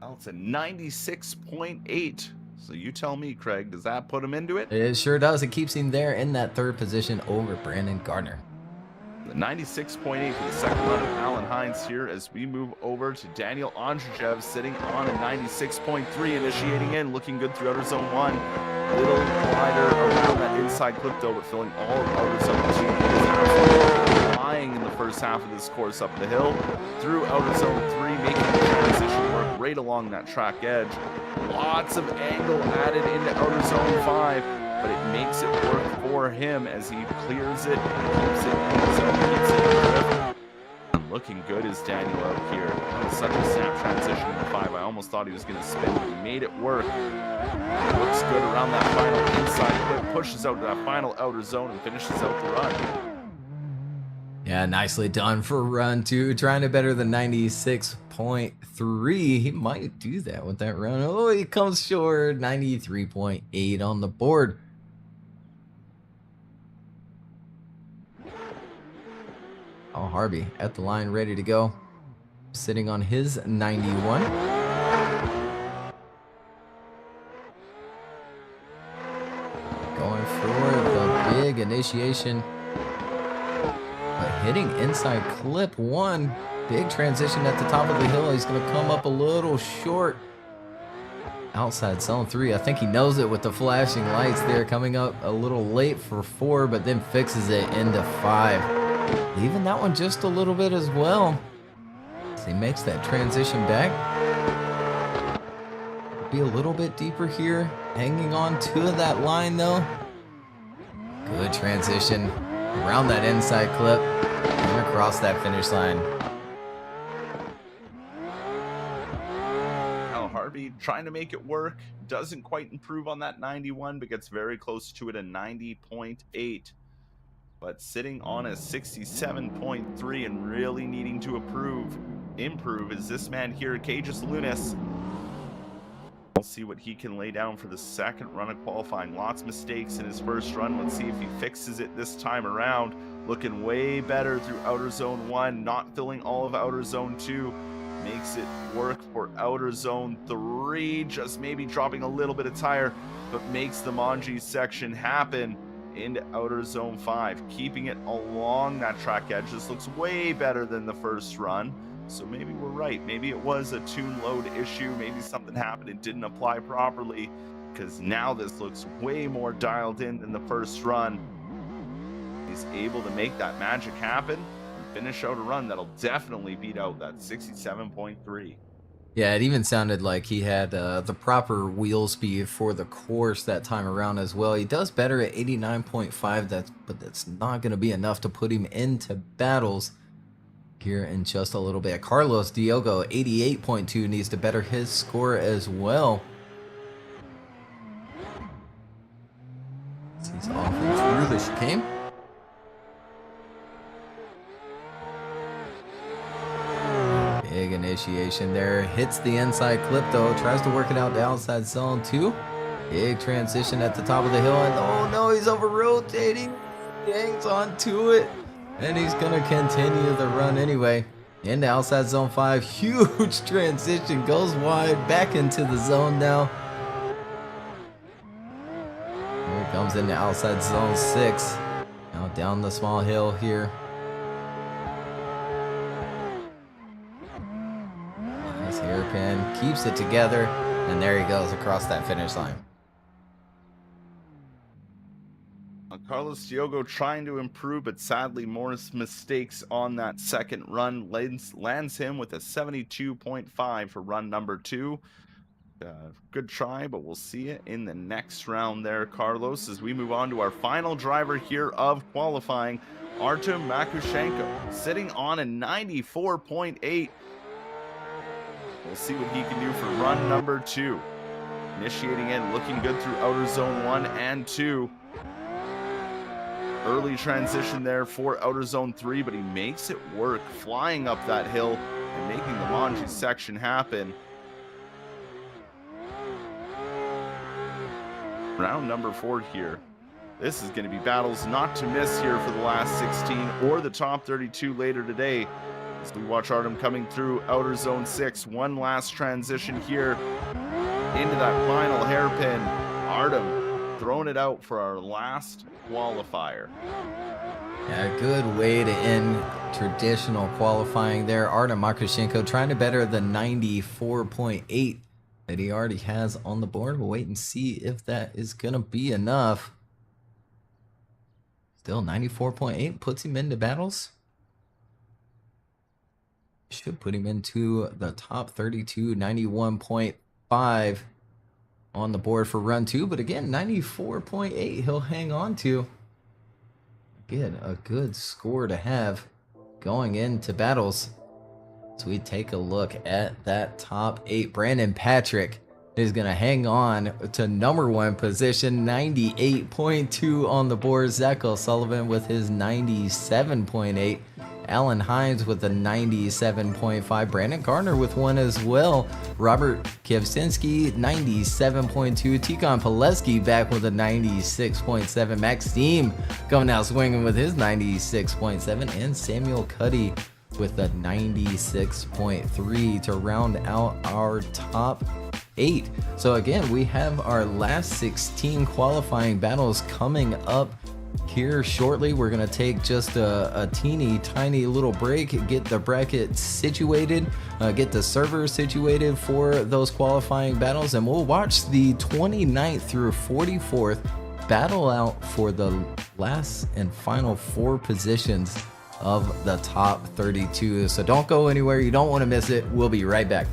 Well, it's a 96.8. So you tell me, Craig, does that put him into it? It sure does. It keeps him there in that 3rd position over Brandon Garner. The 96.8 for the second run of Alan Hines here as we move over to Daniel Andrzejewski sitting on a 96.3, initiating in, looking good through outer zone 1. A little wider around that inside clip though, but filling all of outer zone 2. He is absolutely flying in the first first half of this course up the hill, through outer zone 3, making the transition work right along that track edge. Lots of angle added into outer zone 5, but it makes it work for him as he clears it and keeps it in his zone. Keeps it in the drift. And looking good is Daniel out here. That was such a snap transition in the 5. I almost thought he was going to spin, but he made it work. Looks good around that final inside clip, pushes out to that final outer zone and finishes out the run. Yeah, nicely done for run 2, trying to better the 96.3. He might do that with that run. Oh, he comes short, 93.8 on the board. Oh, Harvey at the line, ready to go. Sitting on his 91. Going for the big initiation. But hitting inside clip 1. Big transition at the top of the hill. He's going to come up a little short. Outside zone 3. I think he knows it with the flashing lights there. Coming up a little late for 4, but then fixes it into 5. Leaving that one just a little bit as well. As he makes that transition back. Be a little bit deeper here. Hanging on to that line though. Good transition around that inside clip and across that finish line. Now Harvey trying to make it work. Doesn't quite improve on that 91, but gets very close to it, a 90.8. But sitting on a 67.3 and really needing to improve is this man here, Cages Lunas. We'll see what he can lay down for the second run of qualifying. Lots of mistakes in his first run. Let's see if he fixes it this time around. Looking way better through outer zone 1, not filling all of outer zone 2. Makes it work for outer zone 3, just maybe dropping a little bit of tire, but makes the Manji section happen into outer zone 5, keeping it along that track edge. This looks way better than the first run, so maybe we're right. Maybe it was a tune load issue. Maybe something happened and didn't apply properly, because now this looks way more dialed in than the first run. He's able to make that magic happen and finish out a run that'll definitely beat out that 67.3. Yeah, it even sounded like he had the proper wheel speed for the course that time around as well. He does better at 89.5, but that's not going to be enough to put him into battles here in just a little bit. Carlos Diogo, 88.2, needs to better his score as well. He's off and through the chicane. Big initiation there. Hits the inside clip though. Tries to work it out the outside zone 2. Big transition at the top of the hill. And oh no, he's over rotating. He hangs on to it. And he's going to continue the run anyway. Into outside zone 5. Huge transition. Goes wide. Back into the zone now. Here it comes into outside zone 6. Now down the small hill here. Hairpin keeps it together, and there he goes across that finish line. Carlos Diogo trying to improve, but sadly more mistakes on that second run lands him with a 72.5 for run number 2. Good try, but we'll see it in the next round there, Carlos, as we move on to our final driver here of qualifying, Artem Makushenko, sitting on a 94.8. We'll see what he can do for run number 2. Initiating in, looking good through outer zone 1 and 2. Early transition there for outer zone 3, but he makes it work, flying up that hill and making the Manji section happen. Round number 4 here. This is going to be battles not to miss here for the last 16 or the top 32 later today. As we watch Artem coming through outer zone 6. One last transition here into that final hairpin. Artem throwing it out for our last qualifier. Yeah, good way to end traditional qualifying there. Artem Makushenko trying to better the 94.8 that he already has on the board. We'll wait and see if that is going to be enough. Still 94.8 puts him into battles. Should put him into the top 32, 91.5 on the board for run 2. But again, 94.8 he'll hang on to. Again, a good score to have going into battles. So we take a look at that top 8. Brandon Patrick is going to hang on to number 1 position, 98.2 on the board. Zach O'Sullivan with his 97.8. Alan Hines with a 97.5. Brandon Gardner with one as well. Robert Kevsinski, 97.2. Tikon Pileski back with a 96.7. Maxime coming out swinging with his 96.7. And Samuel Cuddy with a 96.3 to round out our top 8. So again, we have our last 16 qualifying battles coming up here shortly. We're going to take just a teeny tiny little break, get the bracket situated, get the server situated for those qualifying battles, and we'll watch the 29th through 44th battle out for the last and final 4 positions of the top 32. So don't go anywhere. You don't want to miss it. We'll be right back.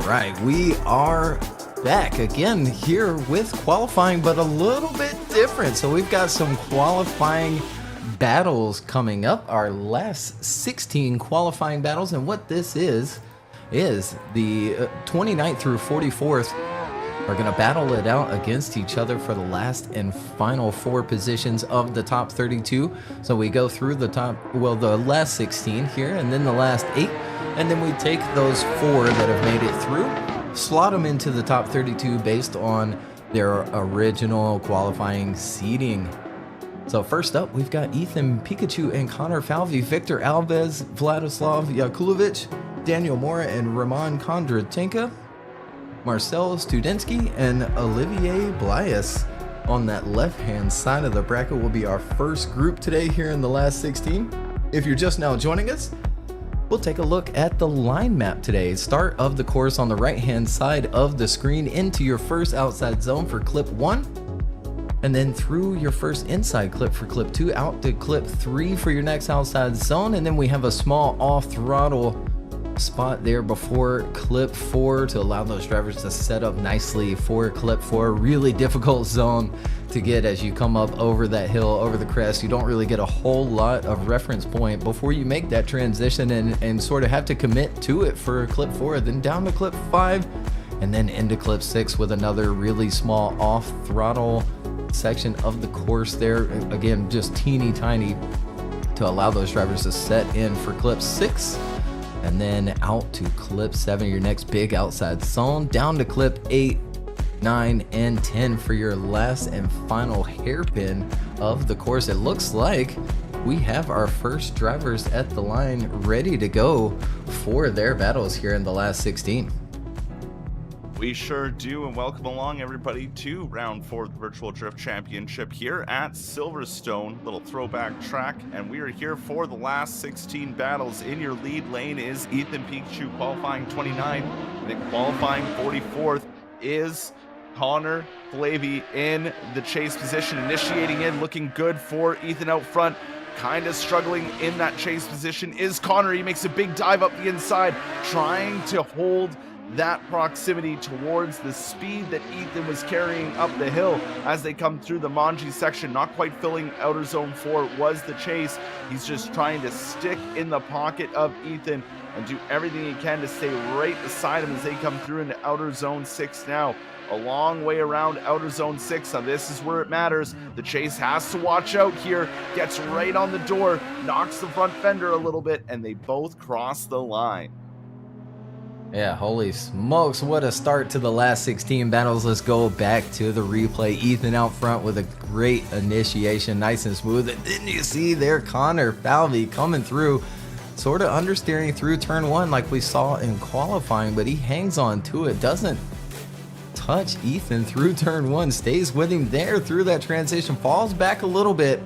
right, we are back again here with qualifying, but a little bit different. So we've got some qualifying battles coming up, our last 16 qualifying battles, and what this is the 29th through 44th are going to battle it out against each other for the last and final 4 positions of the top 32. So we go through the last 16 here, and then the last 8, and then we take those 4 that have made it through, slot them into the top 32 based on their original qualifying seeding. So first up, we've got Ethan Pikachu and Connor Falvey, Victor Alves, Vladislav Yakulovic, Daniel Mora and Roman Kondratenka, Marcel Studenski, and Olivier Blias. On that left-hand side of the bracket will be our first group today here in the last 16. If you're just now joining us, we'll take a look at the line map today. Start of the course on the right-hand side of the screen into your first outside zone for clip 1, and then through your first inside clip for clip 2, out to clip 3 for your next outside zone, and then we have a small off-throttle spot there before clip 4 to allow those drivers to set up nicely for clip 4. Really difficult zone to get as you come up over that hill, over the crest. You don't really get a whole lot of reference point before you make that transition and sort of have to commit to it for clip 4, then down to clip 5, and then into clip 6 with another really small off throttle section of the course there. Again, just teeny tiny to allow those drivers to set in for clip 6. And then out to clip 7, your next big outside zone, down to clip 8, 9, and 10 for your last and final hairpin of the course. It looks like we have our first drivers at the line ready to go for their battles here in the last 16. We sure do, and welcome along everybody to round 4 of the Virtual Drift Championship here at Silverstone, little throwback track, and we are here for the last 16 battles. In your lead lane is Ethan Pikachu, qualifying 29, and then qualifying 44th is Connor Flavey in the chase position, initiating in, looking good for Ethan out front. Kind of struggling in that chase position is Connor. He makes a big dive up the inside, trying to hold that proximity towards the speed that Ethan was carrying up the hill as they come through the Manji section. Not quite filling outer zone 4 was the chase. He's just trying to stick in the pocket of Ethan and do everything he can to stay right beside him as they come through into outer zone 6 now. A long way around outer zone 6. Now this is where it matters. The chase has to watch out here. Gets right on the door, knocks the front fender a little bit, and they both cross the line. Yeah, holy smokes, what a start to the last 16 battles. Let's go back to the replay. Ethan out front with a great initiation, nice and smooth. And didn't you see there Connor Falvey coming through, sort of understeering through turn 1 like we saw in qualifying, but he hangs on to it, doesn't touch Ethan through turn 1, stays with him there through that transition, falls back a little bit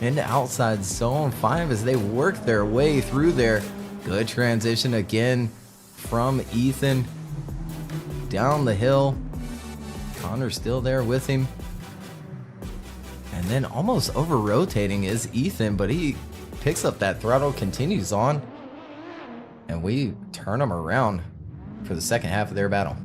into outside zone 5 as they work their way through there. Good transition again from Ethan down the hill. Connor's still there with him. And then almost over rotating is Ethan, but he picks up that throttle, continues on, and we turn him around for the second half of their battle.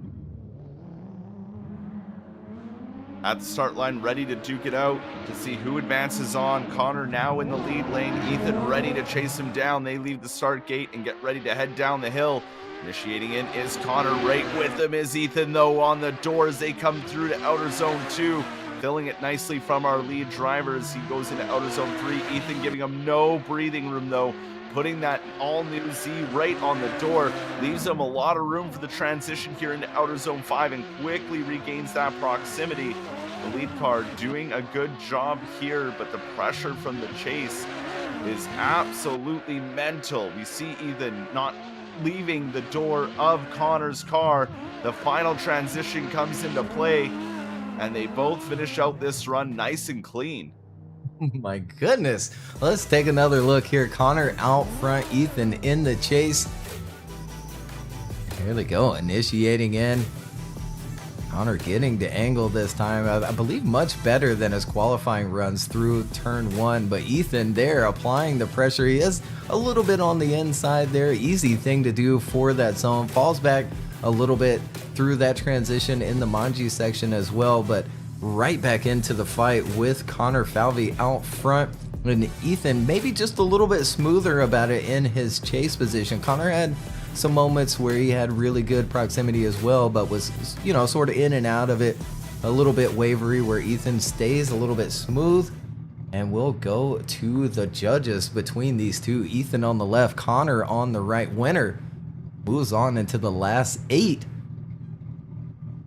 At the start line, ready to duke it out to see who advances on. Connor now in the lead lane. Ethan ready to chase him down. They leave the start gate and get ready to head down the hill. Initiating in is Connor. Right with them is Ethan, though, on the door as they come through to outer zone 2. Filling it nicely from our lead driver as he goes into outer zone 3. Ethan giving him no breathing room, though. Putting that all-new Z right on the door. Leaves him a lot of room for the transition here into outer zone 5 and quickly regains that proximity. The lead car doing a good job here, but the pressure from the chase is absolutely mental. We see Ethan not leaving the door of Connor's car. The final transition comes into play, and they both finish out this run nice and clean. My goodness. Let's take another look here. Connor out front, Ethan in the chase. Here they go, initiating in. Connor getting to angle this time, I believe much better than his qualifying runs through turn 1, but Ethan there applying the pressure. He is a little bit on the inside there, easy thing to do for that zone. Falls back a little bit through that transition in the Manji section as well, but right back into the fight with Connor Falvey out front, and Ethan maybe just a little bit smoother about it in his chase position. Connor had some moments where he had really good proximity as well, but was, you know, sort of in and out of it, a little bit wavery, where Ethan stays a little bit smooth. And we'll go to the judges between these two. Ethan on the left, Connor on the right. Winner moves on into the last 8.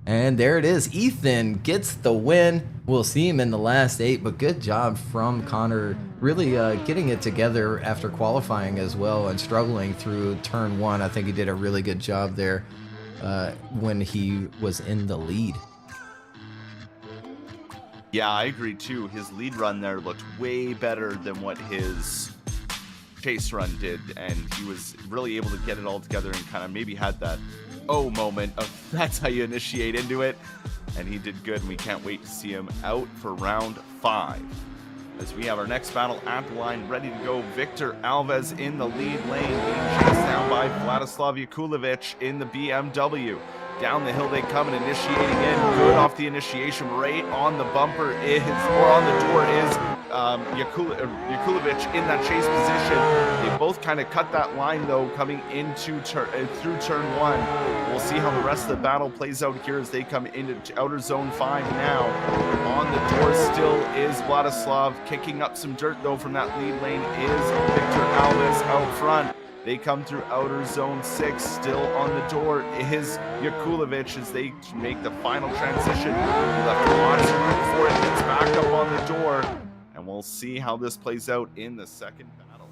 And there it is. Ethan gets the win. We'll see him in the last 8, but good job from Connor, really getting it together after qualifying as well and struggling through turn 1. I think he did a really good job there when he was in the lead. Yeah, I agree too. His lead run there looked way better than what his chase run did, and he was really able to get it all together and kind of maybe had that moment of that's how you initiate into it, and he did good, and we can't wait to see him out for round 5. As we have our next battle at the line ready to go, Victor Alves in the lead lane, being chased down by Vladislav Yakulovich in the BMW. Down the hill they come and initiating in. Good off the initiation. Right on the bumper is, or on the door is Yakulovich in that chase position. They both kind of cut that line though, coming into through turn 1. We'll see how the rest of the battle plays out here as they come into outer zone 5 now. On the door still is Vladislav. Kicking up some dirt though from that lead lane is Victor Alves out front. They come through outer zone 6. Still on the door is Yakulovich as they make the final transition. He left lots of room before it gets back up on the door. And we'll see how this plays out in the second battle.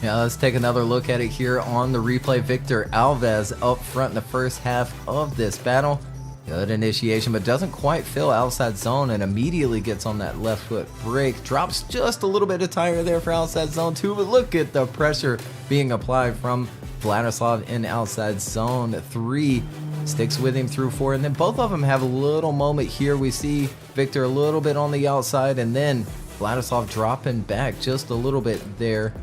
Yeah, let's take another look at it here on the replay. Victor Alves up front in the first half of this battle. Good initiation, but doesn't quite fill outside zone and immediately gets on that left foot brake. Drops just a little bit of tire there for outside zone 2, but look at the pressure being applied from Vladislav in outside zone 3. Sticks with him through 4, and then both of them have a little moment here. We see Victor a little bit on the outside, and then Vladislav dropping back just a little bit there.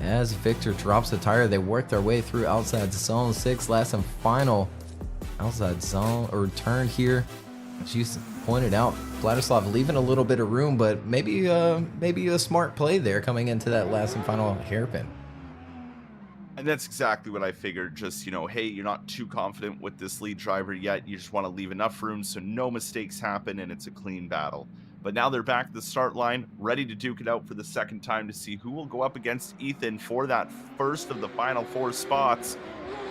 As Victor drops the tire, they work their way through outside zone 6. Last and final outside zone or turn here. As you pointed out, Vladislav leaving a little bit of room, but maybe a smart play there coming into that last and final hairpin. And that's exactly what I figured. Just, you know, hey, you're not too confident with this lead driver yet. You just want to leave enough room so no mistakes happen and it's a clean battle. But now they're back at the start line, ready to duke it out for the second time to see who will go up against Ethan for that first of the final 4 spots.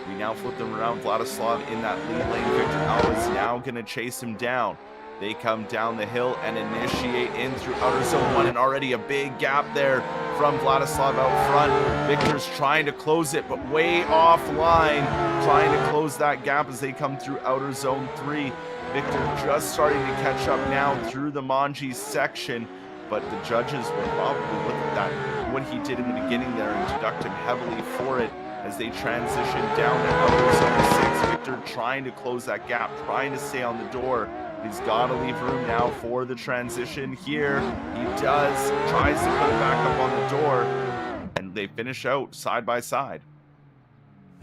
We now flip them around. Vladislav in that lead lane. Victor Alves now going to chase him down. They come down the hill and initiate in through outer zone 1, and already a big gap there from Vladislav out front. Victor's trying to close it, but way offline, trying to close that gap as they come through outer zone 3. Victor just starting to catch up now through the Manji section, but the judges will probably look at that, what he did in the beginning there, and deduct him heavily for it as they transition down to outer zone 6. Victor trying to close that gap, trying to stay on the door. He's got to leave room now for the transition here. He does, tries to put it back up on the door, and they finish out side by side.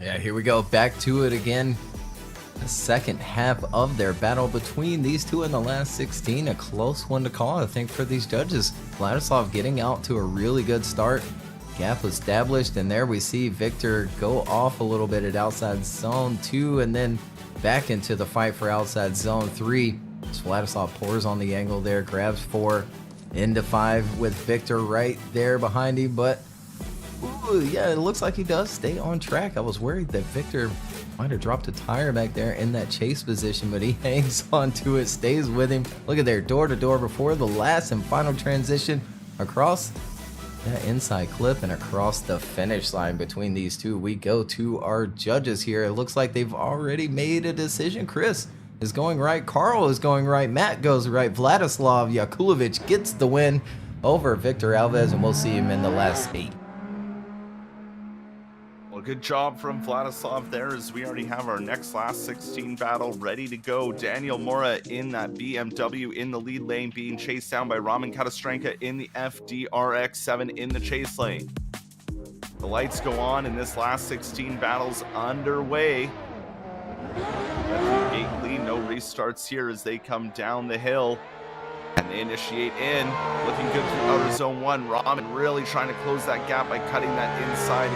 Yeah, here we go, back to it again. The second half of their battle between these two in the last 16, a close one to call, I think, for these judges. Vladislav getting out to a really good start. Gap established, and there we see Victor go off a little bit at outside zone 2 and then back into the fight for outside zone 3. Vladislav pours on the angle there, grabs 4 into 5 with Victor right there behind him, but ooh, yeah, it looks like he does stay on track. I was worried that Victor might have dropped a tire back there in that chase position, but he hangs on to it, stays with him. Look at there, door to door before the last and final transition across that inside clip and across the finish line between these two. We go to our judges here. It looks like they've already made a decision. Chris is going right, Carl is going right, Matt goes right, Vladislav Yakulovich gets the win over Victor Alves, and we'll see him in the last 8. Well, good job from Vladislav there, as we already have our next last 16 battle ready to go. Daniel Mora in that BMW in the lead lane, being chased down by Raman Katastrenka in the FDRX7 in the chase lane. The lights go on, and this last 16 battles underway. Gate clean, no restarts here as they come down the hill. And they initiate in, looking good through outer zone 1. Ramen really trying to close that gap by cutting that inside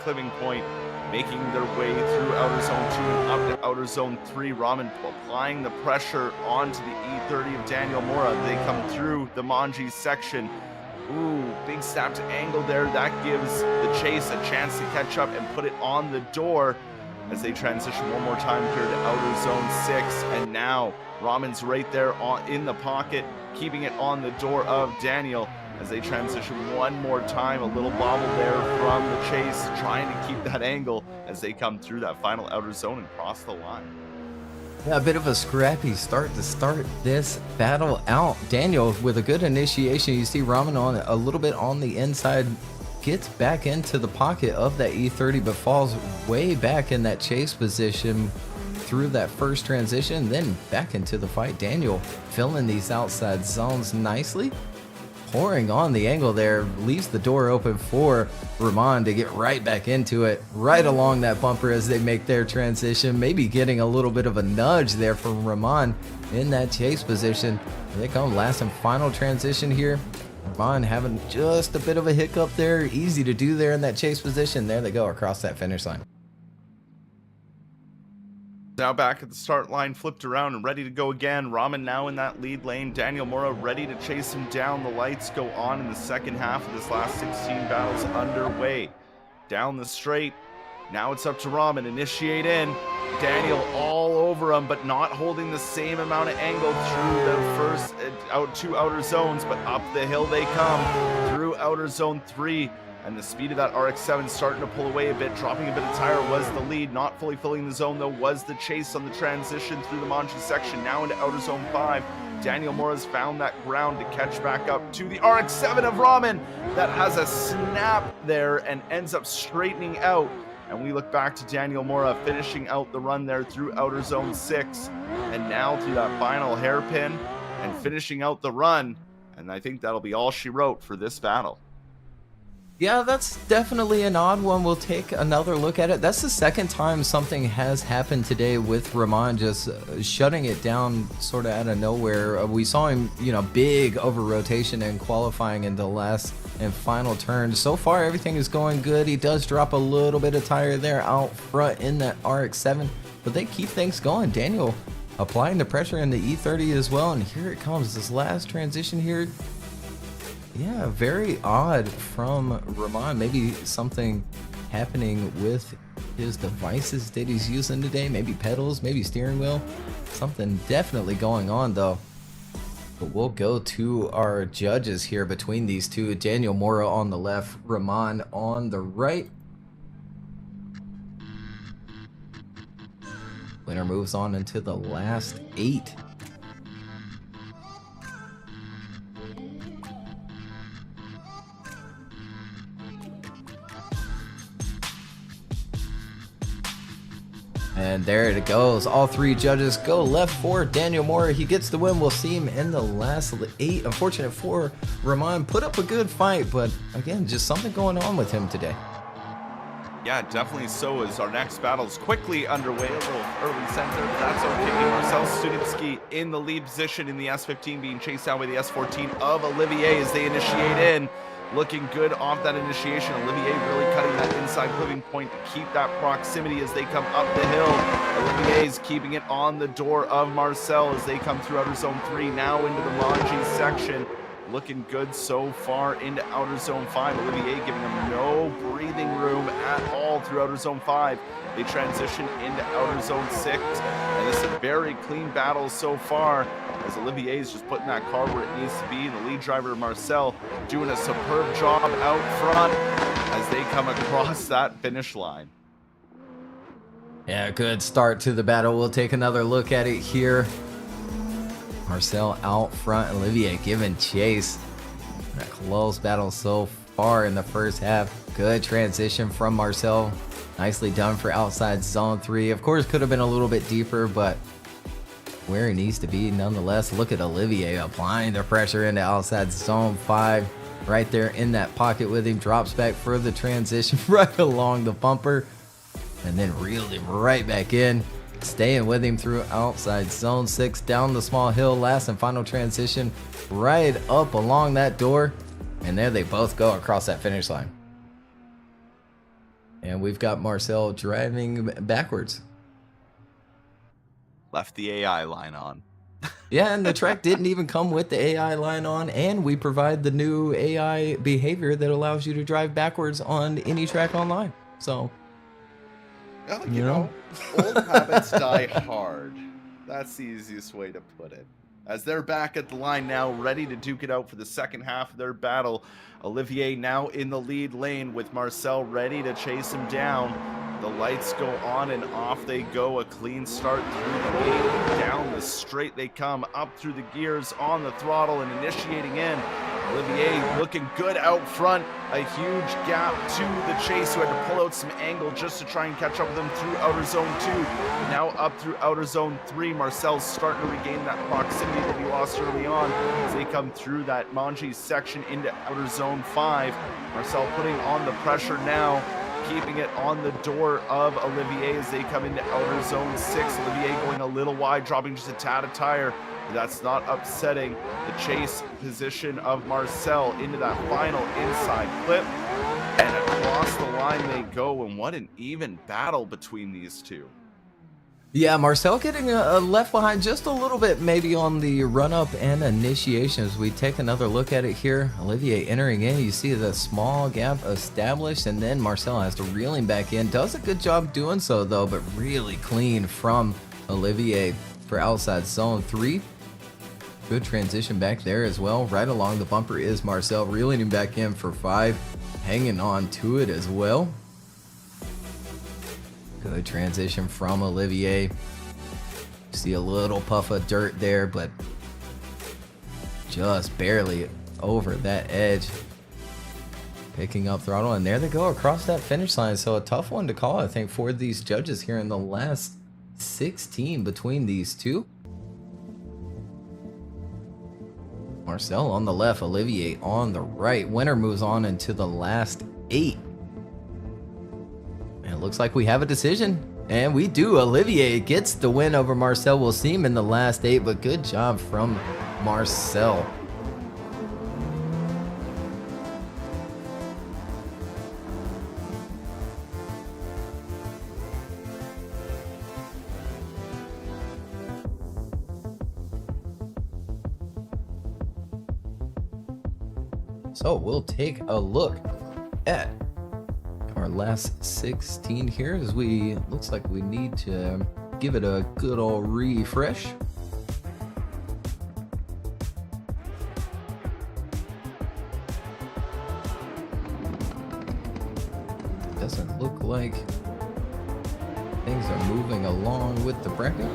clipping point, making their way through outer zone 2 and up to outer zone 3. Ramen applying the pressure onto the E30 of Daniel Mora. They come through the Manji section. Ooh, big snap to angle there. That gives the chase a chance to catch up and put it on the door as they transition one more time here to outer zone 6. And now Ramen's right there in the pocket, keeping it on the door of Daniel as they transition one more time. A little bobble there from the chase, trying to keep that angle as they come through that final outer zone and cross the line. Yeah, a bit of a scrappy start to start this battle out. Daniel with a good initiation. You see Ramen on a little bit on the inside, gets back into the pocket of that E30, but falls way back in that chase position through that first transition, then back into the fight. Daniel filling these outside zones nicely, pouring on the angle there, leaves the door open for Rahman to get right back into it, right along that bumper as they make their transition, maybe getting a little bit of a nudge there from Rahman in that chase position. Here they come, last and final transition here. Rahman having just a bit of a hiccup there, easy to do there in that chase position. There they go across that finish line. Now back at the start line, flipped around and ready to go again. Ramen now in that lead lane. Daniel Mora ready to chase him down. The lights go on in the second half of this last 16 battles underway. Down the straight. Now it's up to Ramen. Initiate in. Daniel all over him, but not holding the same amount of angle through the first two outer zones, but up the hill they come through outer zone 3. And the speed of that RX-7 starting to pull away a bit, dropping a bit of tire was the lead. Not fully filling the zone, though, was the chase on the transition through the Manji section. Now into outer zone 5. Daniel Mora's found that ground to catch back up to the RX-7 of Ramen. That has a snap there and ends up straightening out. And we look back to Daniel Mora finishing out the run there through outer zone 6. And now through that final hairpin and finishing out the run. And I think that'll be all she wrote for this battle. Yeah, that's definitely an odd one. We'll take another look at it. That's the second time something has happened today with Rahman just shutting it down sort of out of nowhere. We saw him, big over rotation and qualifying in the last and final turn. So far, everything is going good. He does drop a little bit of tire there out front in that RX-7, but they keep things going. Daniel applying the pressure in the E30 as well, and here it comes. This last transition here. Yeah, very odd from Rahman. Maybe something happening with his devices that he's using today. Maybe pedals, maybe steering wheel. Something definitely going on though. But we'll go to our judges here between these two. Daniel Mora on the left, Rahman on the right. Winner moves on into the last 8. And there it goes. All 3 judges go left for Daniel Mora. He gets the win. We'll see him in the last 8. Unfortunate for Rahman. Put up a good fight, but again, just something going on with him today. Yeah, definitely so, as our next battle is quickly underway. A little early center, but that's okay. Marcel Studitsky in the lead position in the S15, being chased down by the S14 of Olivier as they initiate in. Looking good off that initiation. Olivier really cutting that inside clipping point to keep that proximity as they come up the hill. Olivier's keeping it on the door of Marcel as they come through outer zone 3, now into the Manji section. Looking good so far into outer zone 5. Olivier giving him no breathing room at all through outer zone 5. They transition into outer zone 6. And this is a very clean battle so far, as Olivier is just putting that car where it needs to be. The lead driver, Marcel, doing a superb job out front as they come across that finish line. Yeah, good start to the battle. We'll take another look at it here. Marcel out front, Olivier giving chase. A close battle so far in the first half. Good transition from Marcel. Nicely done for outside zone 3. Of course, could have been a little bit deeper, but where he needs to be nonetheless. Look at Olivier applying the pressure into outside zone 5. Right there in that pocket with him. Drops back for the transition right along the bumper. and then reeled him right back in, staying with him through outside zone 6, down the small hill, last and final transition, right up along that door, and there they both go across that finish line. And we've got Marcel driving backwards. Left the AI line on. Yeah, and the track didn't even come with the AI line on, and we provide the new AI behavior that allows you to drive backwards on any track online. So, Well, you know, old habits die hard. That's the easiest way to put it. As they're back at the line now, ready to duke it out for the second half of their battle. Olivier now in the lead lane with Marcel ready to chase him down. The lights go on and off they go. A clean start through the gate. Down the straight they come. Up through the gears on the throttle and initiating in. Olivier looking good out front. A huge gap to the chase, who had to pull out some angle just to try and catch up with them through outer zone 2. Now up through outer zone 3. Marcel's starting to regain that proximity that he lost early on as they come through that Manji section into outer zone 5. Marcel putting on the pressure now, keeping it on the door of Olivier as they come into outer zone 6. Olivier going a little wide, dropping just a tad of tire. That's not upsetting the chase position of Marcel into that final inside clip. And across the line they go, and what an even battle between these two. yeah, Marcel getting left behind just a little bit, maybe on the run-up and initiation. As we take another look at it here, Olivier entering in, you see the small gap established, and then Marcel has to reel him back in. Does a good job doing so, though, but really clean from Olivier for outside zone 3. Good transition back there as well. Right along the bumper is Marcel, reeling him back in for 5, hanging on to it as well. Good transition from Olivier. See a little puff of dirt there, but just barely over that edge. Picking up throttle, and there they go across that finish line. So a tough one to call, I think, for these judges here in the last 16 between these two. Marcel on the left, Olivier on the right. Winner moves on into the last 8. And it looks like we have a decision. And we do. Olivier gets the win over Marcel. We'll see him in the last 8, but good job from Marcel. So we'll take a look at our last 16 here, as we looks like we need to give it a good old refresh. Doesn't look like things are moving along with the bracket.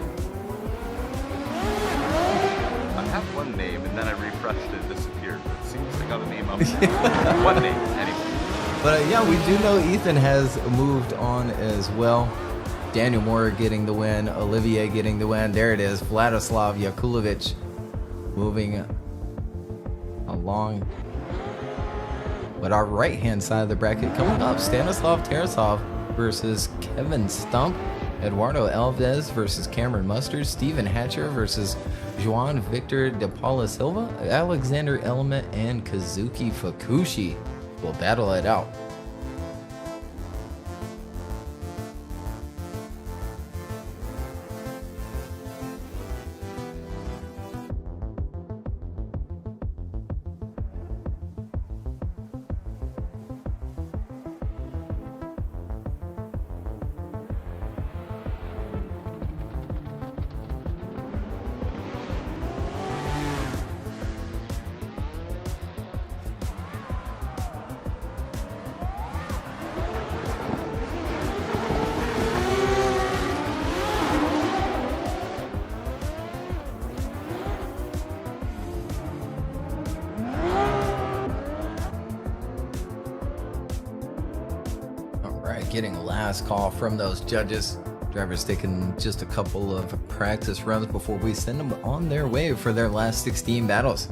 I have one name and then I refreshed it, it disappeared. It seems I got a name up there. One name, anyway. But yeah, we do know Ethan has moved on as well. Daniel Moore getting the win, Olivier getting the win. There it is, Vladislav Yakulovich moving along. But our right-hand side of the bracket coming up, Stanislav Tarasov versus Kevin Stump, Eduardo Alves versus Cameron Mustard, Steven Hatcher versus Juan Victor de Paula Silva, Alexander Element, and Kazuki Fukushi will battle it out. Getting a last call from those judges. Drivers taking just a couple of practice runs before we send them on their way for their last 16 battles.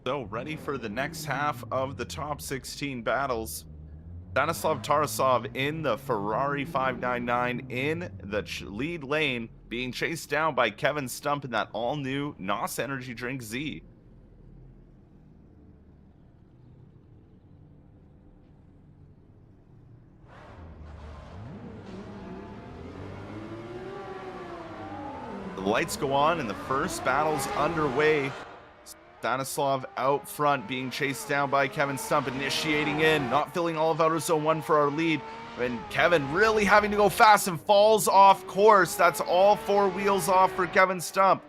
So ready for the next half of the top 16 battles. Stanislav Tarasov in the Ferrari 599 in the lead lane, being chased down by Kevin Stump in that all-new NOS Energy Drink Z. The lights go on and the first battle's underway. Stanislav out front, being chased down by Kevin Stump, initiating in, not filling all of outer zone 1 for our lead. And Kevin really having to go fast and falls off course. That's all 4 wheels off for Kevin Stump.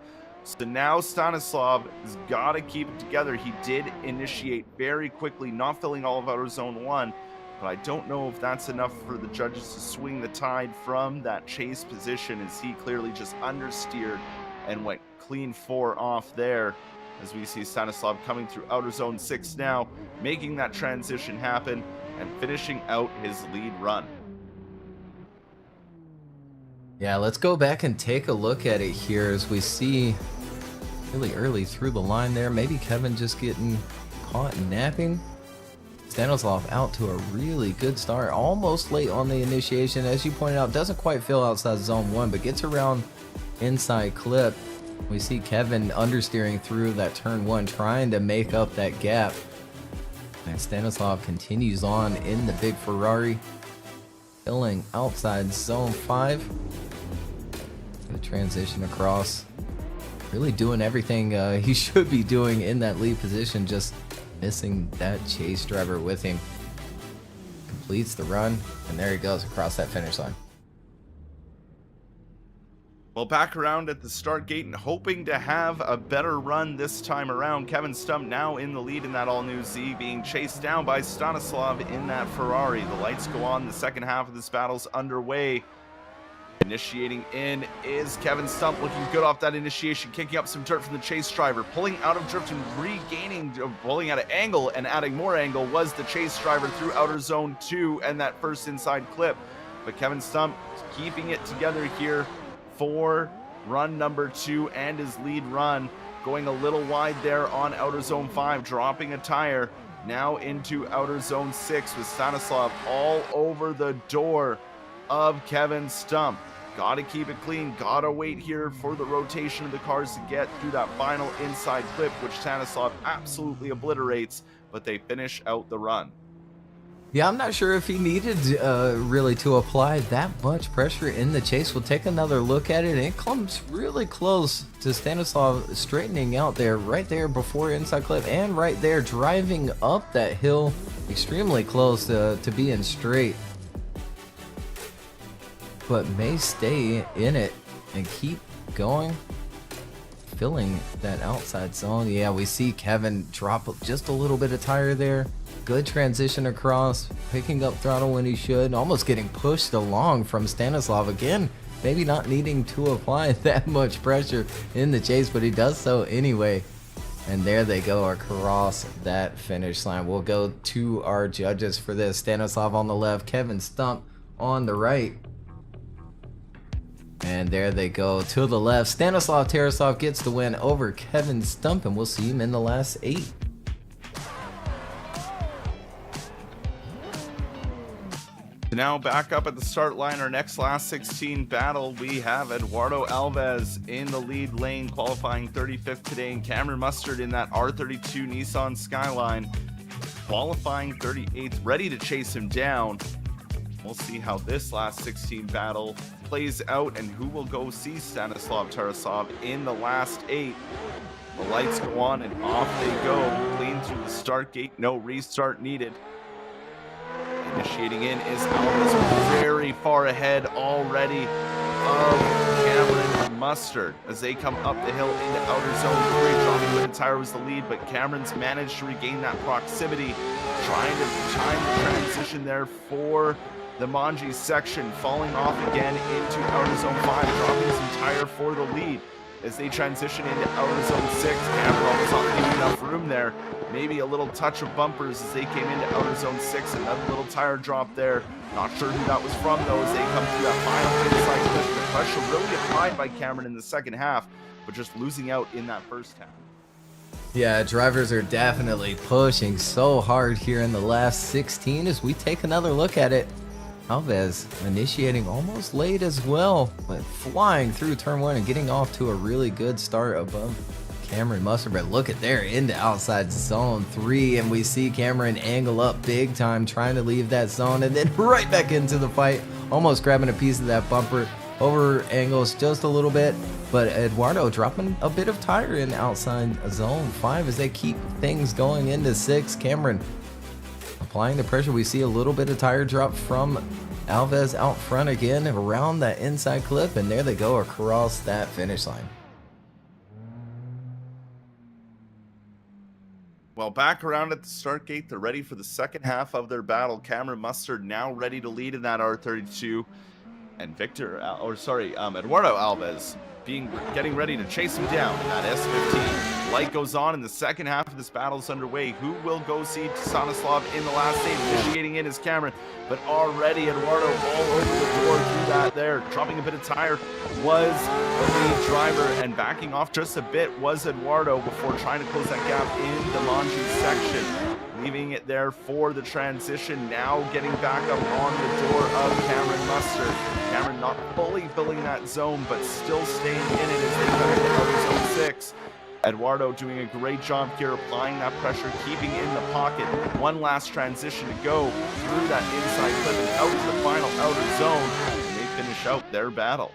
So now Stanislav has got to keep it together. He did initiate very quickly, not filling all of outer zone 1. But I don't know if that's enough for the judges to swing the tide from that chase position, as he clearly just understeered and went clean 4 off there. As we see Stanislav coming through outer zone 6 now, making that transition happen and finishing out his lead run. Yeah, let's go back and take a look at it here as we see really early through the line there. Maybe Kevin just getting caught napping. Stanislav out to a really good start, almost late on the initiation. As you pointed out, doesn't quite fill outside zone 1, but gets around inside clip. We see Kevin understeering through that turn 1, trying to make up that gap. And Stanislav continues on in the big Ferrari, filling outside zone 5. The transition across, really doing everything he should be doing in that lead position, just missing that chase driver with him. Completes the run, and there he goes across that finish line. Well, back around at the start gate and hoping to have a better run this time around. Kevin Stump now in the lead in that all-new Z, being chased down by Stanislav in that Ferrari. The lights go on. The second half of this battle's underway. Initiating in is Kevin Stump, looking good off that initiation, kicking up some dirt from the chase driver, pulling out of drift and regaining, pulling at an angle and adding more angle was the chase driver through outer zone 2 and that first inside clip. But Kevin Stump keeping it together here for run number 2 and his lead run, going a little wide there on outer zone 5, dropping a tire now into outer zone 6 with Stanislav all over the door of Kevin Stump. Gotta keep it clean, gotta wait here for the rotation of the cars to get through that final inside clip, which Stanislav absolutely obliterates, but they finish out the run. Yeah, I'm not sure if he needed really to apply that much pressure in the chase. We'll take another look at it, and it comes really close to Stanislav straightening out there, right there before inside clip, and right there driving up that hill, extremely close to being straight. But may stay in it and keep going, filling that outside zone. Yeah, we see Kevin drop just a little bit of tire there. Good transition across, picking up throttle when he should, almost getting pushed along from Stanislav again. Maybe not needing to apply that much pressure in the chase, but he does so anyway. And there they go across that finish line. We'll go to our judges for this. Stanislav on the left, Kevin Stump on the right. And there they go to the left. Stanislav Tarasov gets the win over Kevin Stump, and we'll see him in the last 8. Now back up at the start line, our next last 16 battle, we have Eduardo Alves in the lead lane, qualifying 35th today, and Cameron Mustard in that R32 Nissan Skyline, qualifying 38th, ready to chase him down. We'll see how this last 16 battle plays out and who will go see Stanislav Tarasov in the last 8. The lights go on and off they go, clean through the start gate, no restart needed. Initiating in is Alves, very far ahead already of Cameron Mustard as they come up the hill into outer zone 3. Johnny McIntyre was the lead, but Cameron's managed to regain that proximity, trying to time the transition there for the Manji section, falling off again into outer zone 5, dropping some tire for the lead as they transition into outer zone 6. Cameron almost not leaving enough room there. Maybe a little touch of bumpers as they came into outer zone 6. Another little tire drop there. Not sure who that was from though as they come through that final inside clip. The pressure really applied by Cameron in the second half, but just losing out in that first half. Yeah, drivers are definitely pushing so hard here in the last 16 as we take another look at it. Alves initiating almost late as well, but flying through turn one and getting off to a really good start above Cameron Mustard. But look at there into outside zone 3, and we see Cameron angle up big time trying to leave that zone and then right back into the fight, almost grabbing a piece of that bumper. Over angles just a little bit, but Eduardo dropping a bit of tire in outside zone 5 as they keep things going into 6. Cameron applying the pressure. We see a little bit of tire drop from Alves out front again around that inside clip, and there they go across that finish line. Well, back around at the start gate, they're ready for the second half of their battle. Cameron Mustard now ready to lead in that R32. And Eduardo Alves getting ready to chase him down in that S15. Light goes on, and the second half of this battle is underway. Who will go see Stanislav in the last stage? Initiating in is Cameron, but already Eduardo all over the door through that there. Dropping a bit of tire was the lead driver, and backing off just a bit was Eduardo before trying to close that gap in the Manji section. Leaving it there for the transition, now getting back up on the door of Cameron Mustard. Cameron not fully filling that zone, but still staying in it as they come into outer zone 6. Eduardo doing a great job here, applying that pressure, keeping in the pocket. One last transition to go through that inside clip and out to the final outer zone, and they finish out their battle.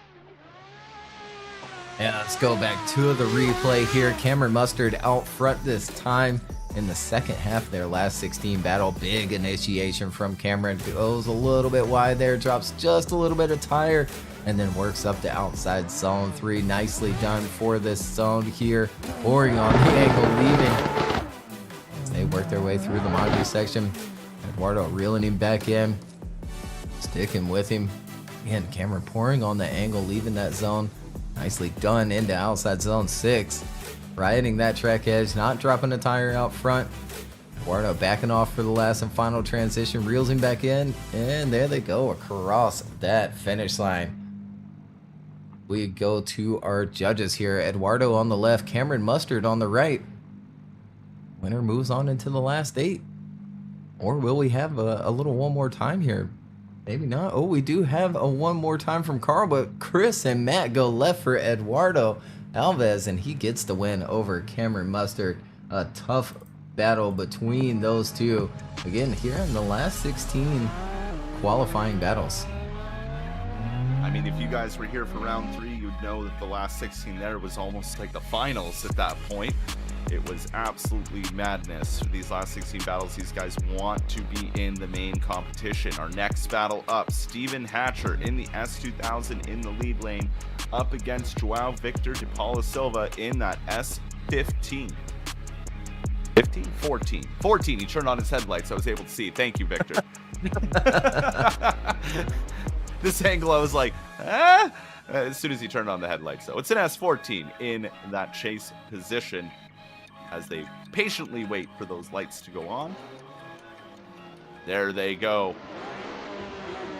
And let's go back to the replay here. Cameron Mustard out front this time in the second half of their last 16 battle. Big initiation from Cameron. Goes a little bit wide there, drops just a little bit of tire, and then works up to outside zone 3. Nicely done for this zone here. Pouring on the angle, leaving. As they work their way through the Monty section. Eduardo reeling him back in. Sticking with him. And Cameron pouring on the angle, leaving that zone. Nicely done into outside zone 6. Riding that track edge, not dropping a tire out front. Eduardo backing off for the last and final transition, reels him back in, and there they go across that finish line. We go to our judges here. Eduardo on the left, Cameron Mustard on the right. Winner moves on into the last 8. Or will we have a little one more time here? Maybe not. Oh, we do have a one more time from Carl, but Chris and Matt go left for Eduardo Alves, and he gets the win over Cameron Mustard. A tough battle between those two. Again, here in the last 16 qualifying battles. I mean, if you guys were here for round 3, you'd know that the last 16 there was almost like the finals at that point. It was absolutely madness. For these last 16 battles, these guys want to be in the main competition. Our next battle up, Steven Hatcher in the S2000 in the lead lane, up against Joao Victor de Paula Silva in that S15. 15? 14. 14. He turned on his headlights, so I was able to see. Thank you, Victor. This angle, I was like, ah! As soon as he turned on the headlights. So it's an S14 in that chase position as they patiently wait for those lights to go on. There they go.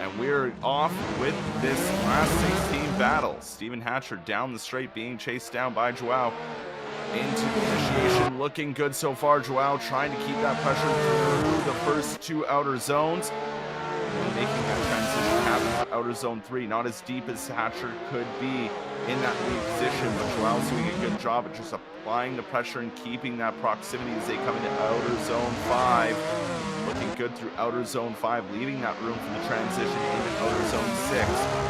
And we're off with this last 16 battle. Steven Hatcher down the straight, being chased down by Joao. Into the initiation, looking good so far. Joao trying to keep that pressure through the first 2 outer zones. And making that transition happen to outer zone 3. Not as deep as Hatcher could be in that lead position, but Joao's doing a good job at just applying the pressure and keeping that proximity as they come into outer zone 5. Looking good through outer zone 5, leaving that room for the transition into outer zone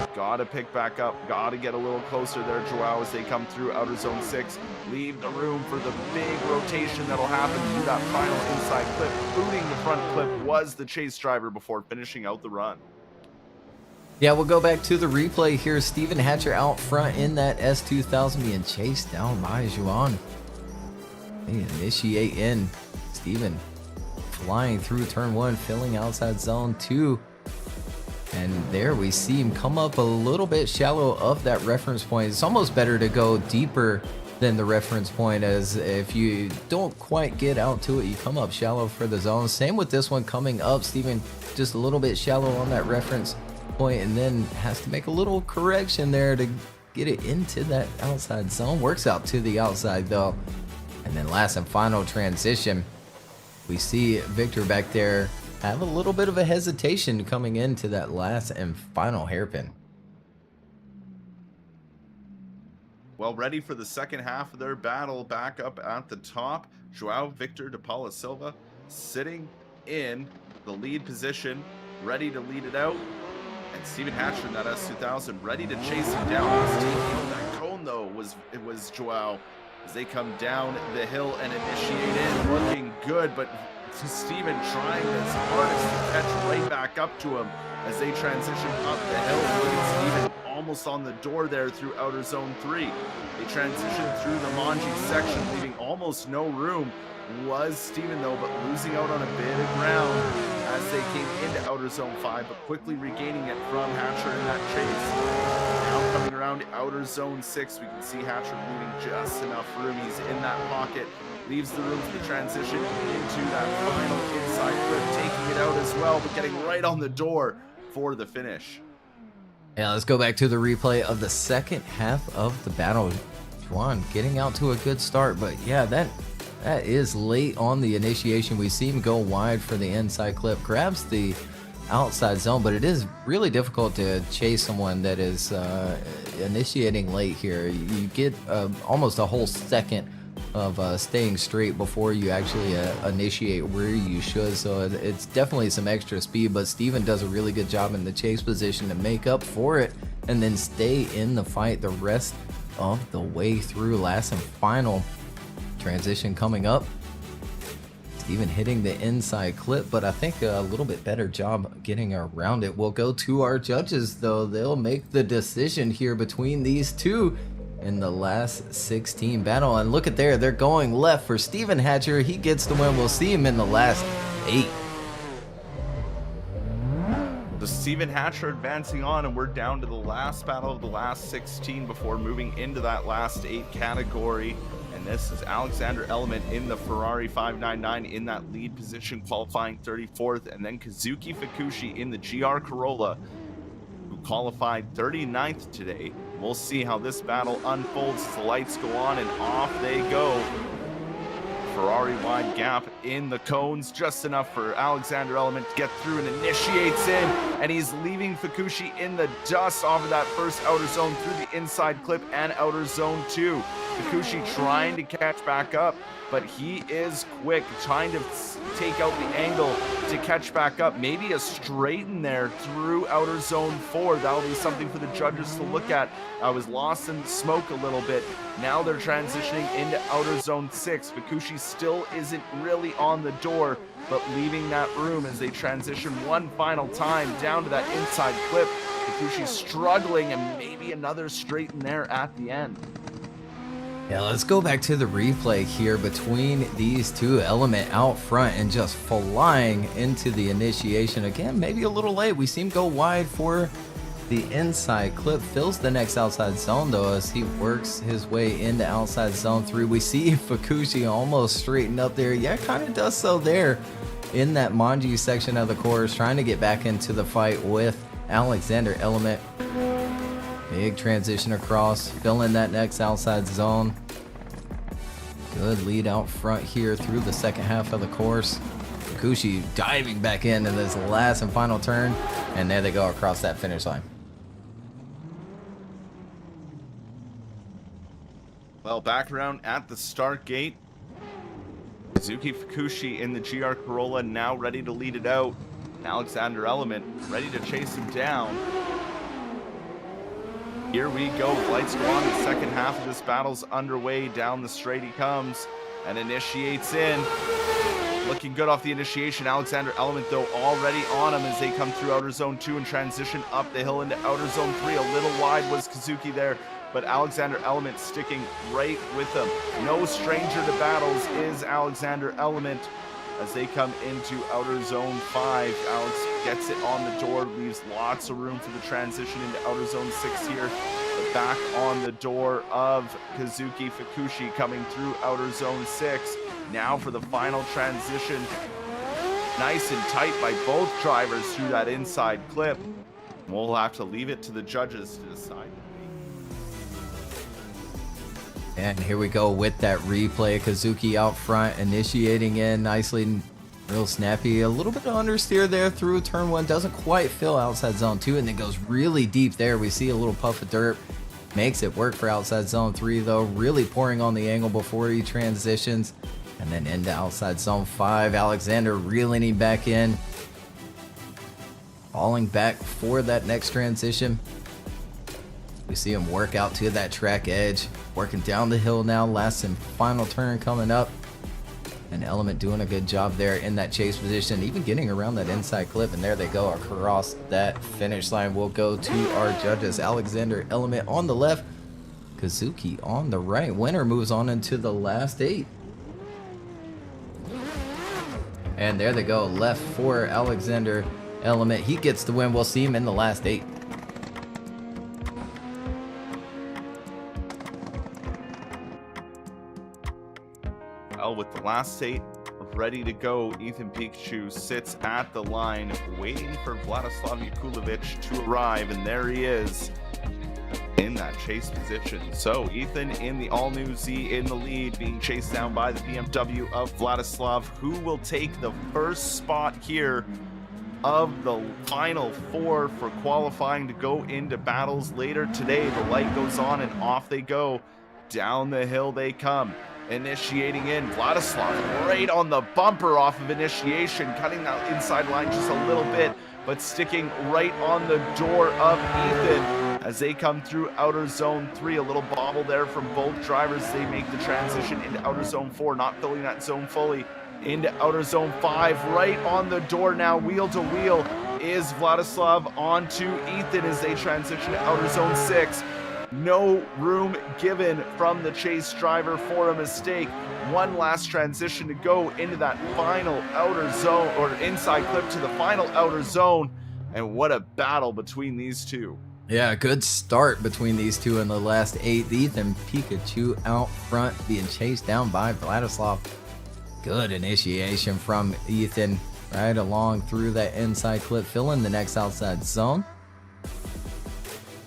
6. Gotta pick back up, gotta get a little closer there, Joao, as they come through outer zone 6. Leave the room for the big rotation that'll happen through that final inside clip. Booting the front clip was the chase driver before finishing out the run. Yeah, we'll go back to the replay here. Steven Hatcher out front in that S2000 being chased down by Juan. They initiate in. Steven flying through turn 1, filling outside zone 2. And there we see him come up a little bit shallow of that reference point. It's almost better to go deeper than the reference point, as if you don't quite get out to it, you come up shallow for the zone. Same with this one coming up. Steven just a little bit shallow on that reference point, and then has to make a little correction there to get it into that outside zone. Works out to the outside though, And then last and final transition, we see Victor back there have a little bit of a hesitation coming into that last and final hairpin. Well, ready for the second half of their battle back up at the top. Joao Victor de Paula Silva sitting in the lead position, ready to lead it out. And Stephen Hatcher in that S2000 ready to chase him down. Taking that cone though was Joao as they come down the hill and initiate in, looking good, but Stephen trying his hardest to catch right back up to him as they transition up the hill. Look at Stephen almost on the door there through outer zone 3. They transition through the Manji section, leaving almost no room. Was Stephen though, but losing out on a bit of ground as they came into outer zone 5, but quickly regaining it from Hatcher in that chase. Now coming around outer zone 6, we can see Hatcher leaving just enough room. He's in that pocket, leaves the room for the transition into that final inside clip, taking it out as well, but getting right on the door for the finish. Yeah, let's go back to the replay of the second half of the battle. Juan getting out to a good start, but yeah, that is late on the initiation. We see him go wide for the inside clip, grabs the outside zone, but it is really difficult to chase someone that is initiating late here. You get almost a whole second of staying straight before you actually initiate where you should, so it's definitely some extra speed, but Steven does a really good job in the chase position to make up for it and then stay in the fight the rest of the way through. Last and final transition coming up. Steven hitting the inside clip, but I think a little bit better job getting around it. We'll go to our judges though. They'll make the decision here between these two in the last 16 battle. And look at there, they're going left for Stephen Hatcher. He gets the win. We'll see him in the last 8. The Stephen Hatcher advancing on, and we're down to the last battle of the last 16 before moving into that last 8 category. And this is Alexander Element in the Ferrari 599 in that lead position, qualifying 34th, and then Kazuki Fukushi in the GR Corolla, who qualified 39th today. We'll see how this battle unfolds as the lights go on and off they go. Ferrari wide gap in the cones, just enough for Alexander Element to get through and initiates in, and he's leaving Fukushi in the dust off of that first outer zone through the inside clip and outer zone 2. Fukushi trying to catch back up, but he is quick, trying to take out the angle to catch back up. Maybe a straight in there through outer zone 4. That'll be something for the judges to look at. I was lost in the smoke a little bit. Now they're transitioning into outer zone 6. Fukushi still isn't really on the door, but leaving that room as they transition one final time down to that inside clip. Fukushi struggling, and maybe another straight in there at the end. Yeah, let's go back to the replay here between these two. Element out front and just flying into the initiation. Again, maybe a little late. We see him go wide for the inside clip. Fills the next outside zone though as he works his way into outside zone 3. We see Fukushi almost straightened up there. Yeah, kind of does so there in that Manji section of the course, trying to get back into the fight with Alexander Element. Big transition across, filling that next outside zone. Good lead out front here through the second half of the course. Fukushi diving back into this last and final turn, and there they go across that finish line. Well, back around at the start gate. Kazuki Fukushi in the GR Corolla now ready to lead it out. Alexander Element ready to chase him down. Here we go, lights go on, the second half of this battle's underway. Down the straight he comes and initiates in. Looking good off the initiation. Alexander Element though already on him as they come through outer zone 2 and transition up the hill into outer zone 3. A little wide was Kazuki there, but Alexander Element sticking right with him. No stranger to battles is Alexander Element as they come into outer zone 5. Alex gets it on the door, leaves lots of room for the transition into outer zone 6 here. But back on the door of Kazuki Fukushi coming through outer zone 6. Now for the final transition. Nice and tight by both drivers through that inside clip. We'll have to leave it to the judges to decide. And here we go with that replay. Kazuki out front, initiating in nicely, real snappy. A little bit of understeer there through turn 1. Doesn't quite fill outside zone 2, and then goes really deep there. We see a little puff of dirt. Makes it work for outside zone 3, though. Really pouring on the angle before he transitions. And then into outside zone 5. Alexander reeling him back in. Falling back for that next transition. We see him work out to that track edge, working down the hill now, last and final turn coming up. An Element doing a good job there in that chase position, even getting around that inside clip, and there they go across that finish line. We'll go to our judges. Alexander Element on the left, Kazuki on the right. Winner moves on into the last 8. And there they go, left for Alexander Element. He gets the win. We'll see him in the last 8. Well, with the last 8 ready to go, Ethan Pikachu sits at the line waiting for Vladislav Yakulovich to arrive, and there he is in that chase position. So Ethan in the all-new Z in the lead, being chased down by the BMW of Vladislav, who will take the first spot here of the final 4 for qualifying to go into battles later today. The light goes on and off they go. Down the hill they come. Initiating in, Vladislav right on the bumper off of initiation, cutting that inside line just a little bit, but sticking right on the door of Ethan as they come through outer zone 3. A little bobble there from both drivers. They make the transition into outer zone 4, not filling that zone fully. Into outer zone 5, right on the door now, wheel to wheel is Vladislav onto Ethan as they transition to outer zone 6. No room given from the chase driver for a mistake. One last transition to go into that final outer zone, or inside clip to the final outer zone. And what a battle between these two. Yeah, good start between these two in the last 8. Ethan Pikachu out front being chased down by Vladislav. Good initiation from Ethan right along through that inside clip, filling the next outside zone.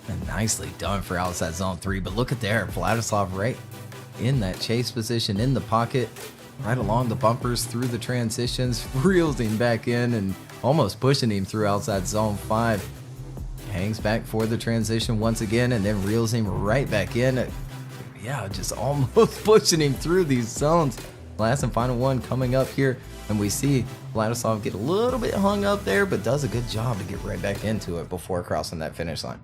And nicely done for outside zone 3. But look at there, Vladislav right in that chase position in the pocket, right along the bumpers through the transitions, reels him back in and almost pushing him through outside zone 5. Hangs back for the transition once again and then reels him right back in. Yeah, just almost pushing him through these zones. Last and final one coming up here, and we see Vladislav get a little bit hung up there, but does a good job to get right back into it before crossing that finish line.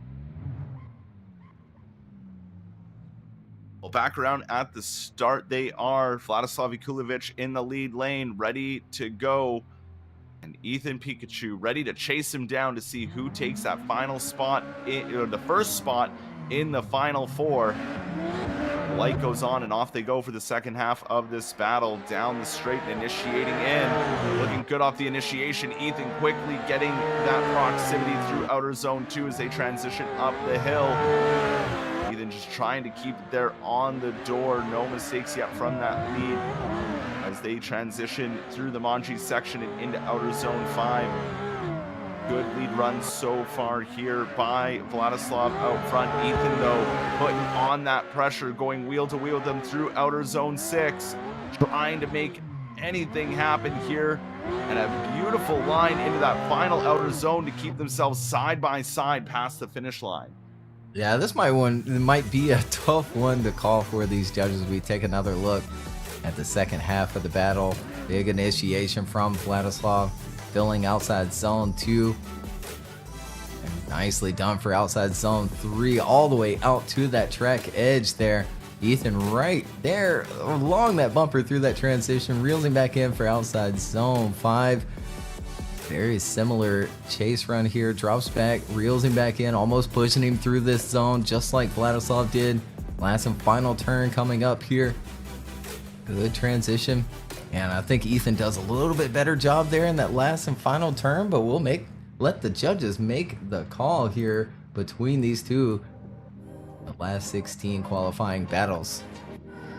Well, back around at the start they are. Vladislav Yakulovich in the lead lane, ready to go. And Ethan Pikachu ready to chase him down to see who takes that final spot, the first spot in the final 4. The light goes on and off they go for the second half of this battle. Down the straight and initiating in. Looking good off the initiation. Ethan quickly getting that proximity through outer zone 2 as they transition up the hill. Ethan just trying to keep it there on the door. No mistakes yet from that lead as they transition through the Manji section and into outer zone 5. Good lead run so far here by Vladislav out front. Ethan, though, putting on that pressure, going wheel to wheel with them through outer zone 6, trying to make anything happen here. And a beautiful line into that final outer zone to keep themselves side by side past the finish line. Yeah, this might be a tough one to call for these judges. We take another look at the second half of the battle. Big initiation from Vladislav, filling outside zone 2. And nicely done for outside zone 3, all the way out to that track edge there. Ethan right there along that bumper through that transition, reels him back in for outside zone 5. Very similar chase run here, drops back, reels him back in, almost pushing him through this zone just like Vladislav did. Last and final turn coming up here. Good transition. And I think Ethan does a little bit better job there in that last and final turn, but we'll let the judges make the call here between these two. The last 16 qualifying battles.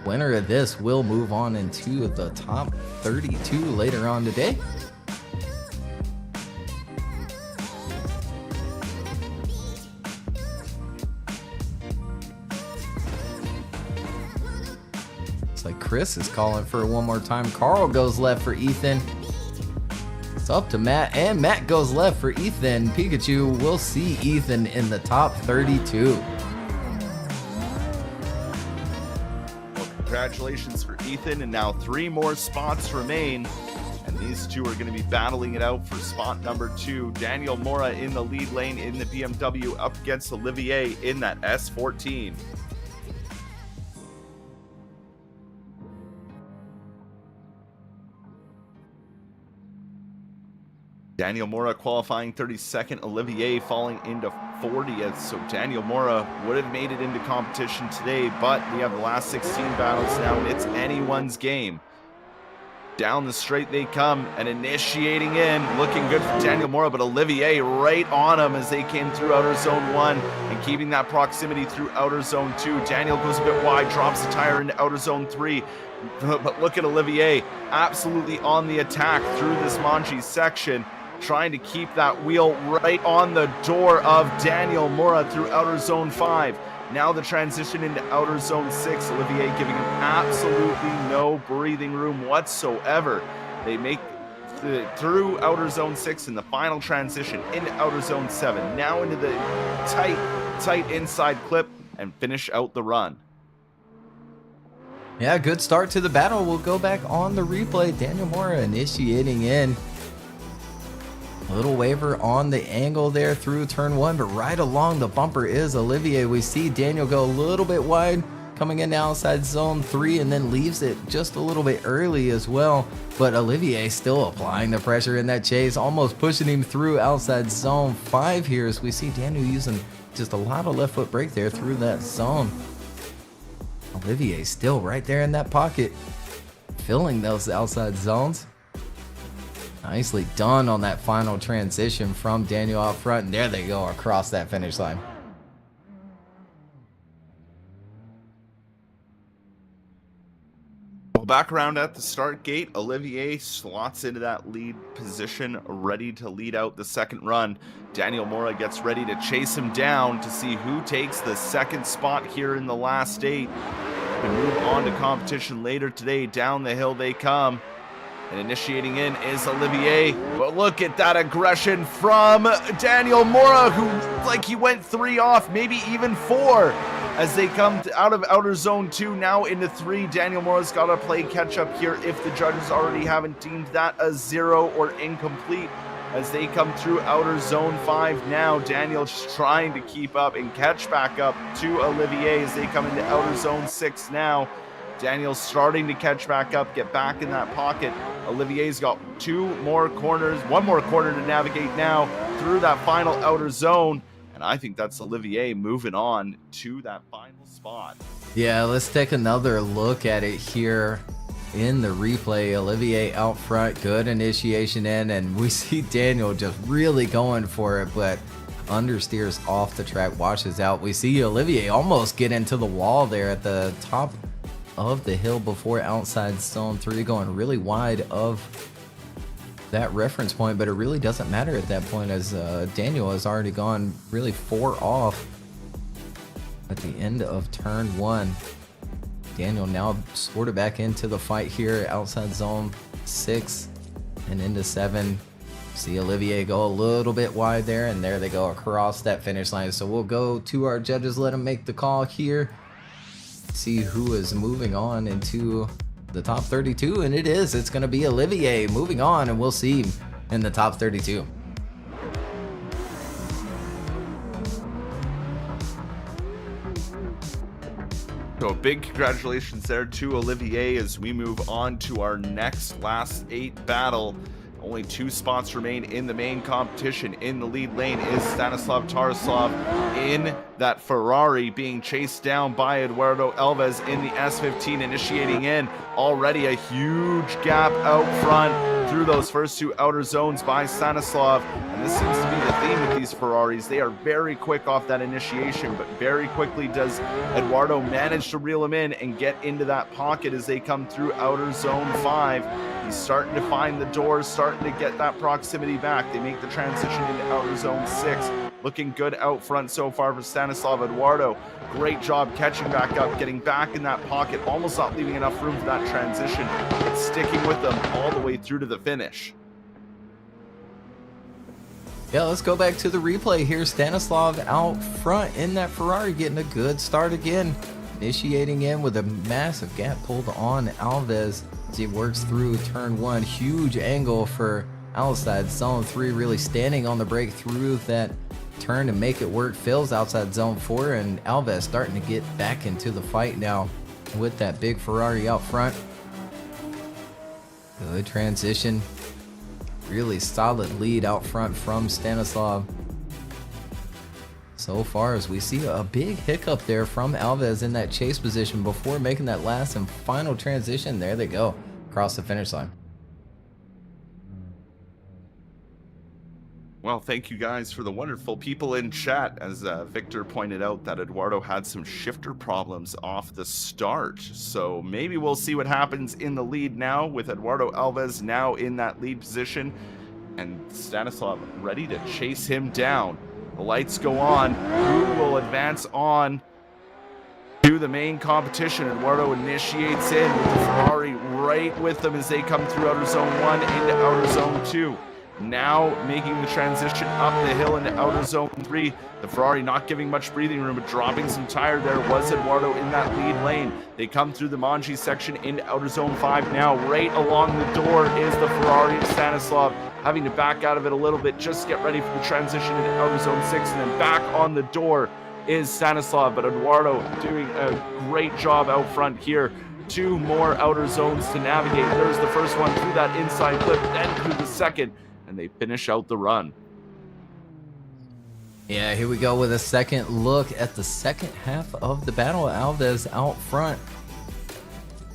Winner of this will move on into the top 32 later on today. Chris is calling for it one more time. Carl goes left for Ethan. It's up to Matt, and Matt goes left for Ethan. Pikachu will see Ethan in the top 32. Well, congratulations for Ethan, and now 3 more spots remain. And these two are going to be battling it out for spot number 2. Daniel Mora in the lead lane in the BMW up against Olivier in that S14. Daniel Mora qualifying 32nd, Olivier falling into 40th. So Daniel Mora would have made it into competition today, but we have the last 16 battles now, and it's anyone's game. Down the straight they come, and initiating in, looking good for Daniel Mora, but Olivier right on him as they came through outer zone 1 and keeping that proximity through outer zone 2. Daniel goes a bit wide, drops the tire into outer zone 3, but look at Olivier absolutely on the attack through this Manji section, trying to keep that wheel right on the door of Daniel Mora through outer zone 5. Now the transition into outer zone 6, Olivier giving him absolutely no breathing room whatsoever. They make through outer zone 6 in the final transition into outer zone 7. Now into the tight inside clip and finish out the run. Yeah, good start to the battle. We'll go back on the replay. Daniel Mora initiating in. A little waiver on the angle there through turn 1, but right along the bumper is Olivier. We see Daniel go a little bit wide, coming in outside zone 3, and then leaves it just a little bit early as well. But Olivier still applying the pressure in that chase, almost pushing him through outside zone 5 here, as we see Daniel using just a lot of left foot brake there through that zone. Olivier still right there in that pocket, filling those outside zones. Nicely done on that final transition from Daniel out front, and there they go across that finish line. Well, back around at the start gate, Olivier slots into that lead position, ready to lead out the second run. Daniel Mora gets ready to chase him down to see who takes the second spot here in the last 8. We move on to competition later today. Down the hill they come. And initiating in is Olivier, but look at that aggression from Daniel Mora, who like he went 3 off, maybe even 4, as they come out of outer zone 2, now into 3. Daniel Mora's got to play catch up here if the judges already haven't deemed that a 0 or incomplete, as they come through outer zone 5 now. Daniel's trying to keep up and catch back up to Olivier as they come into outer zone 6 now. Daniel's starting to catch back up, get back in that pocket. Olivier's got 1 more corner to navigate now through that final outer zone. And I think that's Olivier moving on to that final spot. Yeah, let's take another look at it here in the replay. Olivier out front, good initiation in, and we see Daniel just really going for it, but understeers off the track, washes out. We see Olivier almost get into the wall there at the top of the hill before outside zone 3, going really wide of that reference point, but it really doesn't matter at that point, as Daniel has already gone really 4 off at the end of turn 1. Daniel now sort of back into the fight here outside zone 6 and into 7. See Olivier go a little bit wide there, and there they go across that finish line. So we'll go to our judges, let them make the call here, see who is moving on into the top 32, and it's going to be Olivier moving on, and we'll see him in the top 32. So a big congratulations there to Olivier as we move on to our last 8 battle. Only 2 spots remain in the main competition. In the lead lane is Stanislav Taraslov in that Ferrari, being chased down by Eduardo Alves in the S15, initiating in. Already a huge gap out front through those first two outer zones by Stanislav, and this seems to be the theme with these Ferraris. They are very quick off that initiation, but very quickly does Eduardo manage to reel him in and get into that pocket as they come through outer zone 5. He's starting to find the doors, starting to get that proximity back. They make the transition into outer zone 6. Looking good out front so far for Stanislav. Eduardo, great job catching back up, getting back in that pocket, almost not leaving enough room for that transition, but sticking with them all the way through to the finish. Yeah, let's go back to the replay here. Stanislav out front in that Ferrari, getting a good start again. Initiating in with a massive gap pulled on Alves as he works through turn 1. Huge angle for outside zone 3, really standing on the brake through that turn to make it work. Fills outside zone 4, and Alves starting to get back into the fight now with that big Ferrari out front. Good transition. Really solid lead out front from Stanislav. So far, as we see a big hiccup there from Alves in that chase position before making that last and final transition. There they go, across the finish line. Well, thank you guys for the wonderful people in chat. As Victor pointed out, that Eduardo had some shifter problems off the start. So maybe we'll see what happens in the lead now with Eduardo Alves now in that lead position. And Stanislav ready to chase him down. The lights go on. Who will advance on to the main competition? Eduardo initiates in with the Ferrari right with them as they come through outer zone 1 into outer zone 2. Now making the transition up the hill into outer zone 3. The Ferrari not giving much breathing room, but dropping some tire there was Eduardo in that lead lane. They come through the Manji section into outer zone 5 now. Right along the door is the Ferrari and Stanislav having to back out of it a little bit, just get ready for the transition into outer zone 6, and then back on the door is Stanislav, but Eduardo doing a great job out front here. 2 more outer zones to navigate. There's the first one through that inside clip, then through the second, and they finish out the run. Yeah, here we go with a second look at the second half of the battle. Alves out front.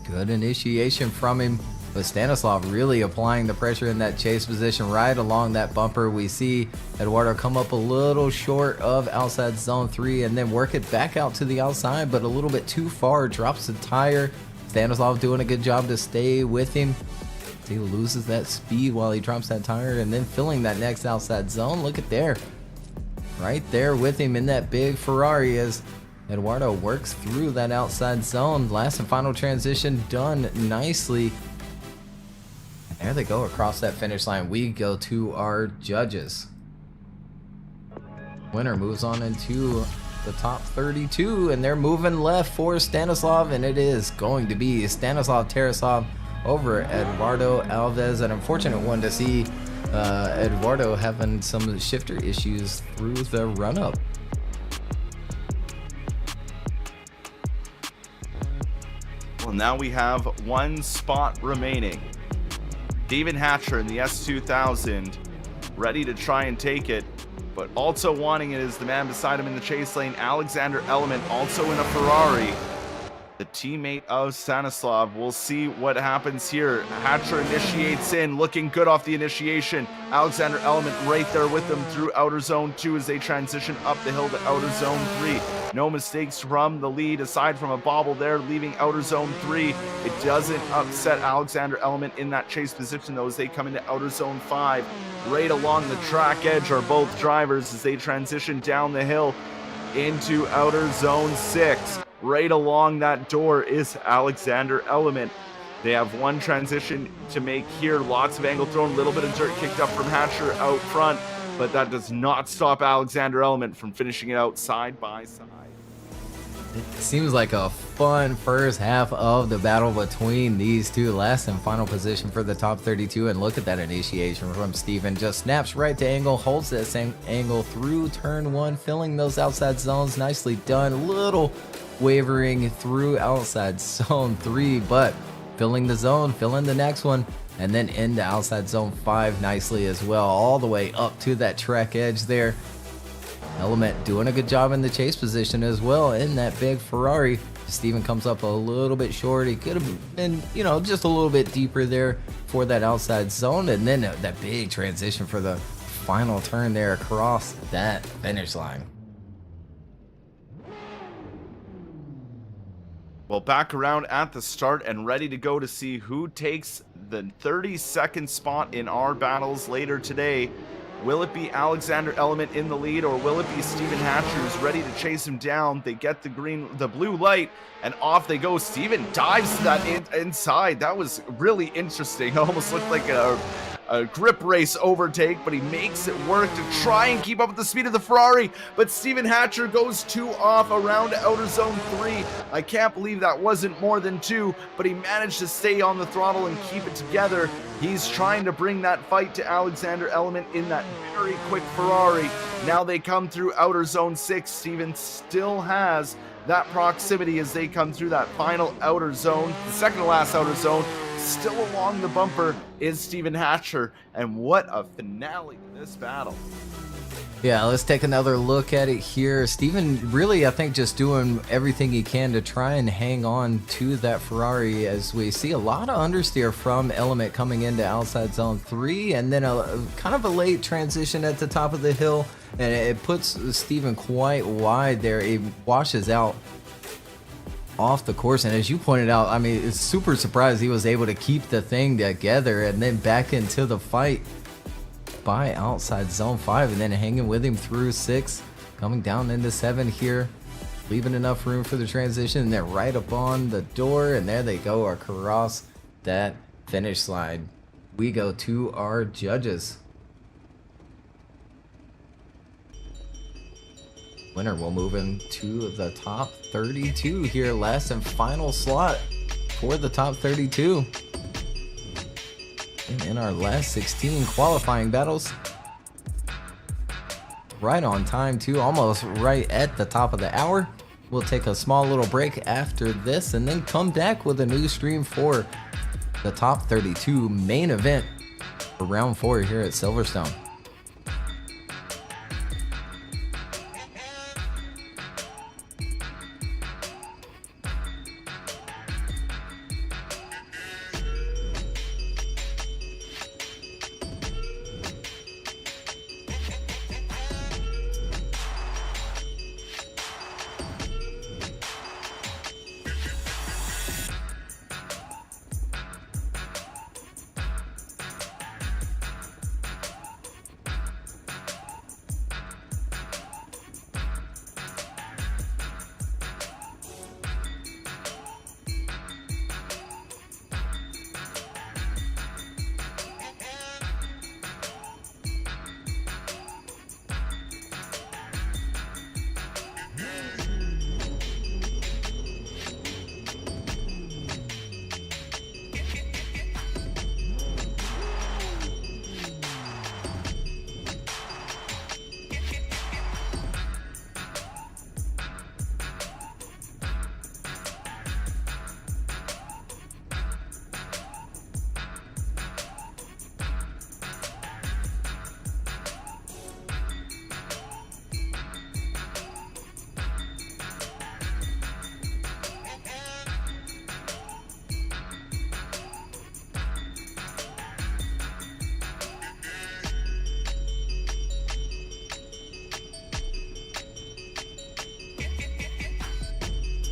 Good initiation from him, but Stanislav really applying the pressure in that chase position right along that bumper. We see Eduardo come up a little short of outside zone 3 and then work it back out to the outside, but a little bit too far. Drops the tire. Stanislav doing a good job to stay with him. He loses that speed while he drops that tire and then filling that next outside zone. Look at there. Right there with him in that big Ferrari as Eduardo works through that outside zone. Last and final transition done nicely. And there they go across that finish line. We go to our judges. Winner moves on into the top 32, and they're moving left for Stanislav, and it is going to be Stanislav Tarasov over Eduardo Alves. An unfortunate one to see Eduardo having some shifter issues through the run-up. Well, now we have one spot remaining. David Hatcher in the S2000 ready to try and take it, but also wanting it is the man beside him in the chase lane, Alexander Element, also in a Ferrari, the teammate of Stanislav. We'll see what happens here. Hatcher initiates in, looking good off the initiation. Alexander Element right there with them through outer zone 2 as they transition up the hill to outer zone 3. No mistakes from the lead aside from a bobble there, leaving outer zone 3. It doesn't upset Alexander Element in that chase position though as they come into outer zone 5. Right along the track edge are both drivers as they transition down the hill into outer zone 6. Right along that door is Alexander Element. They have one transition to make here. Lots of angle thrown, a little bit of dirt kicked up from Hatcher out front, but that does not stop Alexander Element from finishing it out side by side. It seems like a fun first half of the battle between these two. Last and final position for the top 32, and look at that initiation from Steven. Just snaps right to angle, holds that same angle through turn 1, filling those outside zones. Nicely done. Little wavering through outside zone 3, but filling the zone, filling the next one, and then into outside zone 5 nicely as well, all the way up to that track edge there. Element doing a good job in the chase position as well in that big Ferrari. Steven comes up a little bit short. He could have been, just a little bit deeper there for that outside zone, and then that big transition for the final turn there across that finish line. Well, back around at the start and ready to go to see who takes the 32nd spot in our battles later today. Will it be Alexander Element in the lead, or will it be Steven Hatcher who's ready to chase him down? They get the blue light, and off they go. Steven dives to that inside. That was really interesting. It almost looked like a grip race overtake, but he makes it work to try and keep up with the speed of the Ferrari. But Steven Hatcher goes 2 off around outer zone 3. I can't believe that wasn't more than 2, but he managed to stay on the throttle and keep it together. He's trying to bring that fight to Alexander Element in that very quick Ferrari. Now they come through outer zone 6. Steven still has that proximity as they come through that final outer zone, the second to last outer zone. Still along the bumper is Steven Hatcher, and what a finale to this battle. Yeah, let's take another look at it here. Steven really, I think, just doing everything he can to try and hang on to that Ferrari, as we see a lot of understeer from Element coming into outside zone 3, and then a kind of a late transition at the top of the hill, and it puts Steven quite wide there. It washes out off the course, and as you pointed out, I mean, it's super surprised he was able to keep the thing together and then back into the fight by outside zone 5, and then hanging with him through 6, coming down into 7 here, leaving enough room for the transition, and they're right up on the door, and there they go across that finish line. We go to our judges. Winner will move into the top 32 here, last and final slot for the top 32. And in our last 16 qualifying battles, right on time too, almost right at the top of the hour. We'll take a small little break after this and then come back with a new stream for the top 32 main event for round 4 here at Silverstone.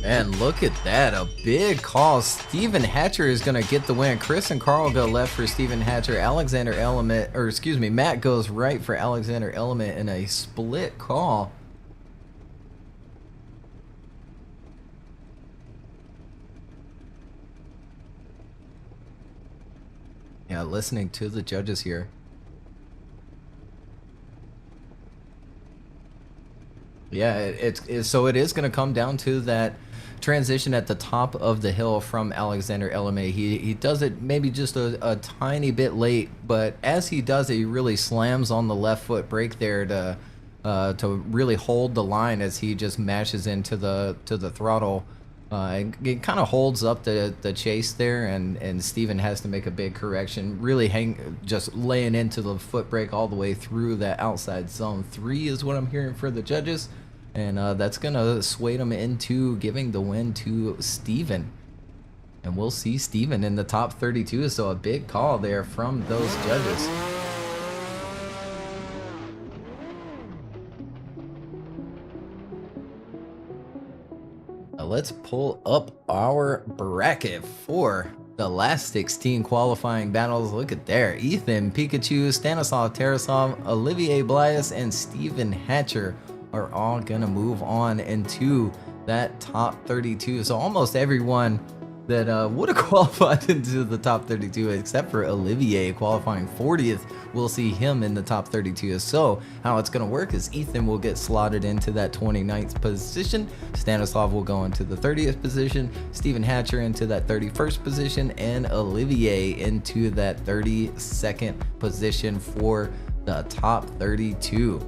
And look at that, a big call. Steven Hatcher is going to get the win. Chris and Carl go left for Steven Hatcher. Alexander Element, or excuse me, Matt goes right for Alexander Element in a split call. Yeah, listening to the judges here. Yeah, so it is going to come down to that transition at the top of the hill from Alexander Element. He does it maybe just a tiny bit late, but as he does it, he really slams on the left foot brake there to really hold the line as he just mashes into the throttle. It kind of holds up the chase there, and Steven has to make a big correction, really just laying into the foot brake all the way through that outside zone 3 is what I'm hearing for the judges, and that's gonna sway them into giving the win to Steven. And we'll see Steven in the top 32, so a big call there from those judges. Let's pull up our bracket for the last 16 qualifying battles. Look at there. Ethan, Pikachu, Stanislav Tarasov, Olivier Blias, and Steven Hatcher are all gonna move on into that top 32. So almost everyone that would have qualified into the top 32 except for Olivier qualifying 40th. We'll see him in the top 32. So how it's going to work is Ethan will get slotted into that 29th position, Stanislav will go into the 30th position, Steven Hatcher into that 31st position, and Olivier into that 32nd position for the top 32.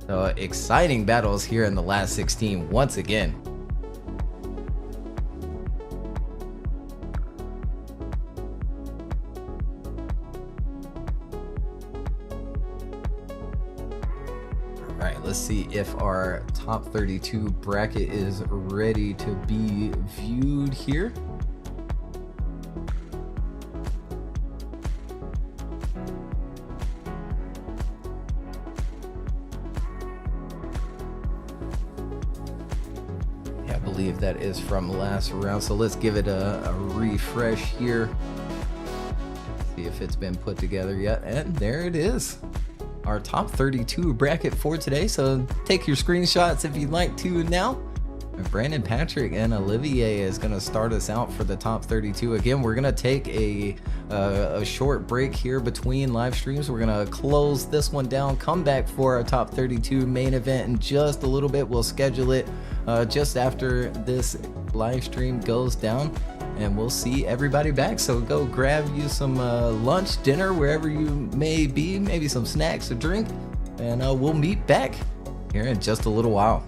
So exciting battles here in the last 16 once again. Let's see if our top 32 bracket is ready to be viewed here. Yeah, I believe that is from last round. So let's give it a refresh here. See if it's been put together yet. And there it is. Our top 32 bracket for today. So take your screenshots if you'd like to now. Brandon Patrick and Olivier is going to start us out for the top 32. Again, we're going to take a short break here between live streams. We're going to close this one down, come back for our top 32 main event in just a little bit. We'll schedule it just after this live stream goes down, and we'll see everybody back. So go grab you some lunch, dinner, wherever you may be, maybe some snacks or drink, and we'll meet back here in just a little while.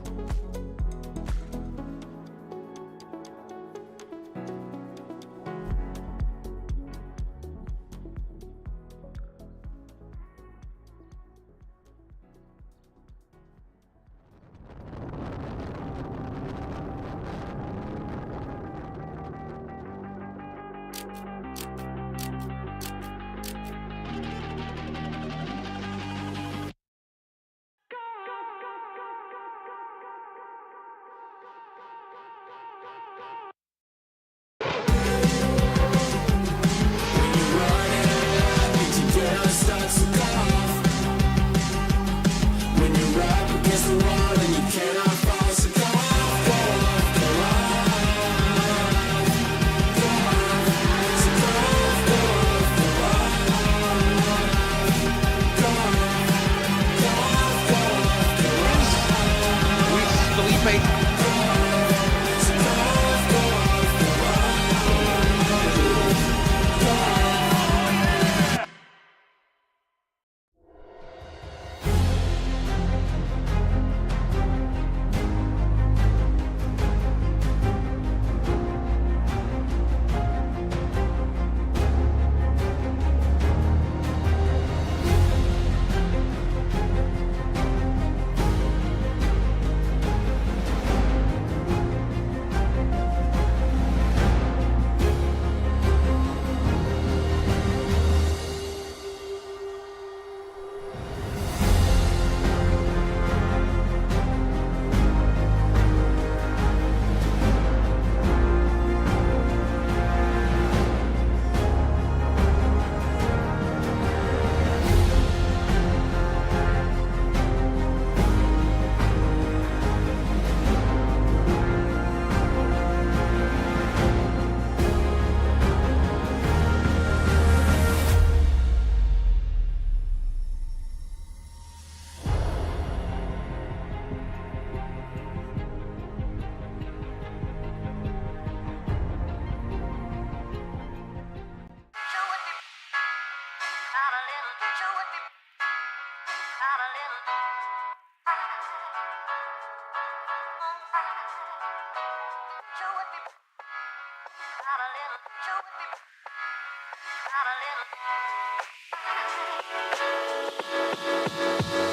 Not a little.